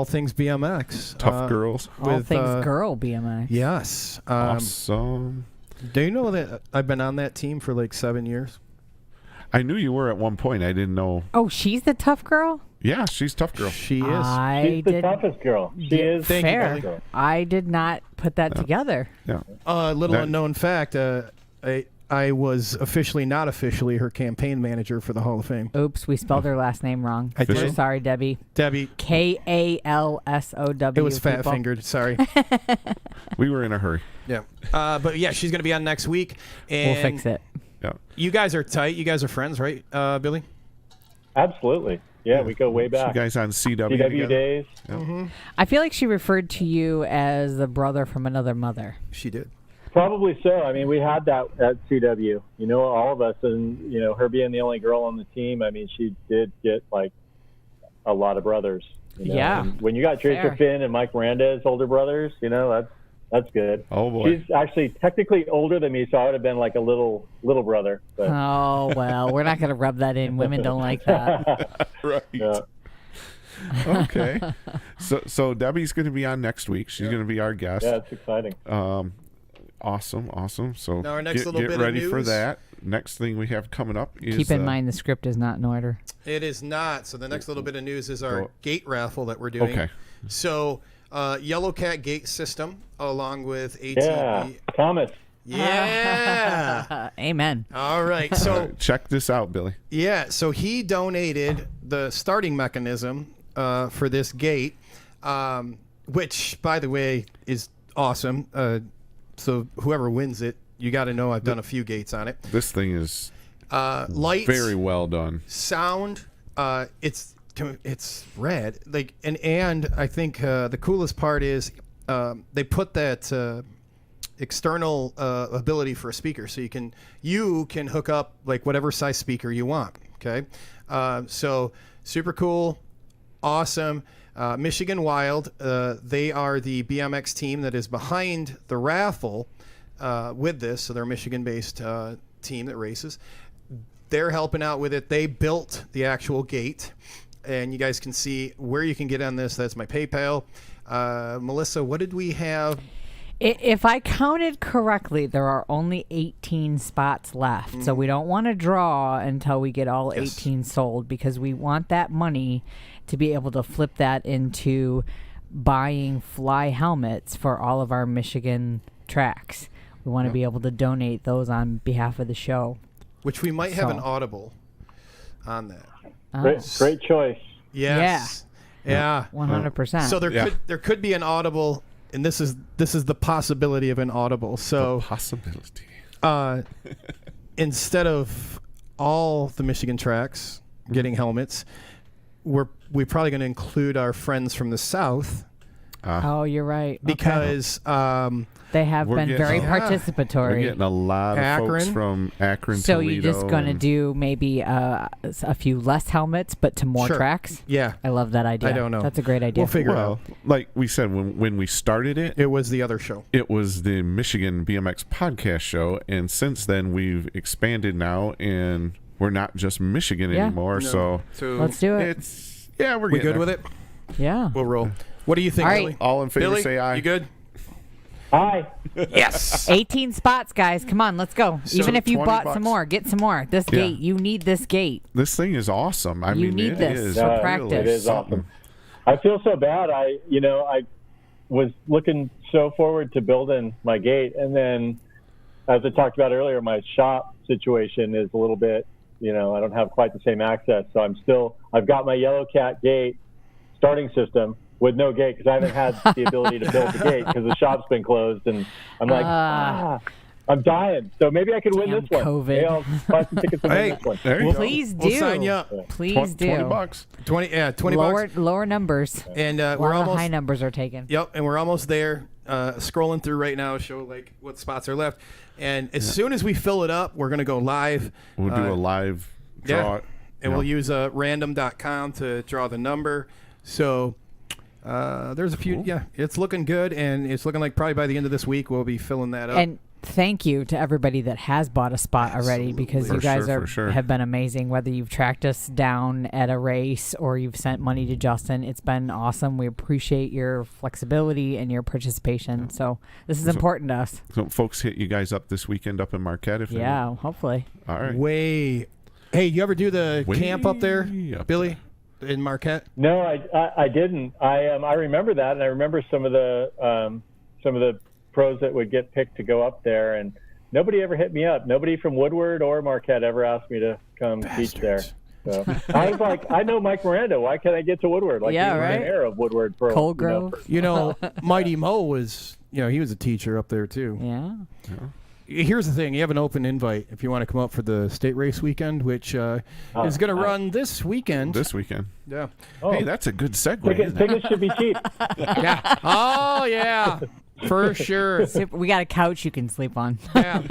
things BMX. Tough girls. All things girl BMX. Yes. Awesome. Do you know that I've been on that team for like 7 years? I knew you were at one point. I didn't know. Oh, she's the tough girl? Yeah, she's tough girl. She is. She's the toughest girl. She is. Thank you, fair. Billy. I did not put that together. Yeah. Little unknown fact. I was not officially her campaign manager for the Hall of Fame. Oops, we spelled her last name wrong. I did? We're sorry, Debbie. Debbie. Kalsow. It was fat fingered. Sorry. We were in a hurry. Yeah. But yeah, she's going to be on next week. And We'll fix it. Yeah. You guys are tight. You guys are friends, right, Billy? Absolutely. Yeah, we go way back. You guys on CW CW days. Yeah. I feel like she referred to you as the brother from another mother. She did. Probably so. I mean, we had that at CW. You know, all of us, and her being the only girl on the team. I mean, she did get like a lot of brothers. Yeah. And when you got Teresa Fair. Finn and Mike Miranda as older brothers, that's good. Oh boy. She's actually technically older than me, so I would have been like a little brother. But. Oh, well, we're not going to rub that in. Women don't like that. Right. Yeah. Okay. So Debbie's going to be on next week. She's going to be our guest. Yeah, it's exciting. Awesome. So Now our next little get bit ready of for news. that. Next thing we have coming up is Keep in mind the script is not in order. It is not. So the next little bit of news is our gate raffle that we're doing. Okay. So Yellow Cat gate system along with ATV. Yeah, Thomas. Yeah. Amen. All right. So check this out, Billy. yeah. So he donated the starting mechanism for this gate, which, by the way, is awesome. So whoever wins it, you got to know I've done a few gates on it. This thing is Lights, very well done. sound. It's rad. Like and I think the coolest part is they put that external ability for a speaker, so you can hook up like whatever size speaker you want. Okay, so super cool, awesome. Michigan Wild, they are the BMX team that is behind the raffle with this. So they're a Michigan-based team that races. They're helping out with it. They built the actual gate, and you guys can see where you can get on this. That's my PayPal. Melissa, what did we have? If I counted correctly, there are only 18 spots left. So we don't want to draw until we get all 18 sold, because we want that money to be able to flip that into buying fly helmets for all of our Michigan tracks. We want to be able to donate those on behalf of the show. Which we might have an audible on that. Great choice. Yes. Yeah. 100%. So there could be an audible, and this is the possibility of an audible. So Possibility. instead of all the Michigan tracks getting helmets, we're probably going to include our friends from the South. Oh, you're right. Because they have been very participatory. We're getting a lot of folks from Akron, so Toledo. you're just going to do maybe a few less helmets, but to more tracks? Yeah. I love that idea. I don't know. That's a great idea. We'll figure it out. Like we said, when we started it, it was the other show. It was the Michigan BMX Podcast Show, and since then we've expanded now, and we're not just Michigan anymore. No. So let's do it. we're good with it. Yeah. We'll roll. What do you think, All right. Billy? All in favor, Billy, say aye. you good? Hi. Yes. 18 spots, guys. Come on, let's go. So Even if you 20 bought bucks. some more, get some more. This Yeah. gate, you need this gate. This thing is awesome. I You mean, need it this is for really practice. It is something. awesome. I feel so bad. I was looking so forward to building my gate, and then, as I talked about earlier, my shop situation is a little bit, I don't have quite the same access. So I've got my Yellow Cat gate starting system with no gate because I haven't had the ability to build the gate because the shop's been closed, and I'm like, I'm dying. So maybe I could win Damn this one. COVID. Maybe I'll buy some tickets and win Hey, this one. There you go. Please do. We'll sign you up. Please do. $20. 20 bucks. Lower numbers. And A we're lot of almost high numbers are taken. Yep, and we're almost there. Scrolling through right now, show like what spots are left, and as soon as we fill it up, we're gonna go live. We'll do a live draw. Yeah, and we'll use random.com to draw the number. So there's a few. Cool. Yeah, it's looking good, and it's looking like probably by the end of this week we'll be filling that up. And thank you to everybody that has bought a spot already because For you guys sure, for sure. have been amazing. Whether you've tracked us down at a race or you've sent money to Justin, it's been awesome. We appreciate your flexibility and your participation. So this is important to us. So folks hit you guys up this weekend up in Marquette. If they Yeah, hopefully. want. All right. Hey, you ever do the camp up there, up Billy, in Marquette? No, I didn't. I remember that, and I remember some of the pros that would get picked to go up there, and nobody ever hit me up. Nobody from Woodward or Marquette ever asked me to come teach there. So I was like, I know Mike Miranda. Why can't I get to Woodward? Like, Yeah, he was right. the mayor of Woodward for Cold Grove. Mighty Mo was, he was a teacher up there too. Yeah. Here's the thing: you have an open invite if you want to come up for the state race weekend, which is going to run this weekend. This weekend. Yeah. Hey, that's a good segue. isn't it? Tickets should be cheap. Yeah. Oh yeah. For sure. We got a couch you can sleep on. Yeah.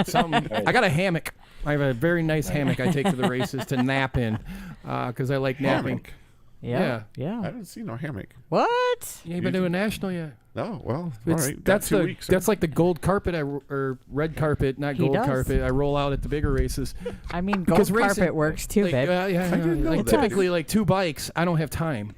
I got a hammock. I have a very nice hammock I take to the races to nap in because I like napping. Hammock. Yeah. Yeah. I didn't see no hammock. What? You ain't been doing national yet. Oh, well, all It's- right. Got That's 2 the weeks. that's like the gold carpet or red carpet, not He gold does. carpet. I roll out at the bigger races. I mean, Because gold racing- carpet works too, Like, babe. yeah. didn't know Like that. typically like 2 bikes. I don't have time.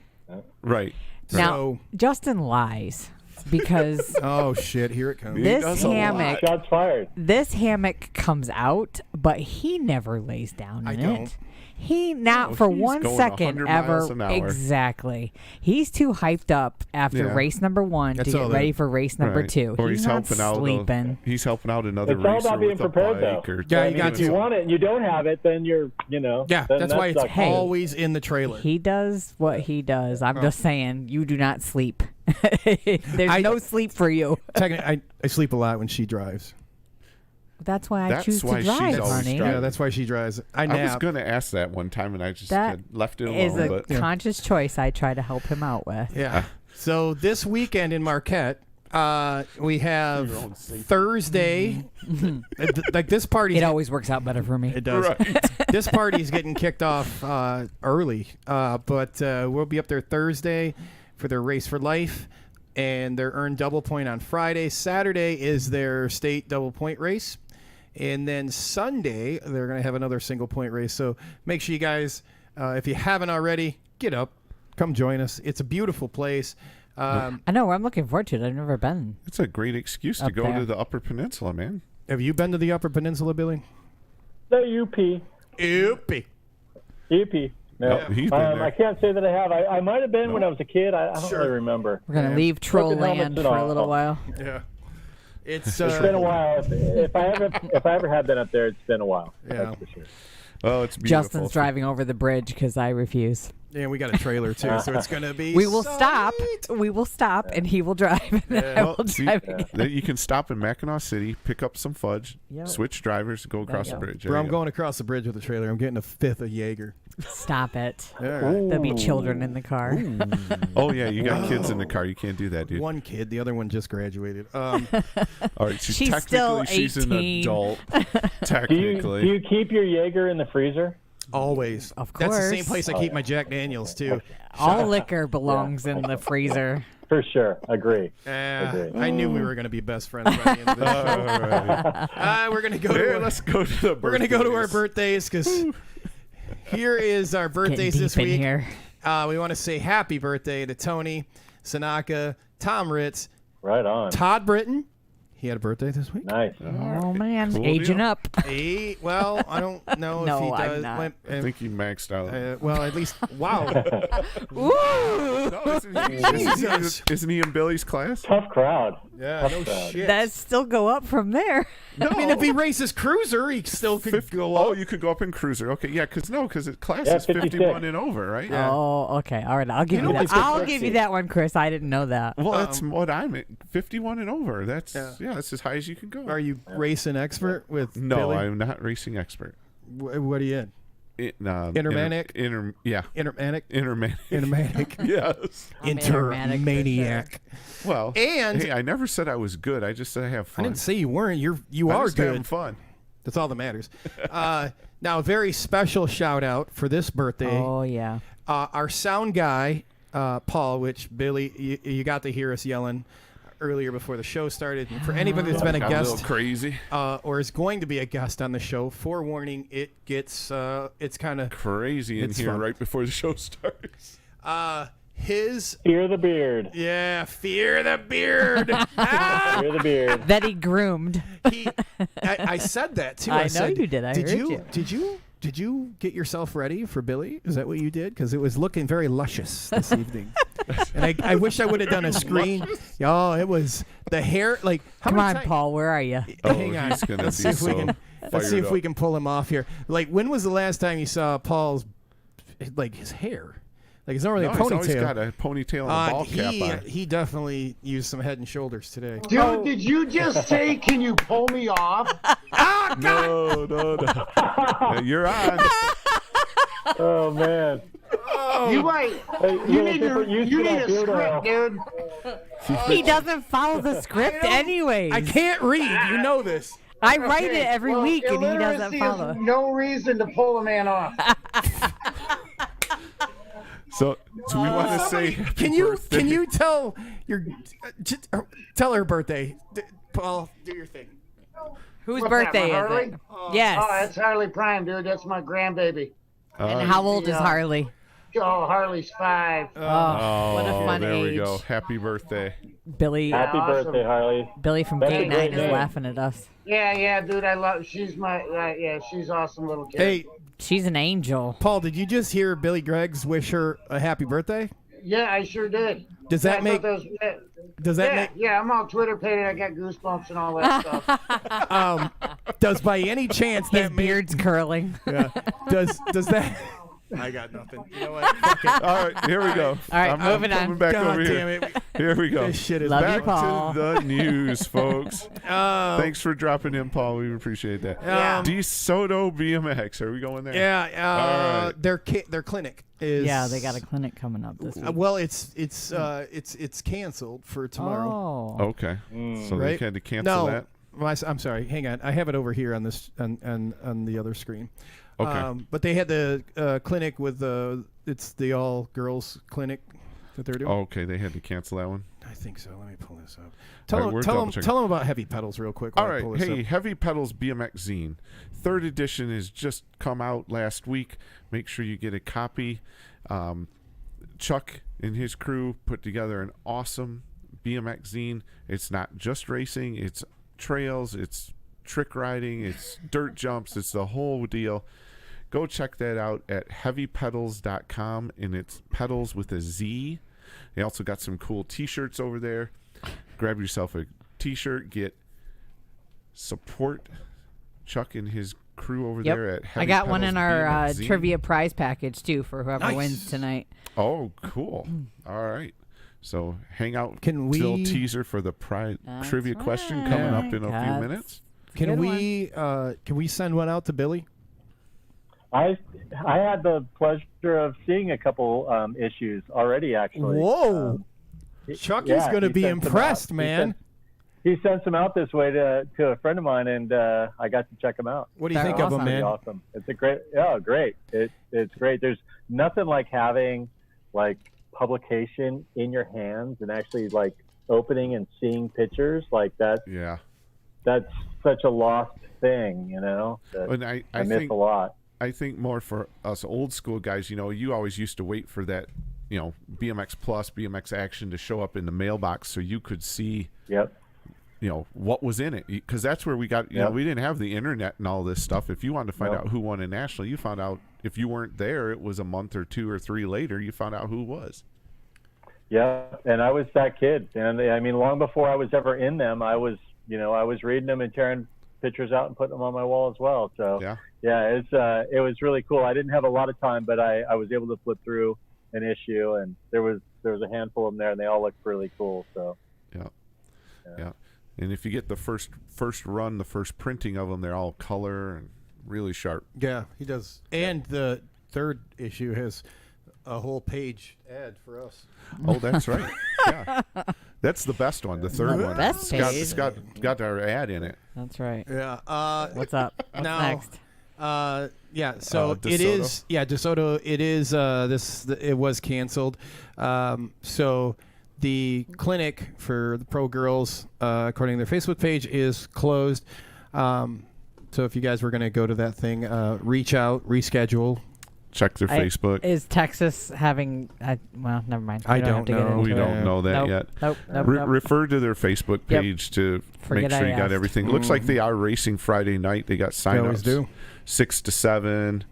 Right. Now, So- Justin lies because Oh shit! Here it comes. this does a lot. hammock, Shots fired. this hammock comes out, but he never lays down I in don't. it. He not Oh, for he's 1 going second 100 ever. miles an hour. Exactly. He's too hyped up after Yeah. race number 1 That's to all get that- ready for race number Right. 2. Or he's he's not helping out. sleeping. He's helping out another It's all racer about being with a prepared, bike. though. Or Yeah, I you mean, got if you to. want it and you don't have it, then you're, Yeah, then that's that why it's sucks. always in the trailer. He does what he does. I'm just saying, you do not sleep. There's no sleep for you. Technically, I sleep a lot when she drives. That's why I That's choose why to she's drive, always honey. driving. Yeah, that's why she drives. I I was nap. going to ask that one time, and I just That had left it is alone. a But conscious choice I try to help him out with. Yeah. So this weekend in Marquette, we have Thursday. Like this party. It always works out better for me. It does. This party's getting kicked off early, but we'll be up there Thursday for their Race for Life, and their Earn Double Point on Friday. Saturday is their state double point race, and then Sunday they're going to have another single point race. So make sure you guys, if you haven't already, get up, come join us. It's a beautiful place. I know. I'm looking forward to it. I've never been. it's a great excuse to Up go there. to the Upper Peninsula, man. Have you been to the Upper Peninsula, Billy? The UP. Oopie. EP. No. Oh, he's been there. I can't say that I have. I might have been when I was a kid. I don't really remember. We're gonna leave Troll Broken helmets Land and for a all. little while. Yeah. It's It's been a while. If I ever have been up there, it's been a while. Yeah. That's for sure. Oh, it's beautiful. Justin's driving over the bridge because I refuse. Yeah, we got a trailer too, so it's gonna be. We will sweet. stop. We will stop, and he will drive. And then I Well, will see, drive again. that you can stop in Mackinac City, pick up some fudge, Yep. switch drivers, go across you the go. bridge. Bro, There I'm you go. going across the bridge with the trailer. I'm getting a fifth of Jaeger. Stop it. All right. There'll be children in the car. Oh yeah, you got kids in the car. You can't do that, dude. One kid, the other one just graduated. All right, She's technically still she's an 18. adult. Do you Technically, keep your Jaeger in the freezer? always. Of That's the same course. place I keep my Jack Daniels too. All liquor belongs in the freezer. For sure. Agree. Agree. I knew we were gonna be best friends by the end of this show. all right. We're gonna go Here, to. let's go to the. We're gonna go to our birthdays. birthdays because here is our birthdays Getting this deep in week. here. We want to say happy birthday to Tony. Sanaka, Tom Ritz, Right on. Todd Britton. He had a birthday this week. Nice. Oh man, Cool aging deal. up. Well, I don't know No, if he I'm does. not. I think he maxed out. Well, at least, wow. Ooh, No, Jesus. isn't he in Billy's class? Tough crowd. Yeah, no crowd. shit. that still go up from there. I mean, if he races cruiser, he still could go up. Oh, you could go up in cruiser. Okay, yeah, because class Yeah, is 56. 51 and over, right? Oh, okay. All right, I'll give you that. I'll give you that one, Chris. I didn't know that. Well, that's what I'm at. 51 and over. That's Yeah. that's as high as you can go. Are you racing expert with No, Billy? I'm not racing expert. What are you in? Intermanic? Intermanic? Intermanic. Yes. I'm Intermanic for Intermaniac. Well, And- hey, I never said I was good. I just said I have I fun. didn't say you weren't. You I'm are just having good. fun. That's all that matters. Now, a very special shout out for this birthday. Oh yeah. Our sound guy, Paul, which Billy, you got to hear us yelling earlier before the show started. And for anybody that's been a Got a guest little crazy. or is going to be a guest on the show, forewarning, it gets it's kind of Crazy in It's here fun. right before the show starts. his Fear the beard. fear the beard. Fear the beard. That he groomed. I said that too. I know said, you did. I did heard you. Did you get yourself ready for Billy? Is that what you did? Because it was looking very luscious this evening. And I wish I would have done a screen. Oh, it was the hair. Like, how Come many on, Paul. Where are you? Hang on. he's gonna Let's be see if we so can. Let's see fired if we up. can pull him off here. Like, when was the last time you saw Paul's, like, his hair? Like, it's not really No, a he's always ponytail. got a ponytail and a ball cap on. He definitely used some Head and Shoulders today. Dude, did you just say, can you pull me off? No. Yeah, you're on. Oh man. You might. You need a script, dude. He doesn't follow the script anyways. I can't read. You know this. I write it every Well, week and he doesn't illiteracy follow. is no reason to pull a man off. So do we want to say Can you tell tell her birthday? Paul, do your thing. Whose What's that, birthday my is Harley? it? Yes. Oh, that's Harley Prime, dude. That's my grandbaby. And how old is Harley? Oh, Harley's 5. Oh, what a fun there age. we go. Happy birthday. Billy Happy awesome. birthday, Harley. Billy from That's a Gatenine great is name. laughing at us. Yeah, dude. I love. She's my. She's awesome little kid. Hey, She's an angel. Paul, did you just hear Billy Greggs wish her a happy birthday? Yeah, I sure did. Does that I make thought does that make Yeah, I'm all Twitter paid. I got goosebumps and all that stuff. does by any chance His that make, beard's curling. yeah, does that I got nothing. You know what? Fuck it. All right, here we go. All right, I'm moving on. coming back God over damn here. it. Here we go. This shit is Love back you, Paul. To the news, folks. Oh. Thanks for dropping in, Paul. We appreciate that. Yeah. DeSoto BMX. Are we going there? Yeah, All right. their clinic is Yeah, they got a clinic coming up this week. well, it's canceled for tomorrow. Oh. Okay. So Right? they had to cancel that. Well, I'm sorry. Hang on. I have it over here on this on the other screen. Okay. But they had the clinic with it's the all girls clinic that they're doing. Okay, they had to cancel that one. I think so. Let me pull this up. All right, we're double checking. Tell them about Heavy Pedals real quick. All while I pull right. this Hey, up. Heavy Pedals BMX Zine. 3rd edition has just come out last week. Make sure you get a copy. Chuck and his crew put together an awesome BMX zine. It's not just racing. It's trails. It's trick riding. It's dirt jumps. It's the whole deal. Go check that out at heavypedals.com, and it's pedals with a Z. They also got some cool t-shirts over there. Grab yourself a t-shirt. Support Chuck and his crew over there at Heavy I got one in Pedals our BMX Zine. trivia prize package too for whoever Nice. wins tonight. Oh, cool. All right. So hang out. Can we- Little teaser for the trivia question coming up in a few That's- minutes. Can Good we send one out to Billy? I had the pleasure of seeing a couple issues already. Actually. Whoa. Chuck is going to he be sent some impressed, out. man. He sent some out this way to a friend of mine, and I got to check them out. What do you They're think of him, awesome. man? Awesome. It's a great. Yeah, great. It's great. There's nothing like having like publication in your hands and actually like opening and seeing pictures like that. Yeah. That's such a lost thing, you know. That And I I miss think a lot. I think more for us old school guys, you know, you always used to wait for that BMX Plus, BMX Action to show up in the mailbox so you could see what was in it, because that's where we got we didn't have the internet and all this stuff. If you wanted to find out who won a national, you found out. If you weren't there, it was a month or 2 or 3 later, you found out who was. Yeah, and I was that kid, and I mean, long before I was ever in them, I was reading them and tearing pictures out and putting them on my wall as well. So it was really cool. I didn't have a lot of time, but I was able to flip through an issue, and there was a handful of them there, and they all looked really cool. So yeah. And if you get the first run, the first printing of them, they're all color and really sharp. Yeah, he does. And the third issue has a whole page ad for us. Oh, that's right. Yeah, that's the best one. The third one. Best it's got our ad in it. That's right. Yeah. What's up? What's next? So it is. Yeah, DeSoto. It is. It was canceled. So the clinic for the pro girls, according to their Facebook page, is closed. So if you guys were going to go to that thing, reach out, reschedule. Check their Facebook. Is Texas having? Well, never mind. I don't know. We don't know that yet. Nope. Refer to their Facebook page to make sure you got everything. Looks like they are racing Friday night. They got sign-ups. They always do. 6 to 7.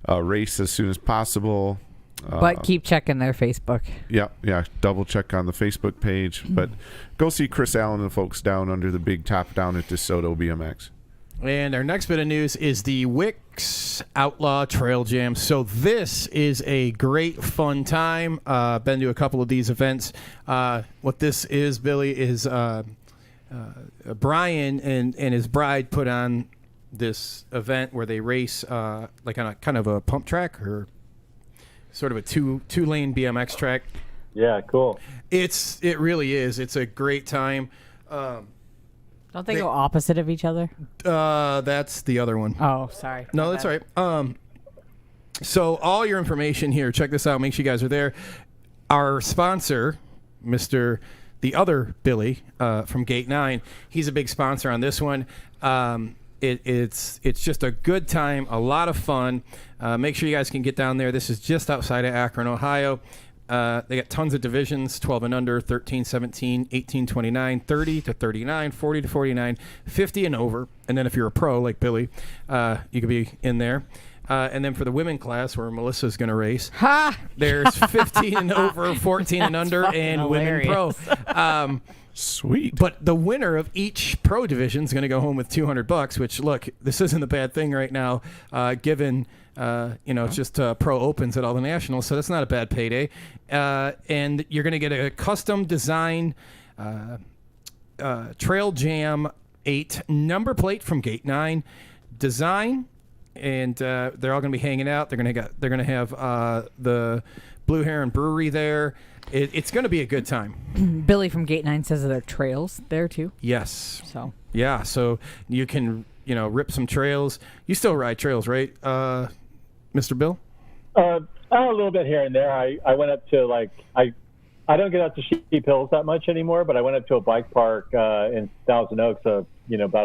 Race as soon as possible. But keep checking their Facebook. Yeah. Double check on the Facebook page. But go see Chris Allen and the folks down under the big top down at DeSoto BMX. And our next bit of news is the Wicks Outlaw Trail Jam. So this is a great fun time. Been to a couple of these events. What this is, Billy, is Brian and his bride put on this event where they race like on a kind of a pump track or sort of a two-lane BMX track. Yeah, cool. It really is. It's a great time. Don't they go opposite of each other? That's the other one. Oh, sorry. No, that's all right. So all your information here, check this out. Make sure you guys are there. Our sponsor, the other Billy from Gatenine, he's a big sponsor on this one. It's just a good time, a lot of fun. Make sure you guys can get down there. This is just outside of Akron, Ohio. They got tons of divisions, 12 and under, 13, 17, 18, 29, 30 to 39, 40 to 49, 50 and over. And then if you're a pro like Billy, you could be in there. And then for the women class, where Melissa's going to race, there's 15 and over, 14 and under, and hilarious. women pro. Sweet. But the winner of each pro division is going to go home with $200, which, look, this isn't a bad thing right now, given... it's just pro opens at all the nationals, so that's not a bad payday. And you're going to get a custom design Trail Jam 8 number plate from Gatenine design, and they're all going to be hanging out. They're going to have the Blue Heron Brewery there. It's going to be a good time. Billy from Gatenine says there are trails there too. Yes. So you can rip some trails. You still ride trails, right? Mr. Bill? A little bit here and there. I went up to I don't get out to Sheep Hills that much anymore, but I went up to a bike park in Thousand Oaks, about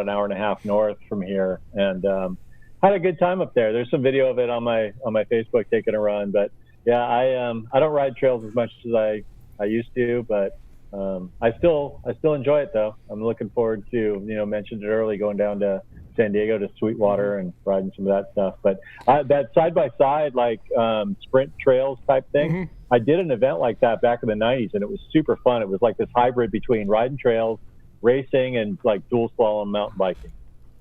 an hour and a half north from here, and had a good time up there. There's some video of it on my Facebook taking a run, but yeah, I don't ride trails as much as I used to, but I still enjoy it though. I'm looking forward to mentioned it early, going down to San Diego to Sweetwater and riding some of that stuff. But that side-by-side, sprint trails type thing, I did an event like that back in the 90s, and it was super fun. It was like this hybrid between riding trails, racing, and like dual slalom mountain biking.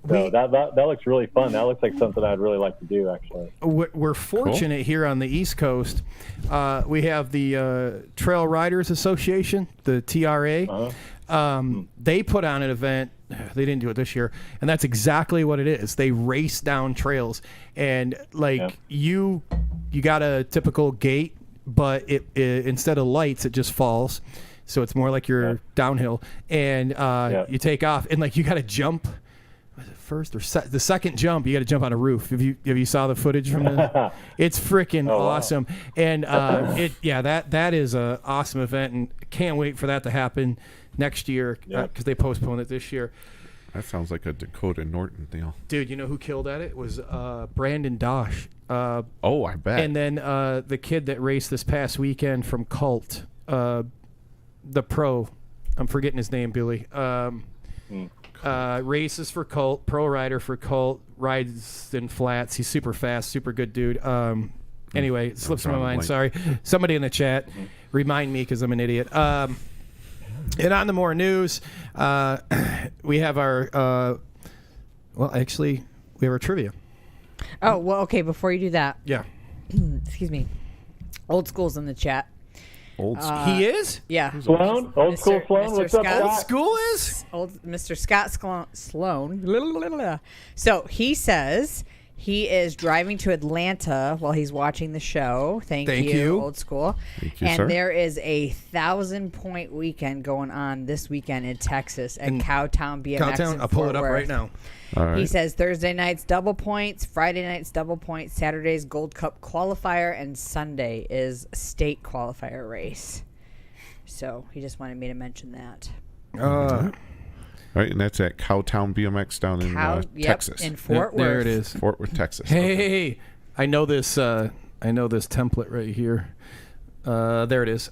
So that looks really fun. That looks like something I'd really like to do, actually. We're fortunate here on the East Coast. We have the Trail Riders Association, the TRA. They put on an event. They didn't do it this year, and that's exactly what it is. They race down trails, and you got a typical gate, but it instead of lights, it just falls. So it's more like you're downhill, and you take off, and you got to jump. Was it first or the second jump? You got to jump on a roof. Have you saw the footage from the? It's freaking awesome, and that is a awesome event, and can't wait for that to happen next year because they postponed it this year. That sounds like a Dakota Norton deal. Dude, you know who killed at it? It was Brandon Dosh. Oh, I bet. And then the kid that raced this past weekend from Colt, the pro. I'm forgetting his name, Billy. Races for Colt, pro rider for Colt, rides in flats. He's super fast, super good dude. Anyway, it slips my mind. Sorry. Somebody in the chat, remind me because I'm an idiot. And on the more news, we have our, well, actually, we have our trivia. Oh, well, okay, before you do that. Yeah. Excuse me. Old School's in the chat. Old School. He is? Yeah. Sloan? Old School Sloan? What's up, Scott? Old School is? Old Mr. Scott Sloan. So he says he is driving to Atlanta while he's watching the show. Thank you, Old School. Thank you, and sir. there is a 1,000-point weekend going on this weekend in Texas at Cowtown BMX. Cowtown, I'll pull it up right now. All right. He says Thursday night's double points, Friday night's double points, Saturday's Gold Cup qualifier, and Sunday is state qualifier race. So he just wanted me to mention that. Right, and that's at Cowtown BMX down in Texas. In Fort Worth. There it is. Fort Worth, Texas. Hey, I know this. I know this template right here. There it is.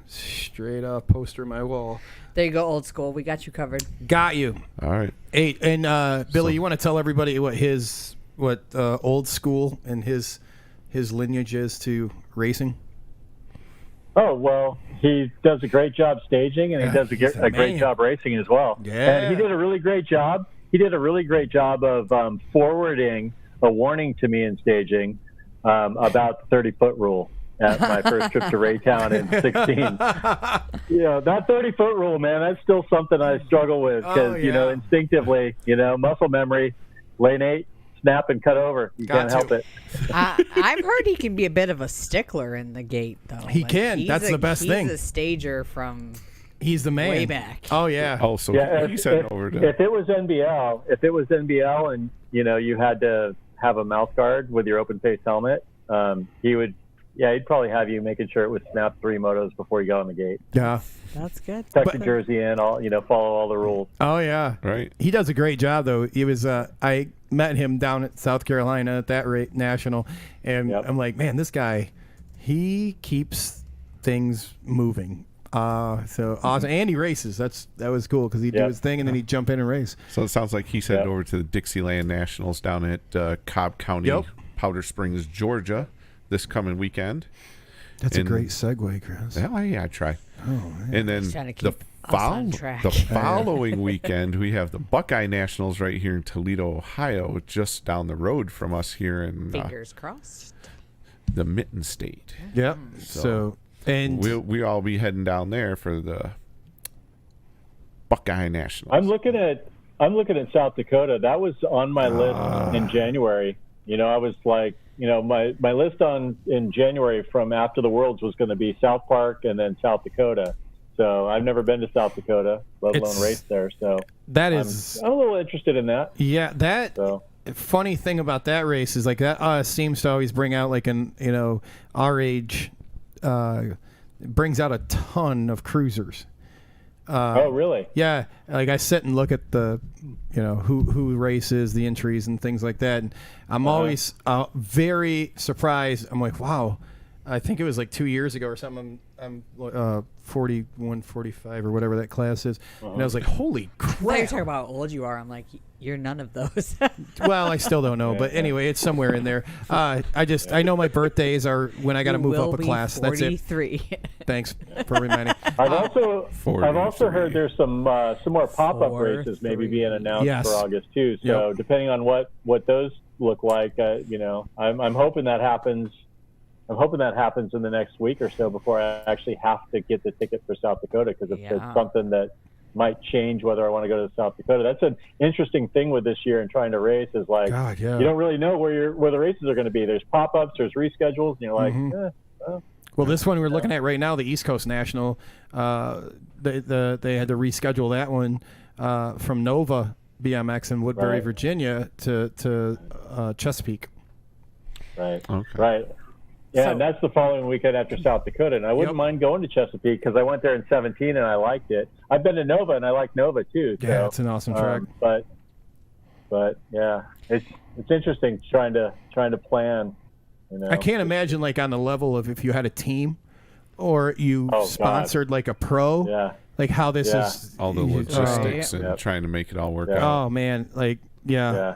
Straight up poster on my wall. There you go, Old School. We got you covered. Got you. All right. 8. And Billy, you want to tell everybody what Old School and his lineage is to racing? Oh, well, he does a great job staging, and he does a great job racing as well. Yeah. And he did a really great job. He did a really great job of forwarding a warning to me in staging about the 30-foot rule at my first trip to Raytown in 16. You know, that 30-foot rule, man, that's still something I struggle with because, you know, instinctively, muscle memory, lane 8, snap and cut over. You can't help it. I've heard he can be a bit of a stickler in the gate, though. He can. That's the best thing. He's a stager from He's the man. way back. Oh, yeah. Oh, so he's heading over to... If it was NBL and, you had to have a mouth guard with your open face helmet, he'd probably have you making sure it was snap 3 motos before you got on the gate. Yeah. That's good. Tuck your jersey in, follow all the rules. Oh, yeah. Right. He does a great job, though. He was, I met him down at South Carolina at that national, and I'm like, man, this guy, he keeps things moving. So awesome. And he races. That was cool because he'd do his thing and then he'd jump in and race. So it sounds like he's headed over to the Dixieland Nationals down at Cobb County, Powder Springs, Georgia, this coming weekend. That's a great segue, Chris. Yeah, I try. Oh, man. And then the following weekend, we have the Buckeye Nationals right here in Toledo, Ohio, just down the road from us here in Fingers crossed. the Mitten State. Yep. So and we'll all be heading down there for the Buckeye Nationals. I'm looking at South Dakota. That was on my list in January. I was like, my list in January from after the Worlds was going to be South Park and then South Dakota. So I've never been to South Dakota, let alone race there. So I'm a little interested in that. Yeah, funny thing about that race is like that seems to always bring out like our age brings out a ton of cruisers. Oh, really? Yeah, like I sit and look at the, who races, the entries and things like that. And I'm always very surprised. I'm like, wow, I think it was like 2 years ago or something. I'm 41, 45 or whatever that class is. And I was like, holy crap. Now you're talking about how old you are. I'm like, you're none of those. Well, I still don't know. But anyway, it's somewhere in there. I know my birthdays are when I got to move up a class. 43. That's it. Thanks for reminding. I've also heard there's some more pop-up races maybe being announced for August too. So depending on what those look like, I'm hoping that happens. I'm hoping that happens in the next week or so before I actually have to get the ticket for South Dakota because it's something that might change whether I want to go to South Dakota. That's an interesting thing with this year and trying to race is like you don't really know where the races are going to be. There's pop-ups, there's reschedules, and you're like, well, this one we're looking at right now, the East Coast National, they had to reschedule that one from Nova BMX in Woodbury, Virginia to Chesapeake. Right. Okay. Right. Yeah, and that's the following weekend after South Dakota. And I wouldn't mind going to Chesapeake because I went there in 2017 and I liked it. I've been to Nova and I like Nova too. Yeah, so, it's an awesome track. But yeah, it's interesting trying to plan. I can't imagine like on the level of if you had a team or you sponsored like a pro. Yeah. Like how this is all the logistics and trying to make it all work out. Oh man, like Yeah,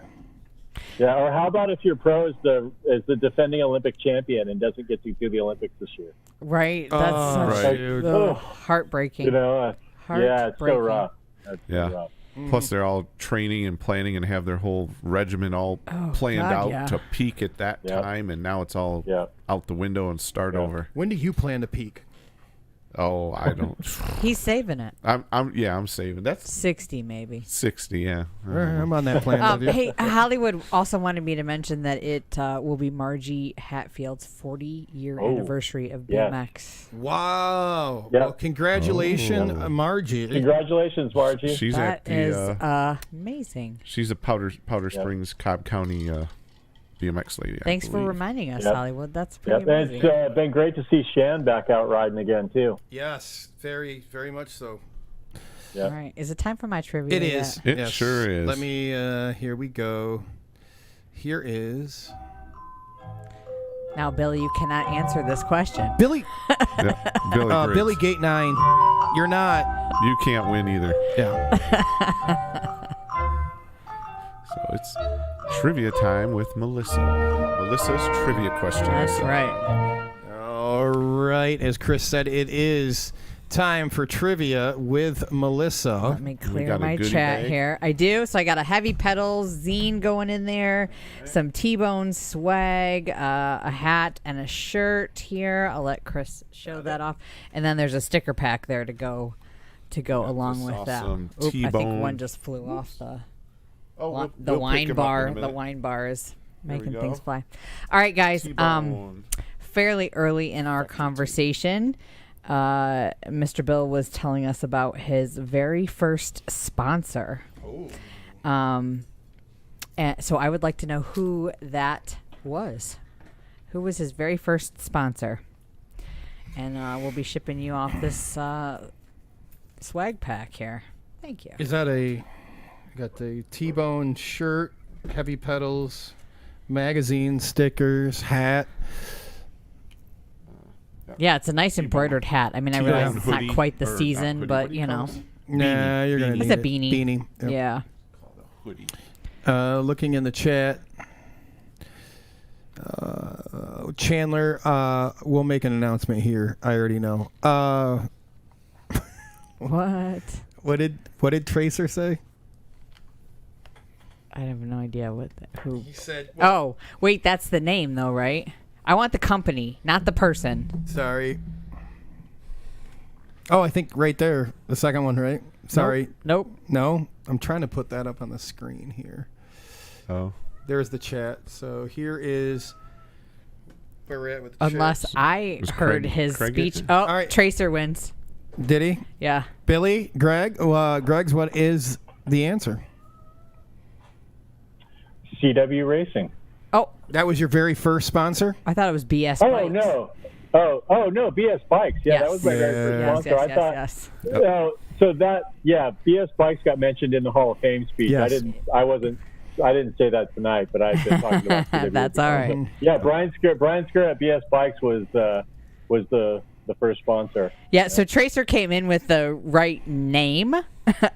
or how about if your pro is the defending Olympic champion and doesn't get to do the Olympics this year? Right. That's such heartbreaking. You know, yeah, it's so rough. That's so rough. Plus, they're all training and planning and have their whole regimen all planned out to peak at that time, and now it's all out the window and start over. When do you plan to peak? Oh, I don't. He's saving it. I'm saving. That's 60 maybe. 60, yeah. I'm on that plan. Hey, Hollywood also wanted me to mention that it will be Margie Hatfield's 40-year anniversary of BMX. Wow! Well, congratulations, Margie. Congratulations, Margie. She's that is amazing. She's a Powder Springs, Cobb County BMX lady. Thanks for reminding us, Hollywood. That's pretty And amazing. it's been great to see Shan back out riding again too. Yes, very, very much so. Yeah. All right. Is it time for my trivia? It is. It sure is. Let me. Here we go. Here is. Now, Billy, you cannot answer this question. Billy. Billy Gatenine. You're not. You can't win either. Yeah. So it's trivia time with Melissa. Melissa's trivia questions. That's right. All right. As Chris said, it is time for trivia with Melissa. Let me clear my chat here. I do. So I got a Heavy Pedals zine going in there, some T-Bone swag, a hat, and a shirt here. I'll let Chris show that off. And then there's a sticker pack there to go along with that. I think one just flew off the... the wine bar. The wine bar is making things fly. All right, guys. Fairly early in our conversation, Mr. Bill was telling us about his very first sponsor. And so I would like to know who that was. Who was his very first sponsor? And we'll be shipping you off this swag pack here. Thank you. Is that got the T-Bone shirt, Heavy Pedals, magazine, stickers, hat. Yeah, it's a nice embroidered hat. I mean, I realize it's not quite the season, but you know. Nah, you're gonna need a beanie. Beanie. Yep. Yeah. Hoodie. Looking in the chat, Chandler, we'll make an announcement here. I already know. What? What did Tracer say? I have no idea who. He said. Oh, wait, that's the name though, right? I want the company, not the person. Sorry. Oh, I think right there, the second one, right? Sorry. Nope. No, I'm trying to put that up on the screen here. Oh. There's the chat. So here is where we're at with the Unless chats. I heard his speech. Oh, all right. Tracer wins. Did he? Yeah. Billy, Greg, Greg's, what is the answer? CW Racing. Oh, that was your very first sponsor? I thought it was BS Oh Bikes. no. Oh no, BS Bikes. Yeah, that was my very first sponsor. Yes. So BS Bikes got mentioned in the Hall of Fame speech. Yes. I didn't say that tonight, but I've been talking about CW. That's all right. Yeah, Brian Skir at BS Bikes was the first sponsor. Yeah, so Tracer came in with the right name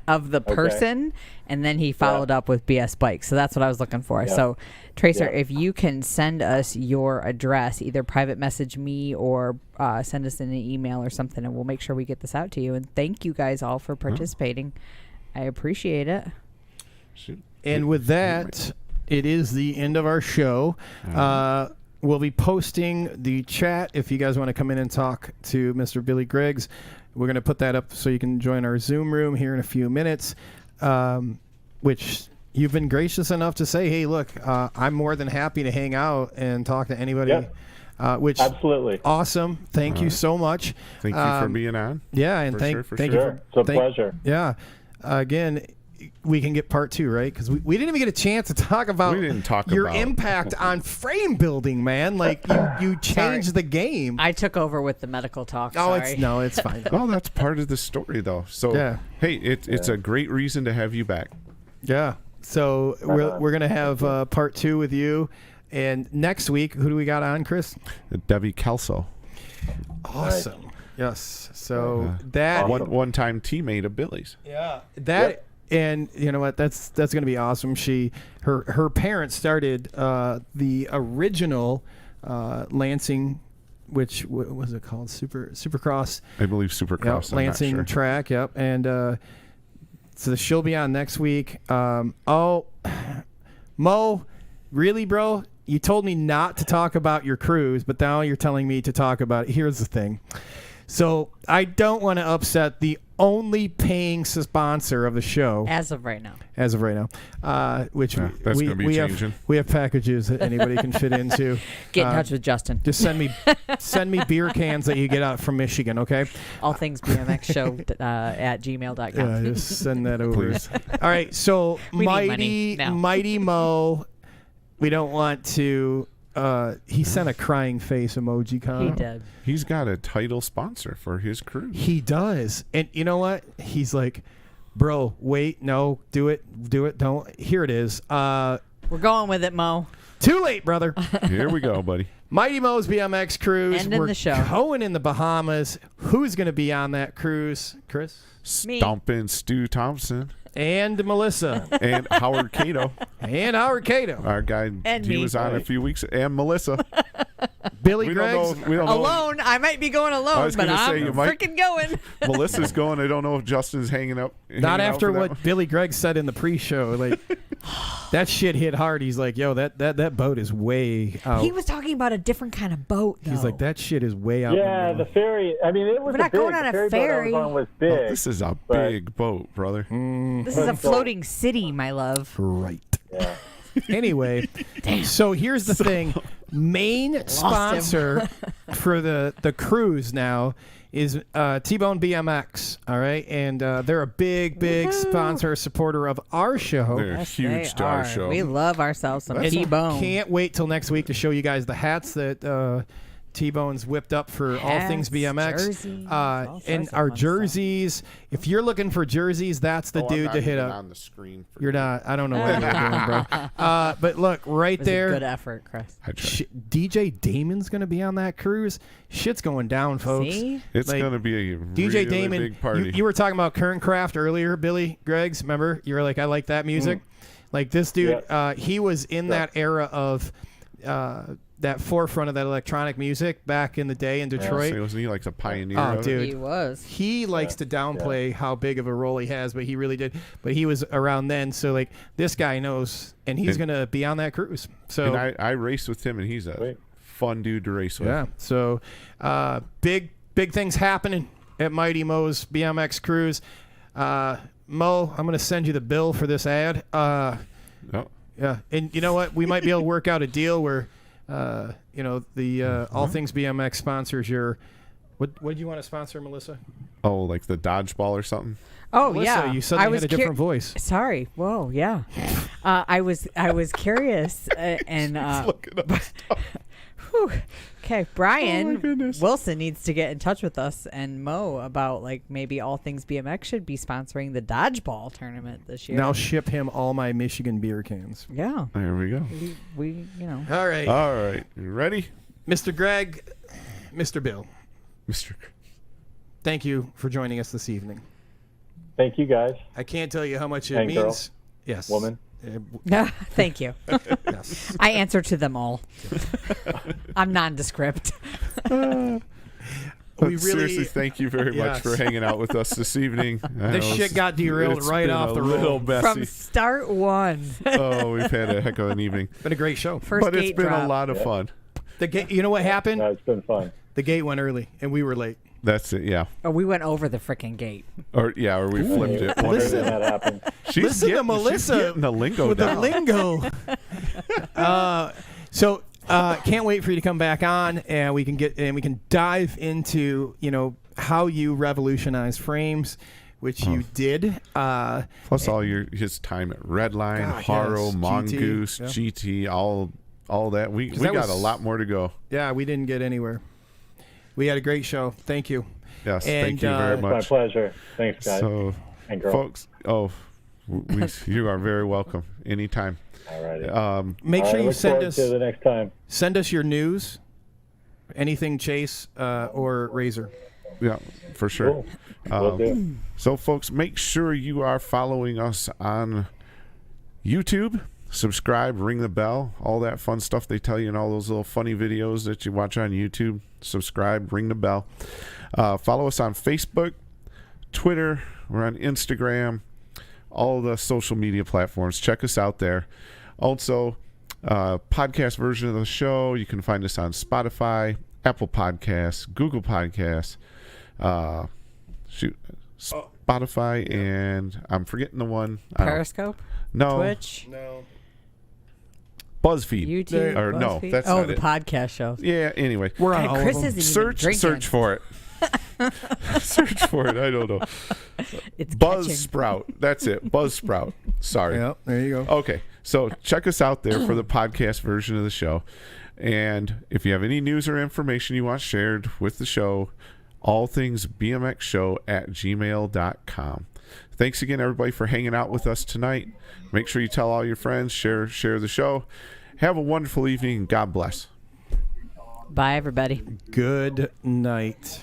of the person, and then he followed up with BS Bikes. So that's what I was looking for. Yeah. So, Tracer, if you can send us your address, either private message me or send us in an email or something, and we'll make sure we get this out to you. And thank you guys all for participating. I appreciate it. And with that, it is the end of our show. We'll be posting the chat if you guys want to come in and talk to Mr. Billy Griggs. We're going to put that up so you can join our Zoom room here in a few minutes, which you've been gracious enough to say, hey, look, I'm more than happy to hang out and talk to anybody. Yeah. Which absolutely awesome. Thank you so much. Thank you for being on. Yeah, and thank you. It's a pleasure. Yeah. Again, we can get part 2, right? Because we didn't even get a chance to talk about your impact on frame building, man. Like you changed the game. I took over with the medical talk. Oh, Sorry. it's fine. Well, that's part of the story, though. So, hey, it's a great reason to have you back. Yeah. So we're gonna have part 2 with you, and next week, who do we got on, Chris? Debbie Kelso. Awesome. Right. Yes. So that one-time teammate of Billy's. Yeah. That and you know what? That's gonna be awesome. Her parents started the original Lansing. What was it called? Supercross. I believe Supercross. Yep, Lansing track. Yep. And so she'll be on next week. Mo, really, bro? You told me not to talk about your cruise, but now you're telling me to talk about it. Here's the thing. So I don't want to upset the only paying sponsor of the show as of right now. Which that's going to be changing. We have packages that anybody can fit into. Get in touch with Justin. Just send me beer cans that you get out from Michigan, okay? All Things BMX Show at gmail.com. Yeah, just send that over. All right, so Mighty Mo. We don't want to. He sent a crying face emoji. He did. He's got a title sponsor for his cruise. He does, and you know what? He's like, bro, wait, no, do it, don't. Here it is. We're going with it, Mo. Too late, brother. Here we go, buddy. Mighty Mo's BMX cruise. Ending the show. Going in the Bahamas. Who's going to be on that cruise, Chris? Stompin' Stu Thompson. And Melissa. And Howard Cato. Our guy, and he me. was on a few weeks. And Melissa. Billy Griggs. Alone. I might be going alone, but I'm freaking going. Melissa's going. I don't know if Justin's hanging up. Not after what Billy Griggs said in the pre-show. Like, that shit hit hard. He's like, yo, that boat is way out. He was talking about a different kind of boat, though. He's like, that shit is way out. Yeah, the ferry. I mean, it was We're not going on a ferry. Boat I was on was big. Oh, this is a big boat, brother. This is a floating city, my love. Right. Yeah. Anyway, so here's the thing. Main sponsor for the cruise now is T-Bone BMX, all right? And they're a big sponsor, supporter of our show. They're huge to our show. We love ourselves some T-Bone. Can't wait till next week to show you guys the hats that T-Bone's whipped up for All Things BMX. Jerseys, and our jerseys. If you're looking for jerseys, that's the dude to hit up. On the screen You're not. I don't know what you're doing, bro. But look, right there. Good effort, Chris. DJ Damon's going to be on that cruise. Shit's going down, folks. See? It's going to be a DJ really Damon, big party. You were talking about Kern Craft earlier, Billy Griggs. Remember? You were like, I like that music. Like this dude, he was in that era of that forefront of that electronic music back in the day in Detroit. So wasn't he like a pioneer? Oh, dude. He was. He likes to downplay how big of a role he has, but he really did. But he was around then, so like this guy knows, and he's going to be on that cruise. So and I raced with him, and he's a fun dude to race with. Yeah. So big things happening at Mighty Mo's BMX cruise. Mo, I'm going to send you the bill for this ad. Yeah, and you know what? We might be able to work out a deal where. The All Things BMX sponsors your. What did you want to sponsor, Melissa? Oh, like the dodgeball or something? Oh, Melissa, yeah. You suddenly had a different voice. Sorry. Whoa, yeah. I was curious and. Looking up stuff. Okay, Brian Wilson needs to get in touch with us and Mo about like maybe All Things BMX should be sponsoring the dodgeball tournament this year. Now ship him all my Michigan beer cans. Yeah. There we go. We All right. All right. You ready? Mr. Greg, Mr. Bill. Mr. Thank you for joining us this evening. Thank you, guys. I can't tell you how much it And means. girl. Yes. Woman. No, thank you. Yes. I answer to them all. I'm nondescript. Seriously, thank you very much for hanging out with us this evening. This shit got derailed right off the roll. From start one. Oh, we've had a heck of an evening. Been a great show. First But it's been a lot of fun. The gate. You know what happened? No, it's been fun. The gate went early, and we were late. That's it, yeah. Oh, we went over the freaking gate. Or we flipped it. Listen, that happened. Listen to Melissa She's getting the lingo with down. the lingo. So can't wait for you to come back on, and we can dive into how you revolutionize frames which you did. Plus all his time at Redline, God, Haro, yes, Mongoose, GT, all that. We that got was- a lot more to go. Yeah, we didn't get anywhere. We had a great show. Thank you. Yes, And, thank you very It's my much. pleasure. Thanks, guys. So, and girl. folks, you are very welcome anytime. All righty. Make sure you look send forward us to the next time. send us your news, anything Chase or Razor. Yeah, for sure. Cool. Will do. So, folks, make sure you are following us on YouTube. Subscribe, ring the bell, all that fun stuff they tell you in all those little funny videos that you watch on YouTube. Subscribe, ring the bell. Follow us on Facebook, Twitter. We're on Instagram, all the social media platforms. Check us out there. Also, podcast version of the show, you can find us on Spotify, Apple Podcasts, Google Podcasts, Spotify, and I'm forgetting the one. Periscope? No. Twitch? No. BuzzFeed. YouTube? Or no, BuzzFeed? that's Oh, not the it. podcast shows. Yeah, anyway. We're on God, all Chris of them. isn't even drinking. Search for it. Search for it. I don't know. It's Buzzsprout. That's it. Buzzsprout. Sorry. Yeah, there you go. Okay. So check us out there for the podcast version of the show. And if you have any news or information you want shared with the show, all things BMX Show at gmail.com. Thanks again, everybody, for hanging out with us tonight. Make sure you tell all your friends, share the show. Have a wonderful evening. God bless. Bye, everybody. Good night.